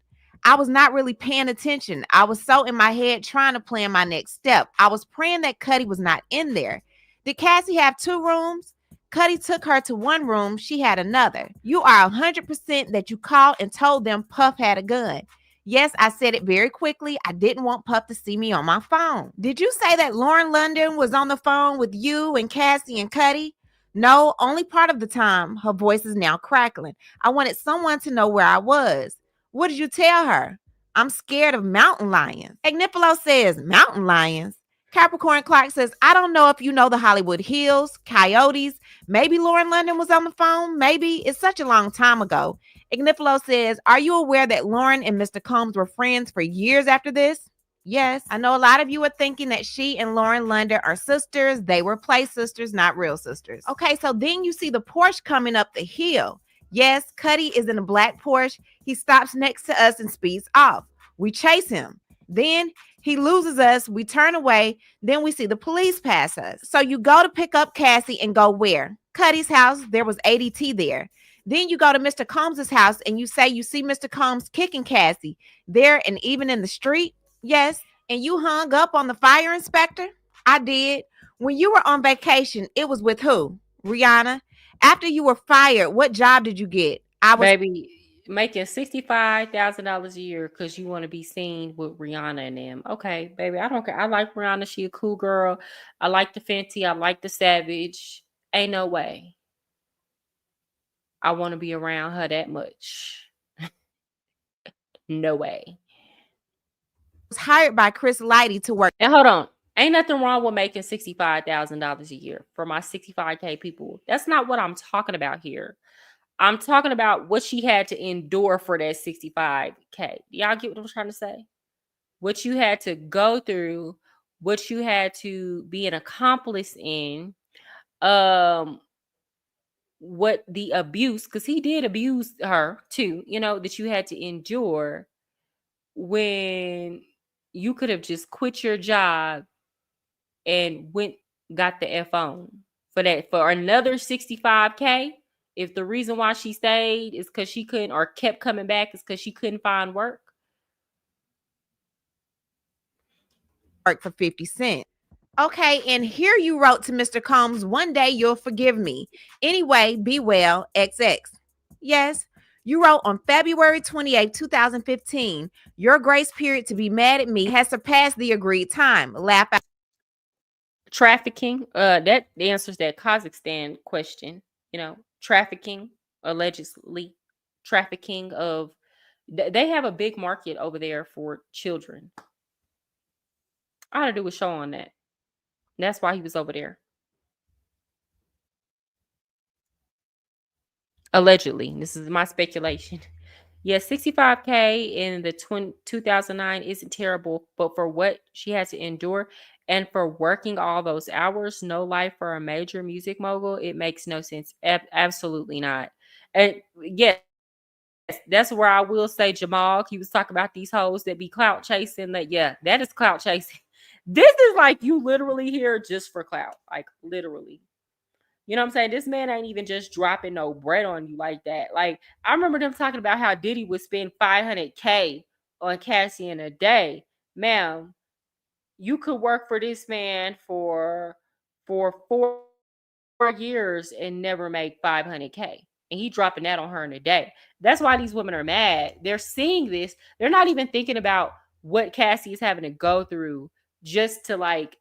I was not really paying attention. I was so in my head trying to plan my next step. I was praying that Cudi was not in there. Did Cassie have 2 rooms? Cudi took her to one room. She had another. You are 100% that you called and told them Puff had a gun. Yes, I said it very quickly. I didn't want Puff to see me on my phone. Did you say that Lauren London was on the phone with you and Cassie and Cudi? No, only part of the time. Her voice is now crackling. I wanted someone to know where I was. What did you tell her? I'm scared of mountain lions. Agnifilo says, mountain lions? Capricorn Clark says, I don't know if you know the Hollywood Hills, coyotes. Maybe Lauren London was on the phone. Maybe. It's such a long time ago. Agnifilo says, are you aware that Lauren and Mr. Combs were friends for years after this? Yes, I know a lot of you are thinking that she and Lauren London are sisters. They were play sisters, not real sisters. Okay, so then you see the Porsche coming up the hill. Yes, Cuddy is in a black Porsche. He stops next to us and speeds off. We chase him. Then he loses us. We turn away. Then we see the police pass us. So you go to pick up Cassie and go where? Cuddy's house. There was ADT there. Then you go to Mr. Combs' house and you say you see Mr. Combs kicking Cassie there and even in the street. Yes. And you hung up on the fire inspector? I did. When you were on vacation, it was with who? Rihanna. After you were fired, what job did you get? I was Baby, making $65,000 a year because you want to be seen with Rihanna and them. Okay, baby, I don't care. I like Rihanna. She a cool girl. I like the Fenty. I like the Savage. Ain't no way I want to be around her that much. No way. was hired by Chris Lighty to work. And hold on. Ain't nothing wrong with making $65,000 a year for my 65K people. That's not what I'm talking about here. I'm talking about what she had to endure for that 65K. Y'all get what I'm trying to say? What you had to go through, what you had to be an accomplice in, what the abuse, because he did abuse her too, that you had to endure when you could have just quit your job and got the F on for another 65K. If the reason why she stayed is because she couldn't, or kept coming back is because she couldn't find work. Work for 50 cents. Okay, and here you wrote to Mr. Combs, one day you'll forgive me. Anyway, be well, XX. Yes, you wrote on February 28, 2015, your grace period to be mad at me has surpassed the agreed time. Laugh out. Trafficking, that answers that Kazakhstan question. Trafficking, allegedly trafficking of, they have a big market over there for children. I ought to do a show on that. That's why he was over there. Allegedly. This is my speculation. Yeah, 65K in the 2009 isn't terrible, but for what she had to endure and for working all those hours, no life for a major music mogul, it makes no sense. Absolutely not. And yes, that's where I will say Jamal, he was talking about these hoes that be clout chasing. That is clout chasing. This is like you literally here just for clout, like literally. You know what I'm saying? This man ain't even just dropping no bread on you like that. Like, I remember them talking about how Diddy would spend $500K on Cassie in a day. Ma'am, you could work for this man for 4 years and never make $500K. And he dropping that on her in a day. That's why these women are mad. They're seeing this. They're not even thinking about what Cassie is having to go through just to like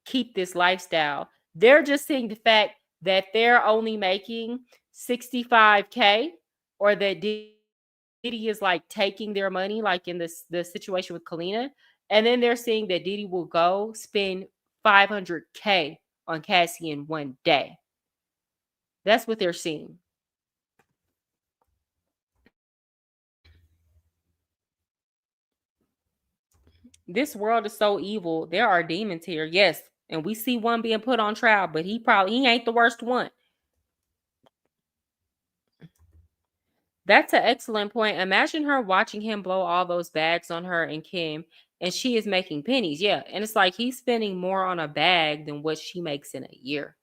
keep this lifestyle. They're just seeing the fact that they're only making 65K, or that Diddy is like taking their money, like in the situation with Kalina. And then they're seeing that Diddy will go spend 500K on Cassie in one day. That's what they're seeing. This world is so evil. There are demons here. Yes. And we see one being put on trial, but he ain't the worst one. That's an excellent point. Imagine her watching him blow all those bags on her and Kim, and she is making pennies. Yeah. And it's like he's spending more on a bag than what she makes in a year.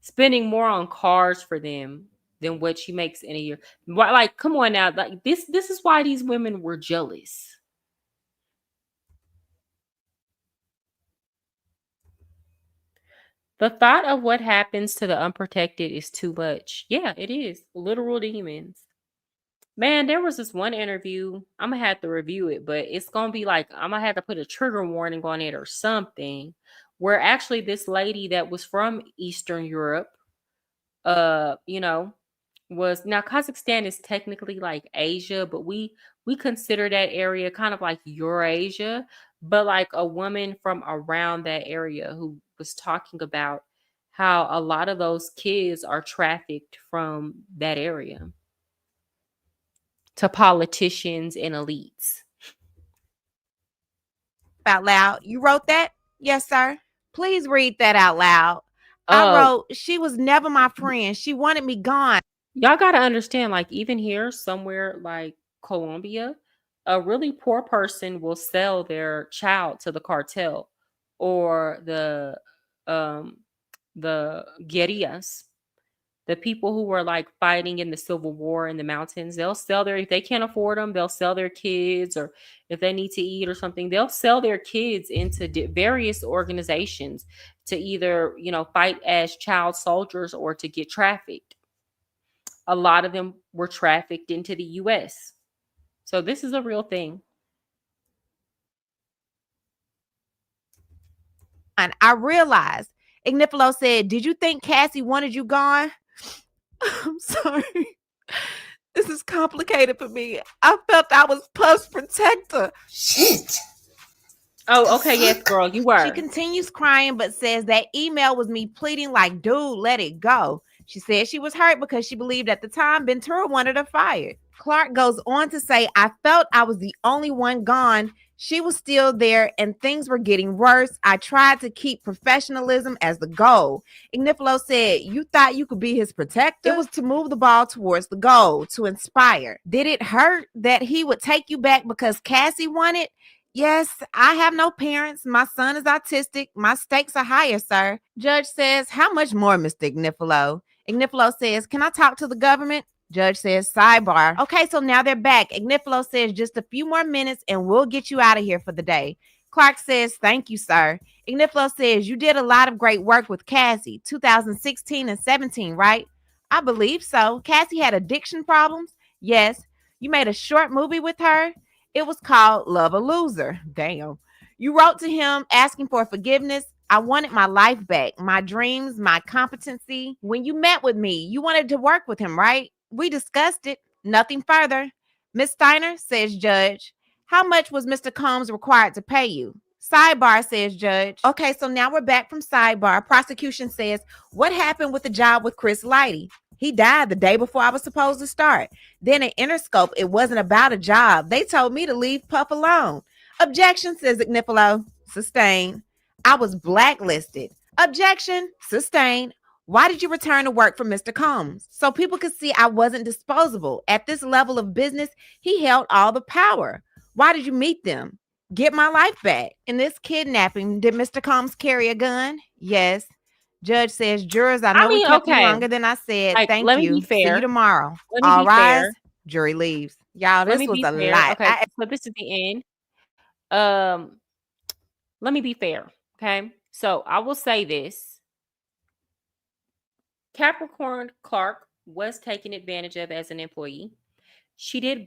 Spending more on cars for them than what she makes in a year. Like, come on now. Like this is why these women were jealous. The thought of what happens to the unprotected is too much. Yeah, it is. Literal demons. Man, there was this one interview. I'm gonna have to review it, but it's gonna be like I'm gonna have to put a trigger warning on it or something. Where actually this lady that was from Eastern Europe, you know, was now Kazakhstan is technically like Asia, but we consider that area kind of like Eurasia. But like a woman from around that area who was talking about how a lot of those kids are trafficked from that area to politicians and elites. Out loud. You wrote that? Yes, sir. Please read that out loud. I Uh, wrote, she was never my friend. She wanted me gone. y'all got to understand, like, even here, somewhere like Colombia, a really poor person will sell their child to the cartel or um the guerrillas, the people who were like fighting in the civil war in the mountains. They'll sell their, if they can't afford them, they'll sell their kids, or if they need to eat or something, they'll sell their kids into various organizations to either, you know, fight as child soldiers or to get trafficked. A lot of them were trafficked into the US. So this is a real thing. And I realized, Ignifilo said, did you think Cassie wanted you gone? I'm sorry. This is complicated for me. I felt I was Puff's protector. Shit. Oh, okay. Yes, girl, you were. She continues crying, but says that email was me pleading like, dude, let it go. She said she was hurt because she believed at the time Ventura wanted her fired. Clark goes on to say, I felt I was the only one gone. She was still there and things were getting worse. I tried to keep professionalism as the goal. Ignifilo said, you thought you could be his protector? It was to move the ball towards the goal, to inspire. Did it hurt that he would take you back because Cassie wanted? Yes, I have no parents. My son is autistic. My stakes are higher, sir. Judge says, how much more, Mr. Ignifilo? Ignifilo says, can I talk to the government? Judge says, sidebar. Okay, so now they're back. Ignifilo says, just a few more minutes and we'll get you out of here for the day. Clark says, thank you, sir. Ignifilo says, you did a lot of great work with Cassie, 2016 and 17, right? I believe so. Cassie had addiction problems? Yes. You made a short movie with her? It was called Love a Loser. Damn. You wrote to him asking for forgiveness. I wanted my life back, my dreams, my competency. When you met with me, you wanted to work with him, right? We discussed it. Nothing further. Miss Steiner, says Judge. How much was Mr. Combs required to pay you? Sidebar, says Judge. Okay, so now we're back from sidebar. Prosecution says, what happened with the job with Chris Lighty? He died the day before I was supposed to start. Then at Interscope, it wasn't about a job. They told me to leave Puff alone. Objection, says Ignifilo. Sustained. I was blacklisted. Objection, sustained. Why did you return to work for Mr. Combs? So people could see I wasn't disposable. At this level of business, he held all the power. Why did you meet them? Get my life back. In this kidnapping, did Mr. Combs carry a gun? Yes. Judge says, jurors, I know we kept you longer than I said. Like, Thank let me you. be fair. See you tomorrow. Let me All be rise. fair. Jury leaves. Y'all, Let this me was be a fair. lot. Okay, so this is the end. Let me be fair. Okay. So I will say this. Capricorn Clark was taken advantage of as an employee. She did get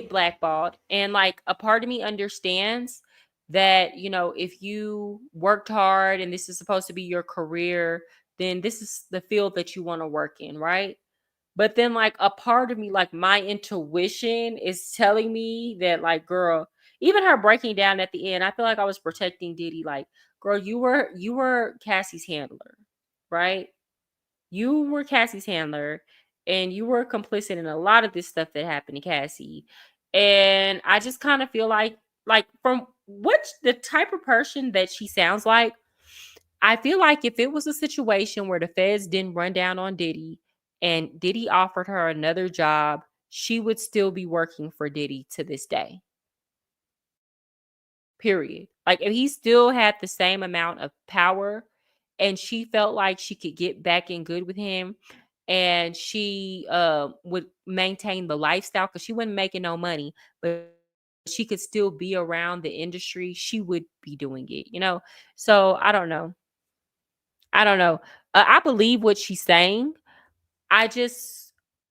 blackballed. And like a part of me understands that, you know, if you worked hard and this is supposed to be your career, then this is the field that you want to work in, right? But then like a part of me, like my intuition is telling me that like, girl, even her breaking down at the end, I feel like I was protecting Diddy. Like, girl, you were Cassie's handler, right? You were Cassie's handler and you were complicit in a lot of this stuff that happened to Cassie. And I just kind of feel like from what the type of person that she sounds like, I feel like if it was a situation where the feds didn't run down on Diddy and Diddy offered her another job, she would still be working for Diddy to this day. Period. Like if he still had the same amount of power and she felt like she could get back in good with him and she would maintain the lifestyle because she wasn't making no money, but she could still be around the industry, she would be doing it, you know? So I don't know. I believe what she's saying. I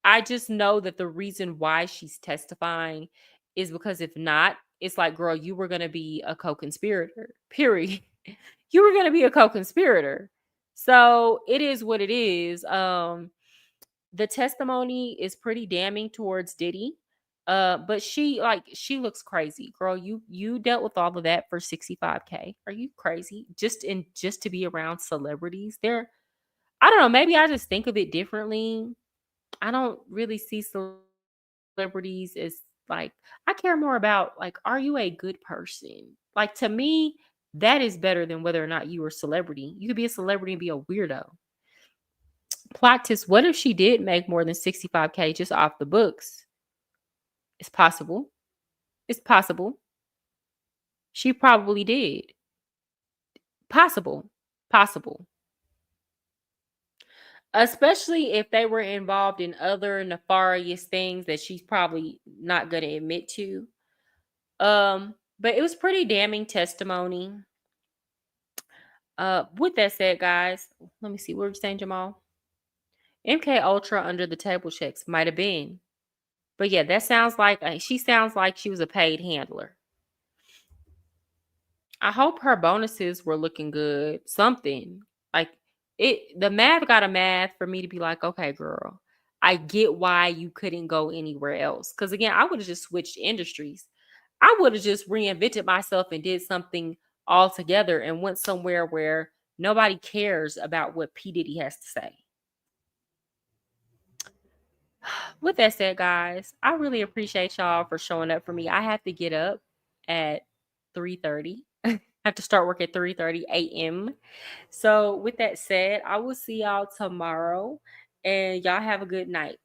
I just know that the reason why she's testifying is because if not, it's like, girl, you were going to be a co-conspirator, period. You were going to be a co-conspirator. So it is what it is. The testimony is pretty damning towards Diddy. But she looks crazy. Girl, you dealt with all of that for $65K. Are you crazy? Just to be around celebrities. I don't know, maybe I just think of it differently. I don't really see celebrities as like, I care more about like, are you a good person? Like, to me, that is better than whether or not you are a celebrity. You could be a celebrity and be a weirdo. Plot twist, what if she did make more than 65K just off the books? It's possible. It's possible. She probably did. Possible. Possible. Especially if they were involved in other nefarious things that she's probably not going to admit to. But it was pretty damning testimony. With that said, guys, let me see. What were you saying, Jamal? MK Ultra under the table checks might have been. But yeah, that sounds like she sounds like she was a paid handler. I hope her bonuses were looking good. Something like the math got a math for me to be like, okay, girl, I get why you couldn't go anywhere else. Because again, I would have just switched industries. I would have just reinvented myself and did something altogether and went somewhere where nobody cares about what P. Diddy has to say. With that said, guys, I really appreciate y'all for showing up for me. I have to get up at 3:30. I have to start work at 3:30 a.m. So with that said, I will see y'all tomorrow and y'all have a good night.